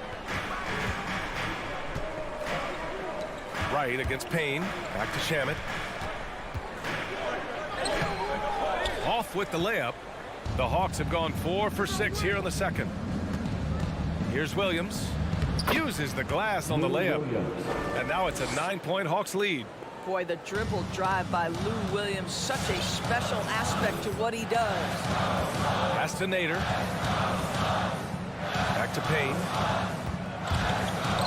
Wright against Payne. Back to Shaman. Off with the layup. The Hawks have gone 4 for 6 here in the second. Here's Williams. Uses the glass on the layup. And now it's a 9-point Hawks lead. Boy, the dribble drive by Lou Williams, such a special aspect to what he does. Pass to Nader. Back to Payne.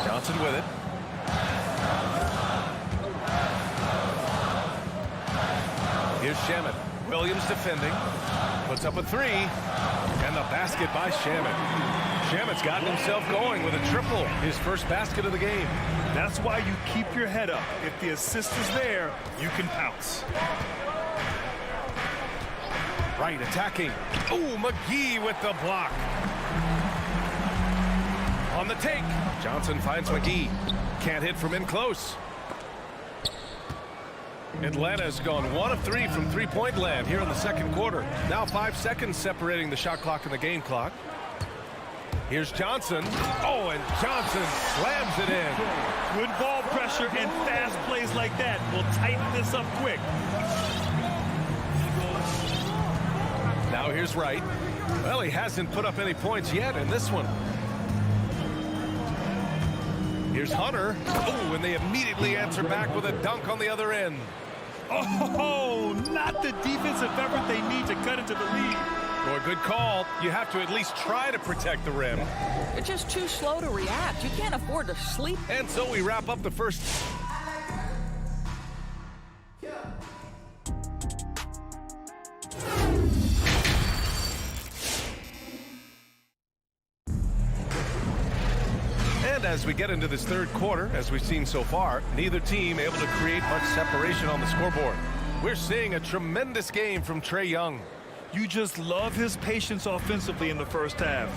Johnson with it. Here's Shaman. Williams defending. Puts up a three. And the basket by Shaman. Shaman's gotten himself going with a triple. His first basket of the game. That's why you keep your head up. If the assist is there, you can pounce. Wright attacking. Oh, McGee with the block. On the take. Johnson finds McGee. Can't hit from in close. Atlanta's gone 1 of 3 from three-point land here in the second quarter. Now 5 seconds separating the shot clock and the game clock. Here's Johnson. Oh, and Johnson slams it in. Good ball pressure and fast plays like that will tighten this up quick. Now here's Wright. Well, he hasn't put up any points yet in this one. Here's Hunter. Oh, and they immediately answer back with a dunk on the other end. Oh, not the defensive effort they need to cut into the lead. Well, a good call. You have to at least try to protect the rim. You're just too slow to react. You can't afford to sleep. And so we wrap up the first. And as we get into this third quarter, as we've seen so far, neither team able to create much separation on the scoreboard. We're seeing a tremendous game from Trae Young. You just love his patience offensively in the first half.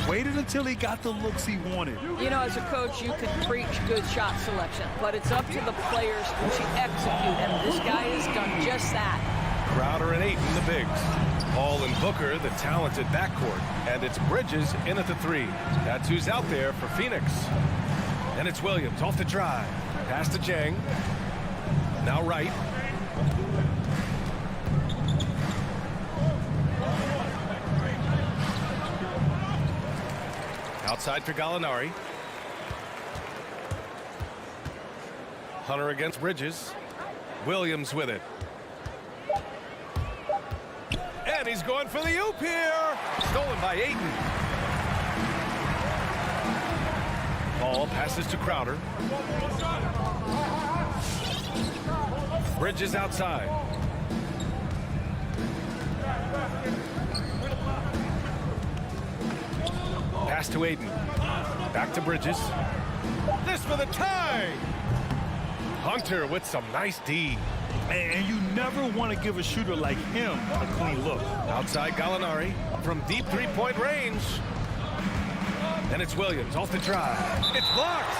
Waited until he got the looks he wanted. You know, as a coach, you can preach good shot selection, but it's up to the players to execute, and this guy has done just that. Crowder and Ayton, the bigs. Paul and Booker, the talented backcourt. And it's Bridges in at the three. That's who's out there for Phoenix. And it's Williams off the drive. Pass to Jang. Now Wright. Outside for Gallinari. Hunter against Bridges. Williams with it. And he's going for the oop here. Stolen by Ayton. Ball passes to Crowder. Bridges outside. Pass to Ayton. Back to Bridges. This for the tie. Hunter with some nice D. And you never want to give a shooter like him a clean look. Outside Gallinari from deep three-point range. And it's Williams off the drive. It's blocked.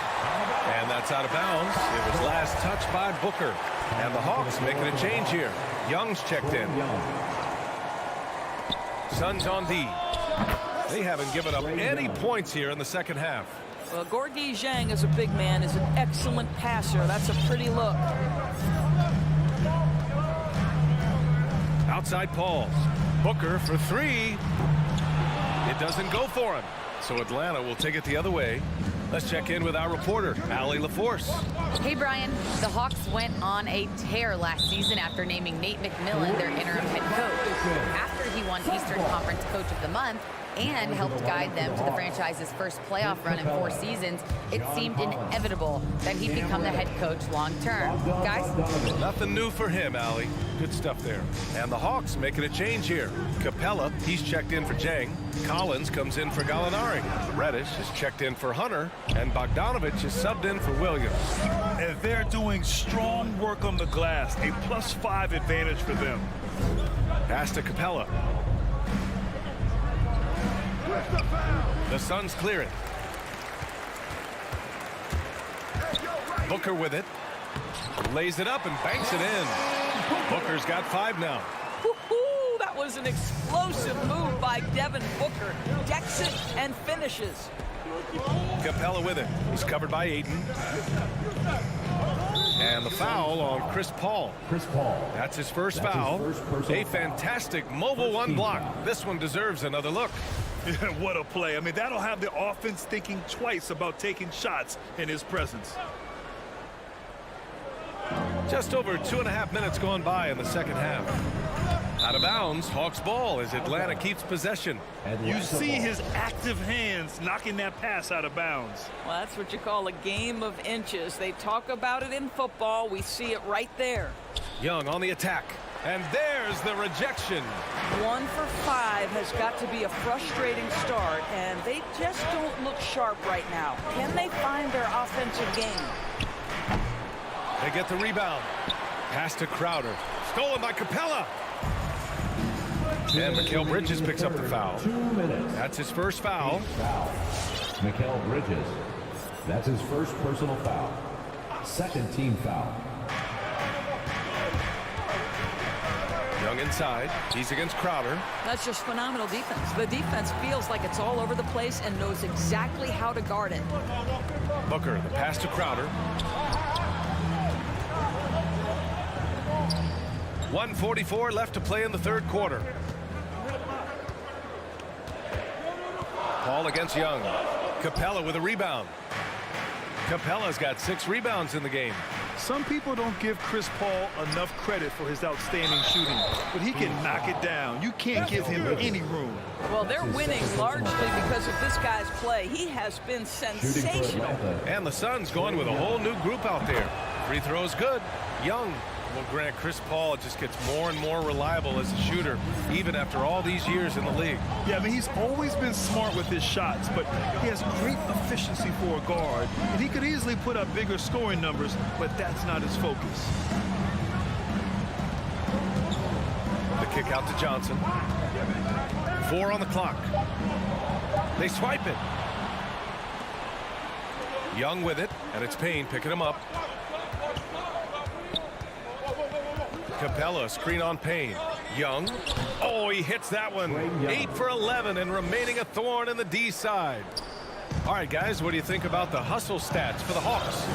And that's out of bounds. It was last touched by Booker. And the Hawks making a change here. Young's checked in. Suns on D. They haven't given up any points here in the second half. Well, Gorgui Dieng as a big man is an excellent passer. That's a pretty look. Outside Paul. Booker for three. It doesn't go for him. So Atlanta will take it the other way. Let's check in with our reporter, Allie LaForce. Hey, Brian. The Hawks went on a tear last season after naming Nate McMillan their interim head coach. After he won Eastern Conference Coach of the Month and helped guide them to the franchise's first playoff run in 4 seasons, it seemed inevitable that he'd become the head coach long term. Guys? Nothing new for him, Allie. Good stuff there. And the Hawks making a change here. Capella, he's checked in for Jang. Collins comes in for Gallinari. Reddish is checked in for Hunter. And Bogdanovich is subbed in for Williams. And they're doing strong work on the glass. A +5 advantage for them. Pass to Capella. The Suns clear it. Booker with it. Lays it up and banks it in. Booker's got 5 now. Woo-hoo, that was an explosive move by Devin Booker. Decks it and finishes. Capella with it. He's covered by Ayton. And the foul on Chris Paul. That's his first foul. A fantastic mobile one block. This one deserves another look. What a play. I mean, that'll have the offense thinking twice about taking shots in his presence. Just over 2.5 minutes gone by in the second half. Out of bounds, Hawks ball as Atlanta keeps possession. You see his active hands knocking that pass out of bounds. Well, that's what you call a game of inches. They talk about it in football. We see it right there. Young on the attack. And there's the rejection. 1 for 5 has got to be a frustrating start, and they just don't look sharp right now. Can they find their offensive game? They get the rebound. Pass to Crowder. Stolen by Capella. And Mikal Bridges picks up the foul. That's his first foul. Mikal Bridges. That's his first personal foul. Second team foul. Young inside. He's against Crowder. That's just phenomenal defense. The defense feels like it's all over the place and knows exactly how to guard it. Booker, the pass to Crowder. 1:44 left to play in the third quarter. Paul against Young. Capella with a rebound. Capella's got 6 rebounds in the game. Some people don't give Chris Paul enough credit for his outstanding shooting, but he can knock it down. You can't give him any room. Well, they're winning largely because of this guy's play. He has been sensational. And the Suns going with a whole new group out there. Free throws good. Young will grant Chris Paul just gets more and more reliable as a shooter, even after all these years in the league. Yeah, I mean, he's always been smart with his shots, but he has great efficiency for a guard, and he could easily put up bigger scoring numbers, but that's not his focus. The kick out to Johnson. 4 on the clock. They swipe it. Young with it, and it's Payne picking him up. Capella, screen on Payne. Young. Oh, he hits that one. 8 for 11 and remaining a thorn in the D side. All right, guys, what do you think about the hustle stats for the Hawks?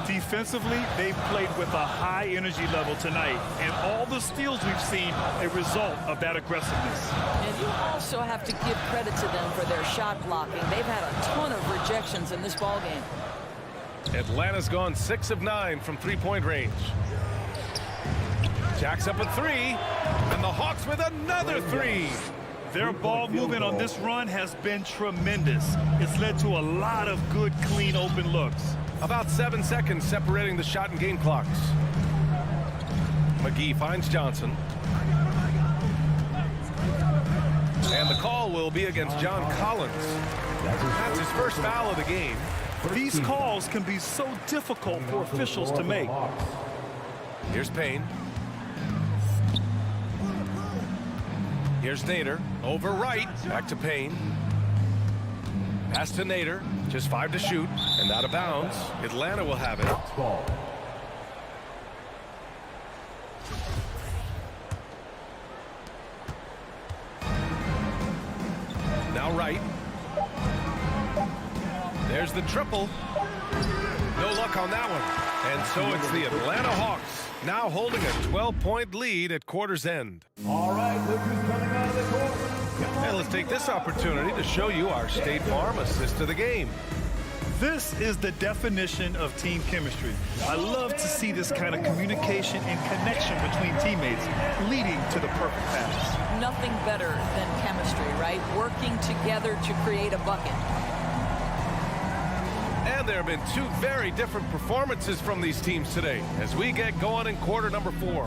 Defensively, they've played with a high energy level tonight, and all the steals we've seen a result of that aggressiveness. And you also have to give credit to them for their shot blocking. They've had a ton of rejections in this ballgame. Atlanta's gone 6 of 9 from three-point range. Jacks up a 3, and the Hawks with another 3. Their ball movement on this run has been tremendous. It's led to a lot of good, clean, open looks. About 7 seconds separating the shot and game clocks. McGee finds Johnson. And the call will be against John Collins. That's his first foul of the game. These calls can be so difficult for officials to make. Here's Payne. Here's Nader. Over right. Back to Payne. Pass to Nader. Just 5 to shoot. And out of bounds. Atlanta will have it. Now right. There's the triple. No luck on that one. And so it's the Atlanta Hawks now holding a 12-point lead at quarter's end. All right, look who's coming out of the court. And let's take this opportunity to show you our State Farm assist of the game. This is the definition of team chemistry. I love to see this kind of communication and connection between teammates leading to the perfect pass. Nothing better than chemistry, right? Working together to create a bucket. And there have been 2 very different performances from these teams today as we get going in quarter number 4.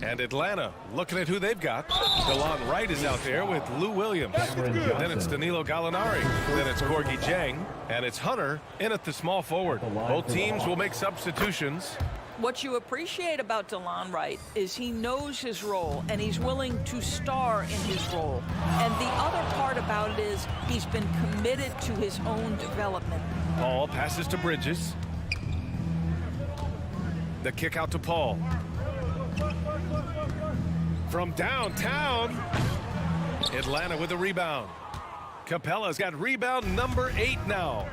And Atlanta looking at who they've got. DeLon Wright is out there with Lou Williams. Then it's Danilo Gallinari. Then it's Gorgie Jang. And it's Hunter in at the small forward. Both teams will make substitutions. What you appreciate about DeLon Wright is he knows his role and he's willing to star in his role. And the other part about it is he's been committed to his own development. Paul passes to Bridges. The kick out to Paul. From downtown, Atlanta with a rebound. Capella's got rebound number 8 now.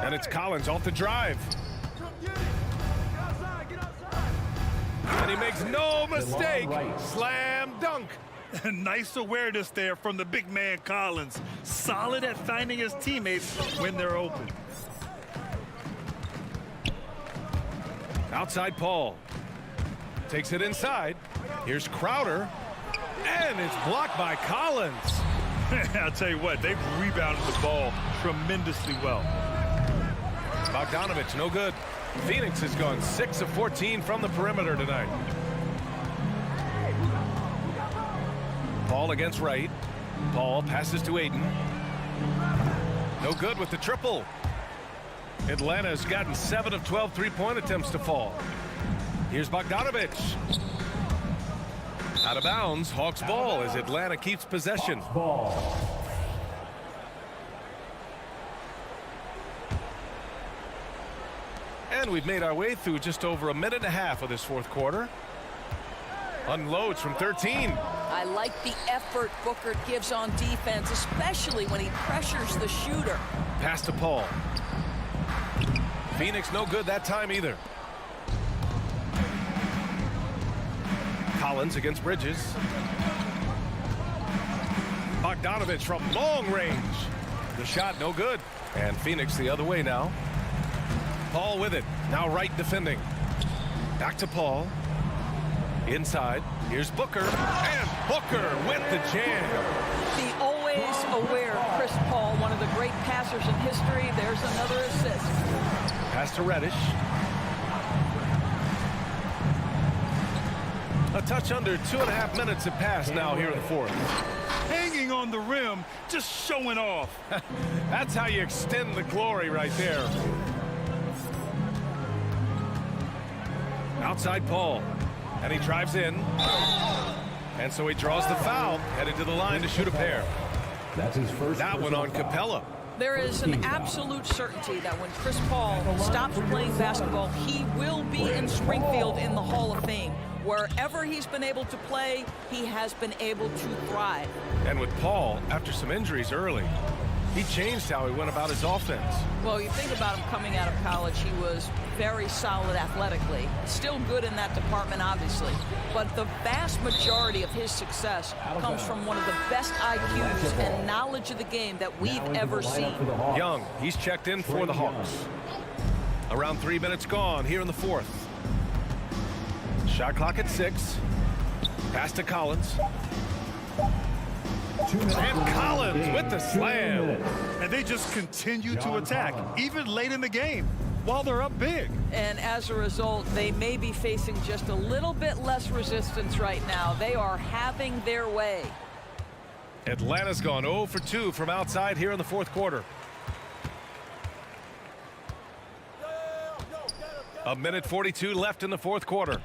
And it's Collins off the drive. And he makes no mistake. Slam dunk. Nice awareness there from the big man Collins. Solid at finding his teammates when they're open. Outside Paul. Takes it inside. Here's Crowder. And it's blocked by Collins. I'll tell you what, they've rebounded the ball tremendously well. Bogdanovich, no good. Phoenix has gone 6 of 14 from the perimeter tonight. Paul against Wright. Paul passes to Ayton. No good with the triple. Atlanta has gotten 7 of 12 three-point attempts to fall. Here's Bogdanovich. Out of bounds, Hawks ball as Atlanta keeps possession. And we've made our way through just over a minute and a half of this fourth quarter. Unloads from 13. I like the effort Booker gives on defense, especially when he pressures the shooter. Pass to Paul. Phoenix no good that time either. Collins against Bridges. Bogdanovich from long range. The shot no good. And Phoenix the other way now. Paul with it. Now Wright defending. Back to Paul. Inside. Here's Booker. And Booker with the jam. The always aware Chris Paul, one of the great passers in history. There's another assist. Pass to Reddish. A touch under 2.5 minutes have passed now here in the fourth. Hanging on the rim, just showing off. That's how you extend the glory right there. Outside Paul. And he drives in. And so he draws the foul, headed to the line to shoot a pair. That's his first. That one on Capella. There is an absolute certainty that when Chris Paul stops playing basketball, he will be in Springfield in the Hall of Fame. Wherever he's been able to play, he has been able to thrive. And with Paul, after some injuries early, he changed how he went about his offense. Well, you think about him coming out of college, he was very solid athletically. Still good in that department, obviously. But the vast majority of his success comes from one of the best IQs and knowledge of the game that we've ever seen. Young, he's checked in for the Hawks. Around 3 minutes gone here in the fourth. Shot clock at 6. Pass to Collins. And Collins with the slam. And they just continue to attack, even late in the game, while they're up big. And as a result, they may be facing just a little bit less resistance right now. They are having their way. Atlanta's gone 0 for 2 from outside here in the fourth quarter. A minute 42 left in the fourth quarter.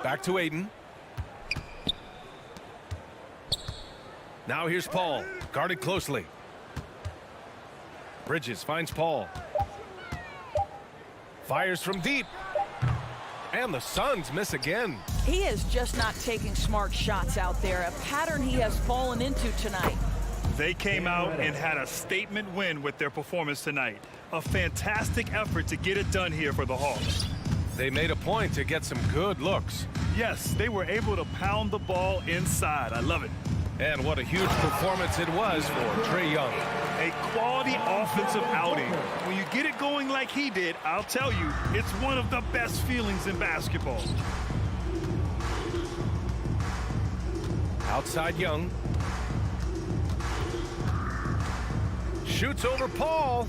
Back to Ayton. Now here's Paul, guarded closely. Bridges finds Paul. Fires from deep. And the Suns miss again. He is just not taking smart shots out there, a pattern he has fallen into tonight. They came out and had a statement win with their performance tonight. A fantastic effort to get it done here for the Hawks. They made a point to get some good looks. Yes, they were able to pound the ball inside. I love it. And what a huge performance it was for Trae Young. A quality offensive outing. When you get it going like he did, I'll tell you, it's one of the best feelings in basketball. Outside Young. Shoots over Paul.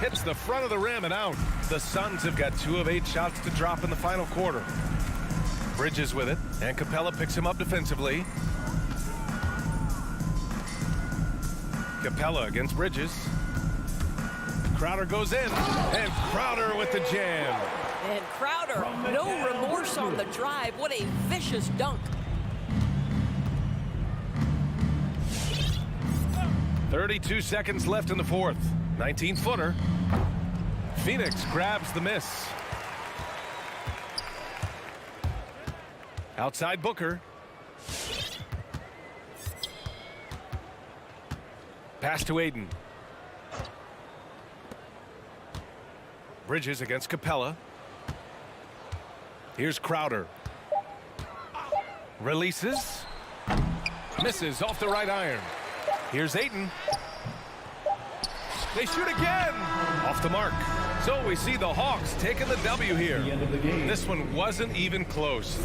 Hits the front of the rim and out. The Suns have got 2 of 8 shots to drop in the final quarter. Bridges with it, and Capella picks him up defensively. Capella against Bridges. Crowder goes in, and Crowder with the jam. And Crowder, no remorse on the drive. What a vicious dunk. 32 seconds left in the fourth. 19-footer. Phoenix grabs the miss. Outside Booker. Pass to Aiden. Bridges against Capella. Here's Crowder. Releases. Misses off the right iron. Here's Aiden. They shoot again. Off the mark. So we see the Hawks taking the W here. This one wasn't even close.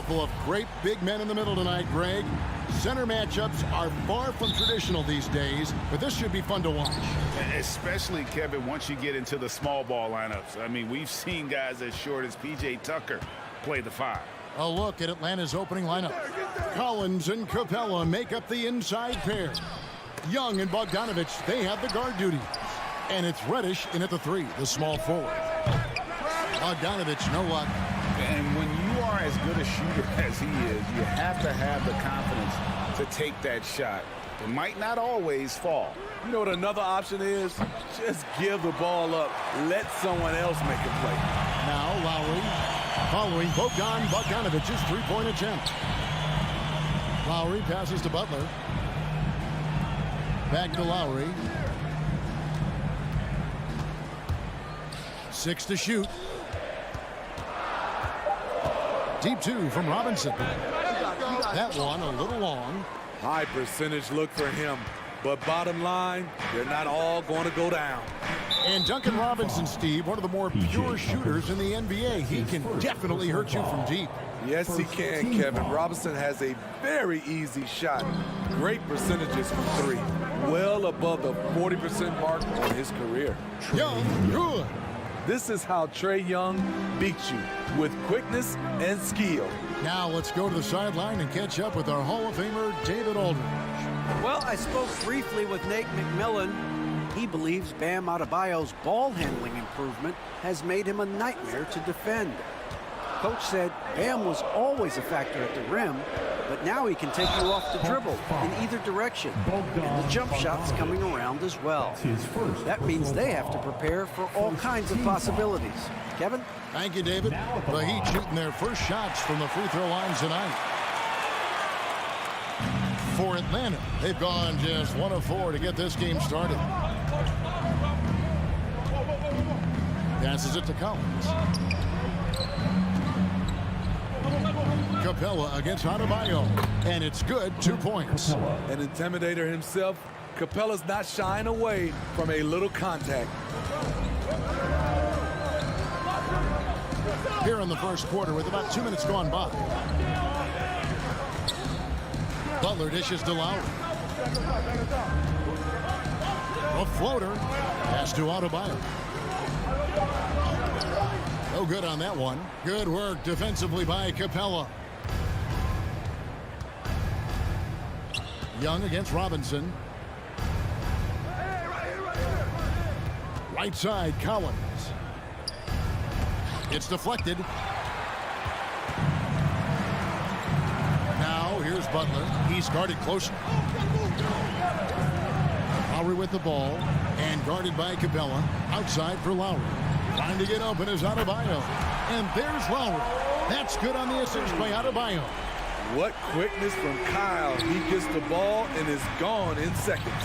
couple of great big men in the middle tonight, Greg. Center matchups are far from traditional these days, but this should be fun to watch. Especially, Kevin, once you get into the small ball lineups. I mean, we've seen guys as short as P.J. Tucker play the 5. A look at Atlanta's opening lineup. Collins and Capella make up the inside pair. Young and Bogdanovich, they have the guard duty. And it's Reddish in at the 3, the small forward. Bogdanovich, no luck. And when you are as good a shooter as he is, you have to have the confidence to take that shot. It might not always fall. You know what another option is? Just give the ball up. Let someone else make a play. Now Lowry following Bogdanovich's three-point attempt. Lowry passes to Butler. Back to Lowry. 6 to shoot. Deep 2 from Robinson. That one a little long. High percentage look for him. But bottom line, they're not all going to go down. And Duncan Robinson, Steve, one of the more pure shooters in the NBA. He can definitely hurt you from deep. Yes, he can, Kevin. Robinson has a very easy shot. Great percentages from 3. Well above the 40% mark on his career. Young, good. This is how Trae Young beats you, with quickness and skill. Now let's go to the sideline and catch up with our Hall of Famer, David Aldridge. Well, I spoke briefly with Nate McMillan. He believes Bam Adebayo's ball handling improvement has made him a nightmare to defend. Coach said Bam was always a factor at the rim, but now he can take you off the dribble in either direction. And the jump shot's coming around as well. That means they have to prepare for all kinds of possibilities. Kevin? Thank you, David. The Heat shooting their first shots from the free throw line tonight. For Atlanta, they've gone just 1 of 4 to get this game started. Passes it to Collins. Capella against Adebayo, and it's good. 2 points. An intimidator himself, Capella's not shying away from a little contact. Here in the first quarter with about 2 minutes gone by. Butler dishes to Lowry. A floater. Pass to Adebayo. No good on that one. Good work defensively by Capella. Young against Robinson. Right side, Collins. It's deflected. Now here's Butler. He's guarded closer. Lowry with the ball and guarded by Capella. Outside for Lowry. Trying to get open is Adebayo. And there's Lowry. That's good on the assist by Adebayo. What quickness from Kyle. He gets the ball and is gone in seconds.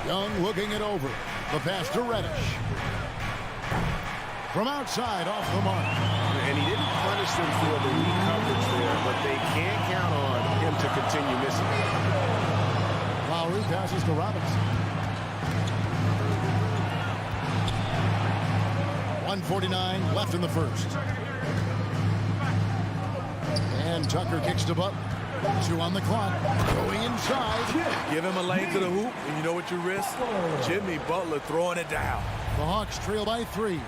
Young looking it over. The pass to Reddish. From outside, off the mark. And he didn't punish them for the weak coverage there, but they can't count on him to continue missing. Lowry passes to Robinson. 1:49 left in the first. And Tucker kicks to Butler. 2 on the clock. Going inside. Give him a lane to the hoop, and you know what you risk? Jimmy Butler throwing it down. The Hawks trail by 3.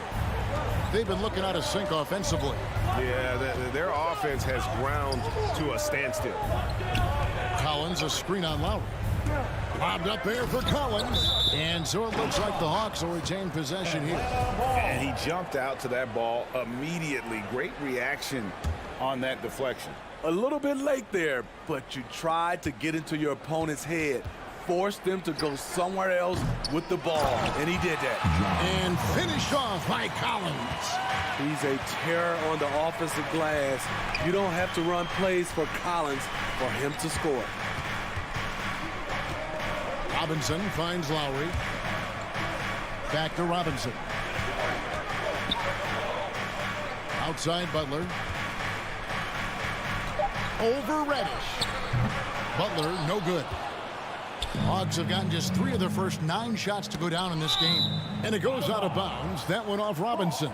They've been looking out of sync offensively. Yeah, their offense has ground to a standstill. Collins, a screen on Lowry. Lobbed up there for Collins. And so it looks like the Hawks will retain possession here. And he jumped out to that ball immediately. Great reaction on that deflection. A little bit late there, but you tried to get into your opponent's head. Force them to go somewhere else with the ball, and he did that. And finished off by Collins. He's a terror on the offensive glass. You don't have to run plays for Collins for him to score. Robinson finds Lowry. Back to Robinson. Outside Butler. Over Reddish. Butler, no good. Hawks have gotten just 3 of their first 9 shots to go down in this game. And it goes out of bounds. That went off Robinson.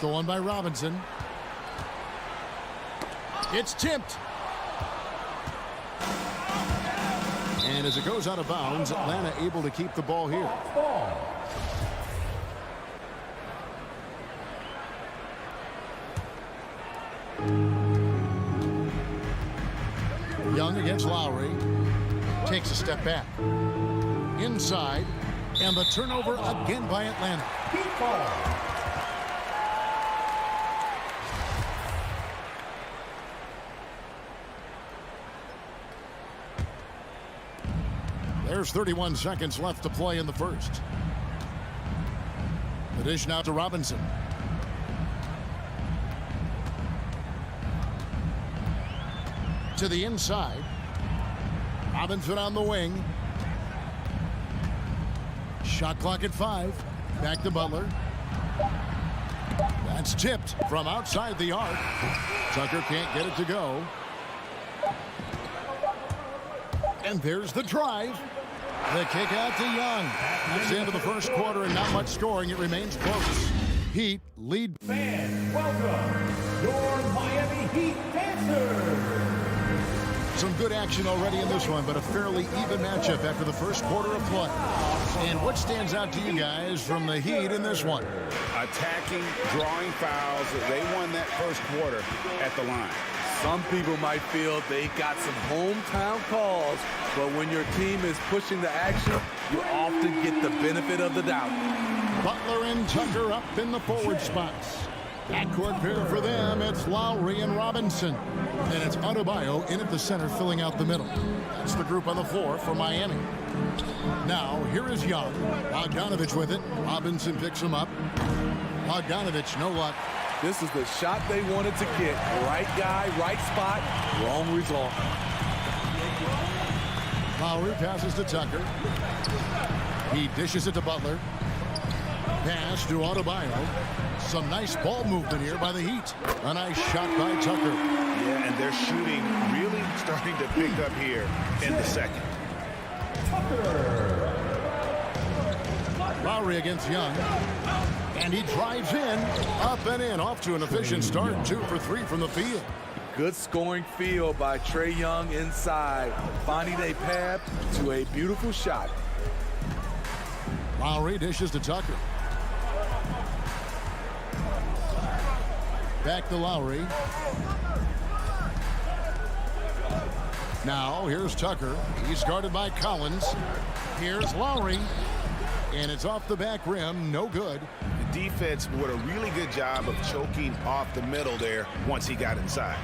Stolen by Robinson. It's tipped. And as it goes out of bounds, Atlanta able to keep the ball here. Young against Lowry. Takes a step back. Inside. And the turnover again by Atlanta. There's 31 seconds left to play in the first. The dish now to Robinson. To the inside. Robinson on the wing. Shot clock at 5. Back to Butler. That's tipped from outside the arc. Tucker can't get it to go. And there's the drive. The kick out to Young. That's the end of the first quarter and not much scoring. It remains close. Heat lead. Fans, welcome your Miami Heat dancers. Some good action already in this one, but a fairly even matchup after the first quarter of play. And what stands out to you guys from the Heat in this one? Attacking, drawing fouls. They won that first quarter at the line. Some people might feel they got some hometown calls, but when your team is pushing the action, you often get the benefit of the doubt. Butler and Tucker up in the forward spots. Backcourt pair for them, it's Lowry and Robinson. And it's Adebayo in at the center, filling out the middle. That's the group on the floor for Miami. Now, here is Young. Bogdanovich with it. Robinson picks him up. Bogdanovich, no luck. This is the shot they wanted to get. Right guy, right spot, wrong result. Lowry passes to Tucker. He dishes it to Butler. Pass to Adebayo. Some nice ball movement here by the Heat. A nice shot by Tucker. Yeah, and their shooting really starting to pick up here in the second. Lowry against Young. And he drives in, up and in, off to an efficient start. 2 for 3 from the field. Good scoring field by Trae Young inside, finding a path to a beautiful shot. Lowry dishes to Tucker. Back to Lowry. Now, here's Tucker. He's guarded by Collins. Here's Lowry. And it's off the back rim. No good. The defense did a really good job of choking off the middle there once he got inside.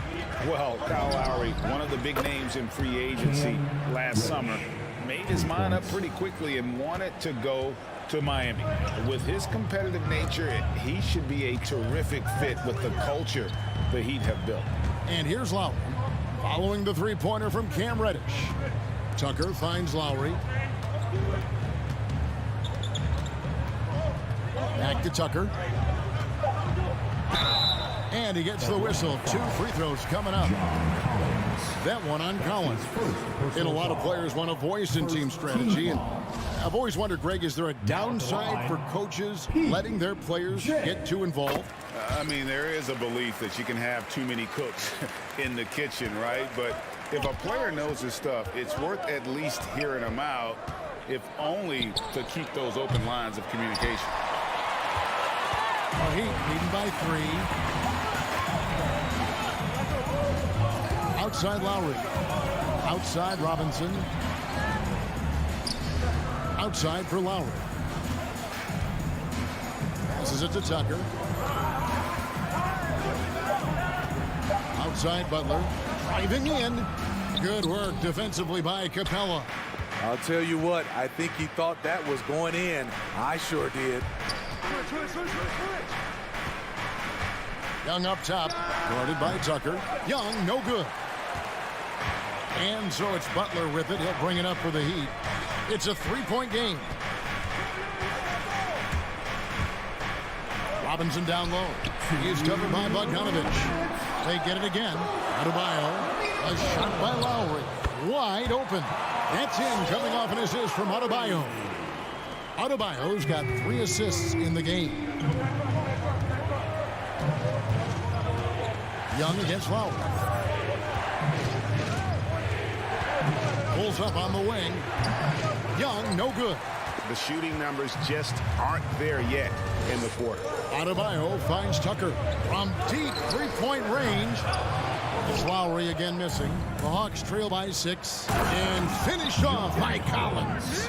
Well, Kyle Lowry, one of the big names in free agency last summer, made his mind up pretty quickly and wanted to go to Miami. With his competitive nature, he should be a terrific fit with the culture the Heat have built. And here's Lowry, following the three-pointer from Cam Reddish. Tucker finds Lowry. Back to Tucker. And he gets the whistle. 2 free throws coming up. That one on Collins. And a lot of players want a voice in team strategy. And I've always wondered, Greg, is there a downside for coaches letting their players get too involved? I mean, there is a belief that you can have too many cooks in the kitchen, right? But if a player knows his stuff, it's worth at least hearing him out, if only to keep those open lines of communication. Heat leading by 3. Outside Lowry. Outside Robinson. Outside for Lowry. Passes it to Tucker. Outside Butler. Driving in. Good work defensively by Capella. I'll tell you what, I think he thought that was going in. I sure did. Young up top, guarded by Tucker. Young, no good. And so it's Butler with it. He'll bring it up for the Heat. It's a 3-point game. Robinson down low. He's covered by Bogdanovich. They get it again. Adebayo. A shot by Lowry. Wide open. That's in, coming off an assist from Adebayo. Adebayo's got 3 assists in the game. Young against Lowry. Pulls up on the wing. Young, no good. The shooting numbers just aren't there yet in the quarter. Adebayo finds Tucker from deep three-point range. It's Lowry again missing. The Hawks trail by 6 and finished off by Collins.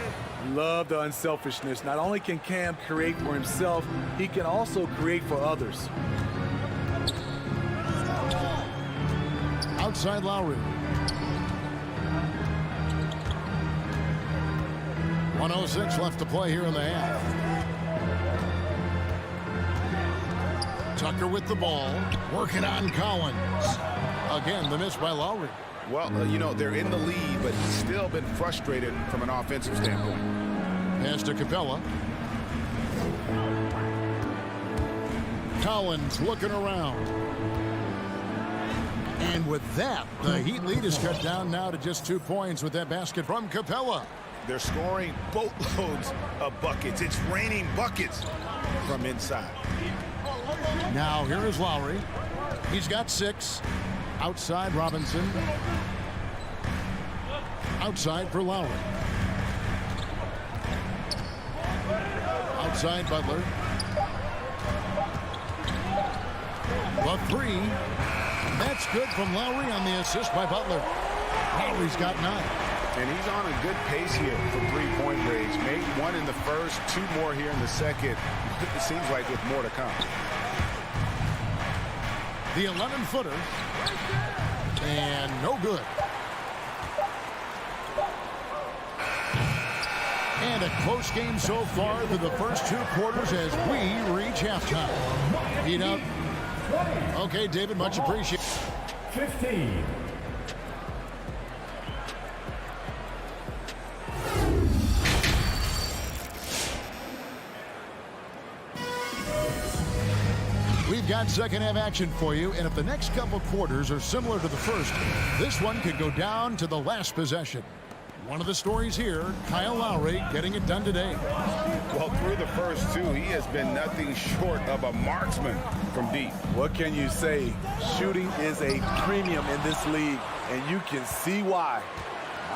Love the unselfishness. Not only can Cam create for himself, he can also create for others. Outside Lowry. 1:06 left to play here in the half. Tucker with the ball, working on Collins. Again, the miss by Lowry. Well, you know, they're in the lead, but he's still been frustrated from an offensive standpoint. Pass to Capella. Collins looking around. And with that, the Heat lead is cut down now to just 2 points with that basket from Capella. They're scoring boatloads of buckets. It's raining buckets from inside. Now here is Lowry. He's got 6. Outside Robinson. Outside for Lowry. Outside Butler. The 3. That's good from Lowry on the assist by Butler. Lowry's got 9. And he's on a good pace here for three-point range. Made 1 in the first, 2 more here in the second. It seems like with more to come. The 11-footer. And no good. And a close game so far through the first 2 quarters as we reach halftime. Heat up. Okay, David, much appreciated. 15. We've got second half action for you, and if the next couple quarters are similar to the first, this one could go down to the last possession. One of the stories here, Kyle Lowry getting it done today. Well, through the first 2, he has been nothing short of a marksman from deep. What can you say? Shooting is a premium in this league, and you can see why.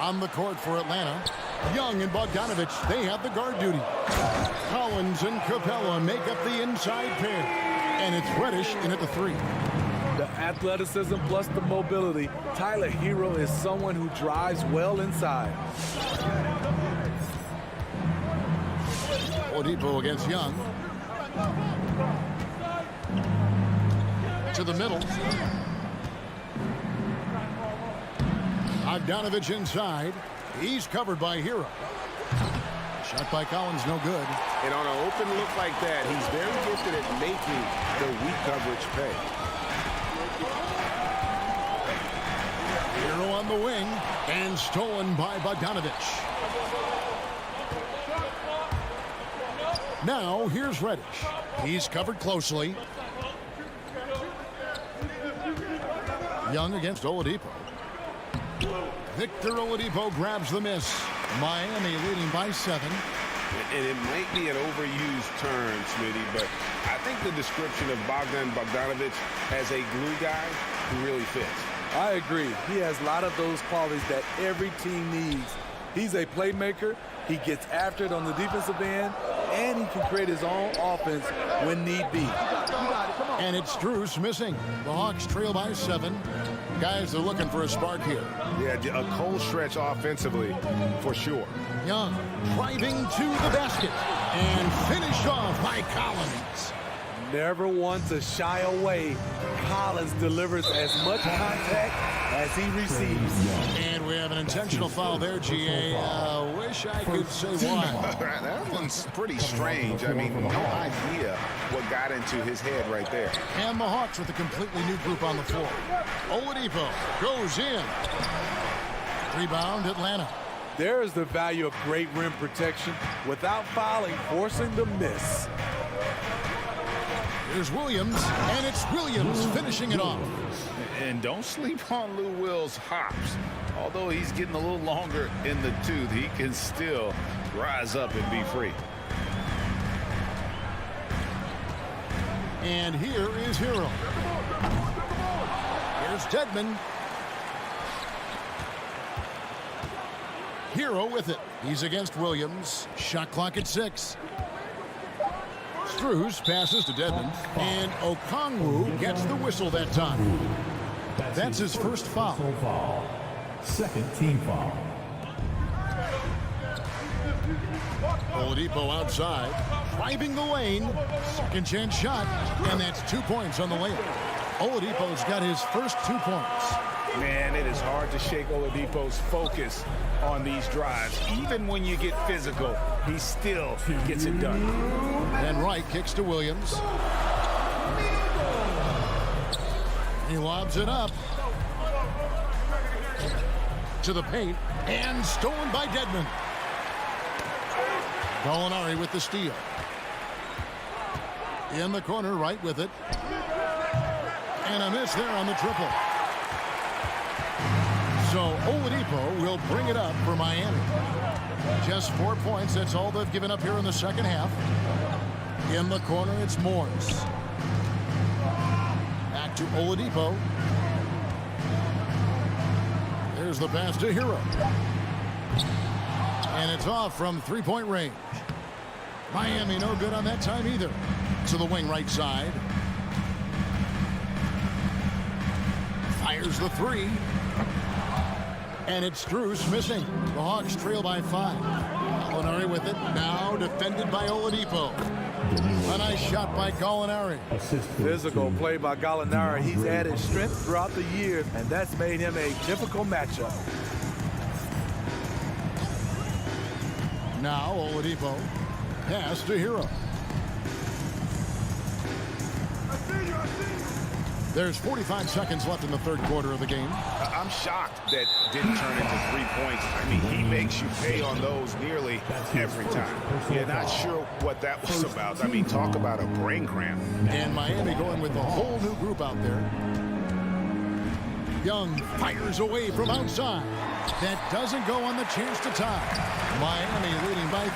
On the court for Atlanta, Young and Bogdanovich, they have the guard duty. Collins and Capella make up the inside pair. And it's Reddish in at the 3. The athleticism plus the mobility. Tyler Hero is someone who drives well inside. Oladipo against Young. To the middle. Bogdanovich inside. He's covered by Hero. Shot by Collins, no good. And on an open look like that, he's very gifted at making the weak coverage pay. Hero on the wing, and stolen by Bogdanovich. Now, here's Reddish. He's covered closely. Young against Oladipo. Victor Oladipo grabs the miss. Miami leading by 7. And it might be an overused term, Smitty, but I think the description of Bogdanovich as a glue guy who really fits. I agree. He has a lot of those qualities that every team needs. He's a playmaker. He gets after it on the defensive end, and he can create his own offense when need be. And it's Strus missing. The Hawks trail by 7. Guys, they're looking for a spark here. Yeah, a cold stretch offensively for sure. Young driving to the basket and finished off by Collins. Never one to shy away. Collins delivers as much contact as he receives. And we have an intentional foul there, GA. Wish I could say why. That one's pretty strange. I mean, no idea what got into his head right there. And the Hawks with a completely new group on the floor. Oladipo goes in. Rebound, Atlanta. There is the value of great rim protection without fouling, forcing the miss. Here's Williams, and it's Williams finishing it off. And don't sleep on Lou Will's hops. Although he's getting a little longer in the tooth, he can still rise up and be free. And here is Hero. Here's Dedmon. Hero with it. He's against Williams. Shot clock at 6. Strus passes to Dedmon. And Okongwu gets the whistle that time. That's his first foul. Second team foul. Oladipo outside, driving the lane. Second chance shot, and that's 2 points on the layup. Oladipo's got his first 2 points. Man, it is hard to shake Oladipo's focus on these drives. Even when you get physical, he still gets it done. And Wright kicks to Williams. He lobs it up to the paint, and stolen by Dedmon. Gallinari with the steal. In the corner, Wright with it. And a miss there on the triple. So Oladipo will bring it up for Miami. Just 4 points. That's all they've given up here in the second half. In the corner, it's Morris. Back to Oladipo. There's the pass to Hero. And it's off from three-point range. Miami no good on that time either. To the wing right side. Fires the three. And it's Strus missing. The Hawks trail by 5. Gallinari with it. Now defended by Oladipo. A nice shot by Gallinari. Physical play by Gallinari. He's added strength throughout the years, and that's made him a difficult matchup. Now Oladipo. Pass to Hero. There's 45 seconds left in the third quarter of the game. I'm shocked that didn't turn into 3 points. I mean, he makes you pay on those nearly every time. You're not sure what that was about. I mean, talk about a brain cramp. And Miami going with a whole new group out there. Young fires away from outside. That doesn't go on the chance to tie. Miami leading by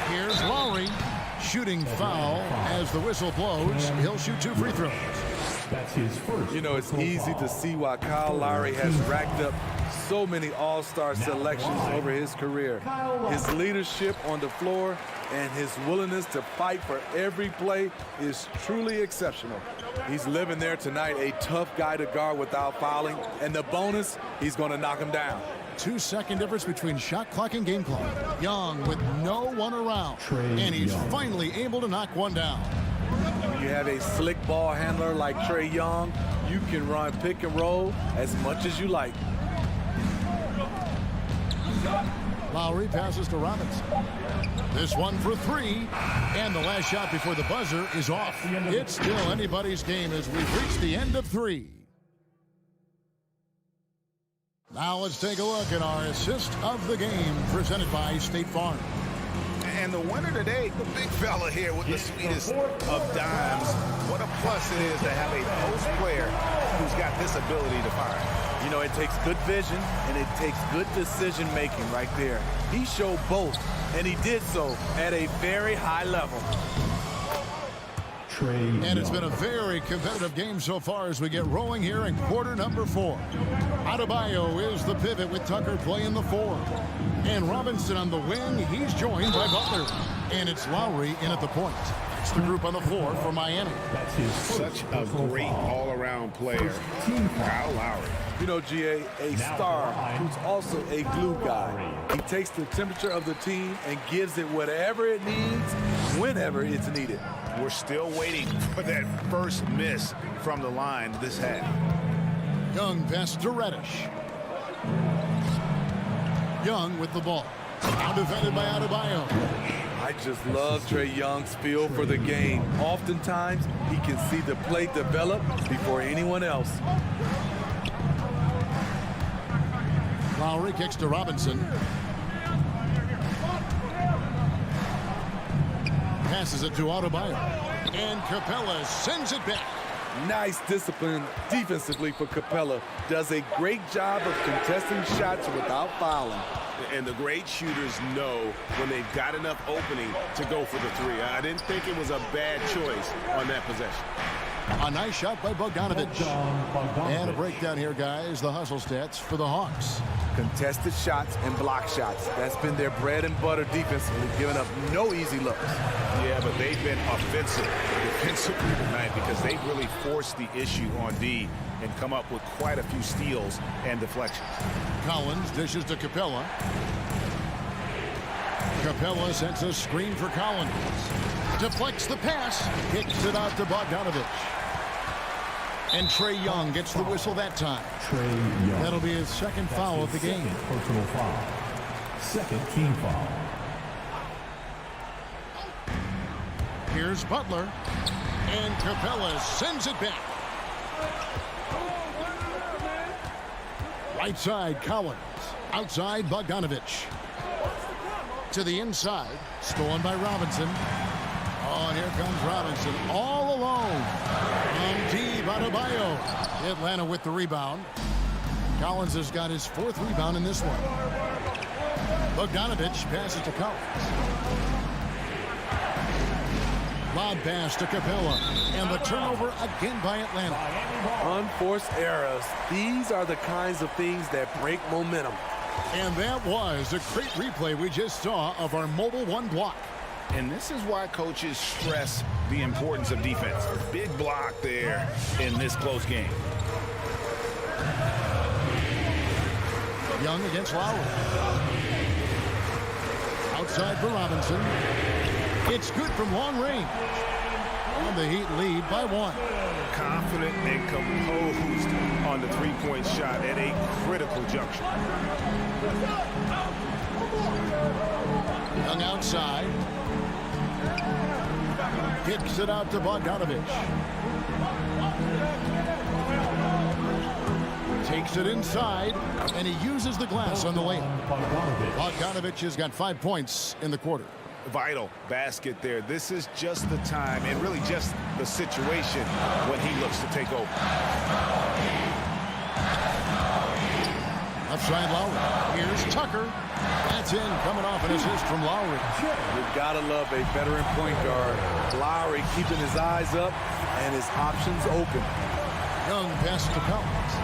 3. Here's Lowry. Shooting foul as the whistle blows. He'll shoot 2 free throws. That's his first. You know, it's easy to see why Kyle Lowry has racked up so many all-star selections over his career. His leadership on the floor and his willingness to fight for every play is truly exceptional. He's living there tonight, a tough guy to guard without fouling. And the bonus, he's going to knock him down. 2-second difference between shot clock and game clock. Young with no one around. And he's finally able to knock one down. When you have a slick ball handler like Trae Young, you can run pick and roll as much as you like. Lowry passes to Robinson. This one for 3. And the last shot before the buzzer is off. It's still anybody's game as we've reached the end of 3. Now let's take a look at our assist of the game presented by State Farm. And the winner today, the big fella here with the sweetest of dimes. What a plus it is to have a post player who's got this ability to fire. You know, it takes good vision and it takes good decision making right there. He showed both, and he did so at a very high level. And it's been a very competitive game so far as we get rolling here in quarter number 4. Adebayo is the pivot with Tucker playing the 4. And Robinson on the wing. He's joined by Butler. And it's Lowry in at the point. It's the group on the floor for Miami. Such a great all-around player, Kyle Lowry. You know, GA, a star who's also a glue guy. He takes the temperature of the team and gives it whatever it needs, whenever it's needed. We're still waiting for that first miss from the line this half. Young pass to Reddish. Young with the ball. Now defended by Adebayo. I just love Trae Young's feel for the game. Oftentimes, he can see the play develop before anyone else. Lowry kicks to Robinson. Passes it to Adebayo. And Capella sends it back. Nice discipline defensively for Capella. Does a great job of contesting shots without fouling. And the great shooters know when they've got enough opening to go for the 3. I didn't think it was a bad choice on that possession. A nice shot by Bogdanovich. And a breakdown here, guys. The hustle stats for the Hawks. Contested shots and block shots. That's been their bread and butter defensively, giving up no easy looks. Yeah, but they've been offensive defensively tonight because they really forced the issue on D and come up with quite a few steals and deflections. Collins dishes to Capella. Capella sends a screen for Collins. Deflects the pass. Kicks it out to Bogdanovich. And Trae Young gets the whistle that time. Trae Young. That'll be his second foul of the game. Personal foul. Second team foul. Here's Butler. And Capella sends it back. Right side, Collins. Outside, Bogdanovich. To the inside. Stolen by Robinson. Oh, and here comes Robinson all alone. From deep, Adebayo. Atlanta with the rebound. Collins has got his 4th rebound in this one. Bogdanovich passes to Collins. Lob pass to Capella. And the turnover again by Atlanta. Unforced errors. These are the kinds of things that break momentum. And that was a great replay we just saw of our mobile one block. And this is why coaches stress the importance of defense. Big block there in this close game. Young against Lowry. Outside for Robinson. It's good from long range. And the Heat lead by 1. Confident and composed on the three-point shot at a critical juncture. Young outside. Kicks it out to Bogdanovich. Takes it inside, and he uses the glass on the layup. Bogdanovich has got 5 points in the quarter. Vital basket there. This is just the time and really just the situation when he looks to take over. Left side Lowry. Here's Tucker. That's in, coming off an assist from Lowry. You've got to love a veteran point guard. Lowry keeping his eyes up and his options open. Young passes to Collins.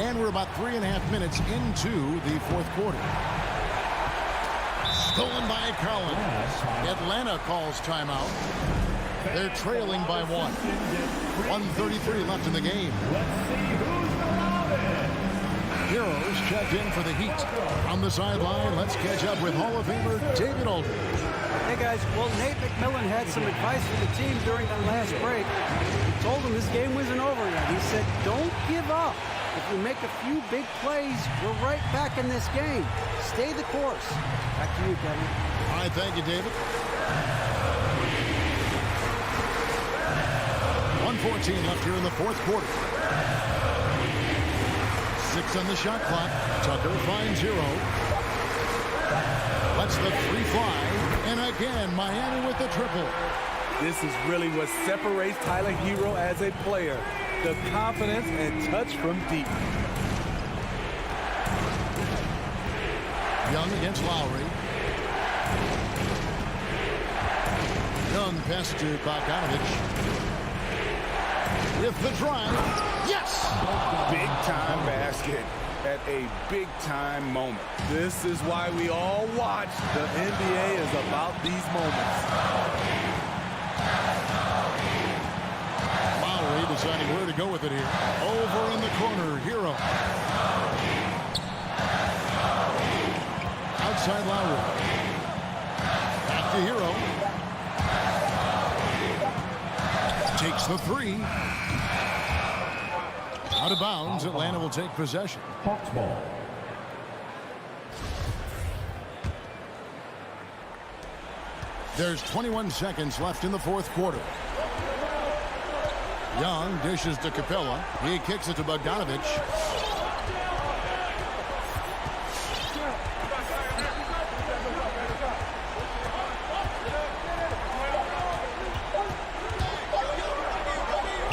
And we're about 3.5 minutes into the 4th quarter. Stolen by Collins. Atlanta calls timeout. They're trailing by 1. 1:33 left in the game. Heroes checked in for the Heat. On the sideline, let's catch up with Hall of Famer David Aldridge. Hey guys, well, Nate McMillan had some advice for the team during that last break. He told them this game wasn't over yet. He said, don't give up. If we make a few big plays, we're right back in this game. Stay the course. Back to you, Kevin. All right, thank you, David. 1:14 left here in the 4th quarter. 6 on the shot clock. Tucker finds 0. Lets the 3 fly. And again, Miami with the triple. This is really what separates Tyler Hero as a player. The confidence and touch from deep. Young against Lowry. Young pass to Bogdanovich. With the drive. Yes! Big time basket at a big time moment. This is why we all watch. The NBA is about these moments. Lowry deciding where to go with it here. Over in the corner, Hero. Outside Lowry. Back to Hero. Takes the 3. Out of bounds, Atlanta will take possession. Hawks ball. There's 21 seconds left in the 4th quarter. Young dishes to Capella. He kicks it to Bogdanovich.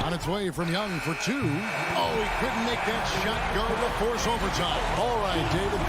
On its way from Young for 2. Oh, he couldn't make that shot go to force overtime. All right, David.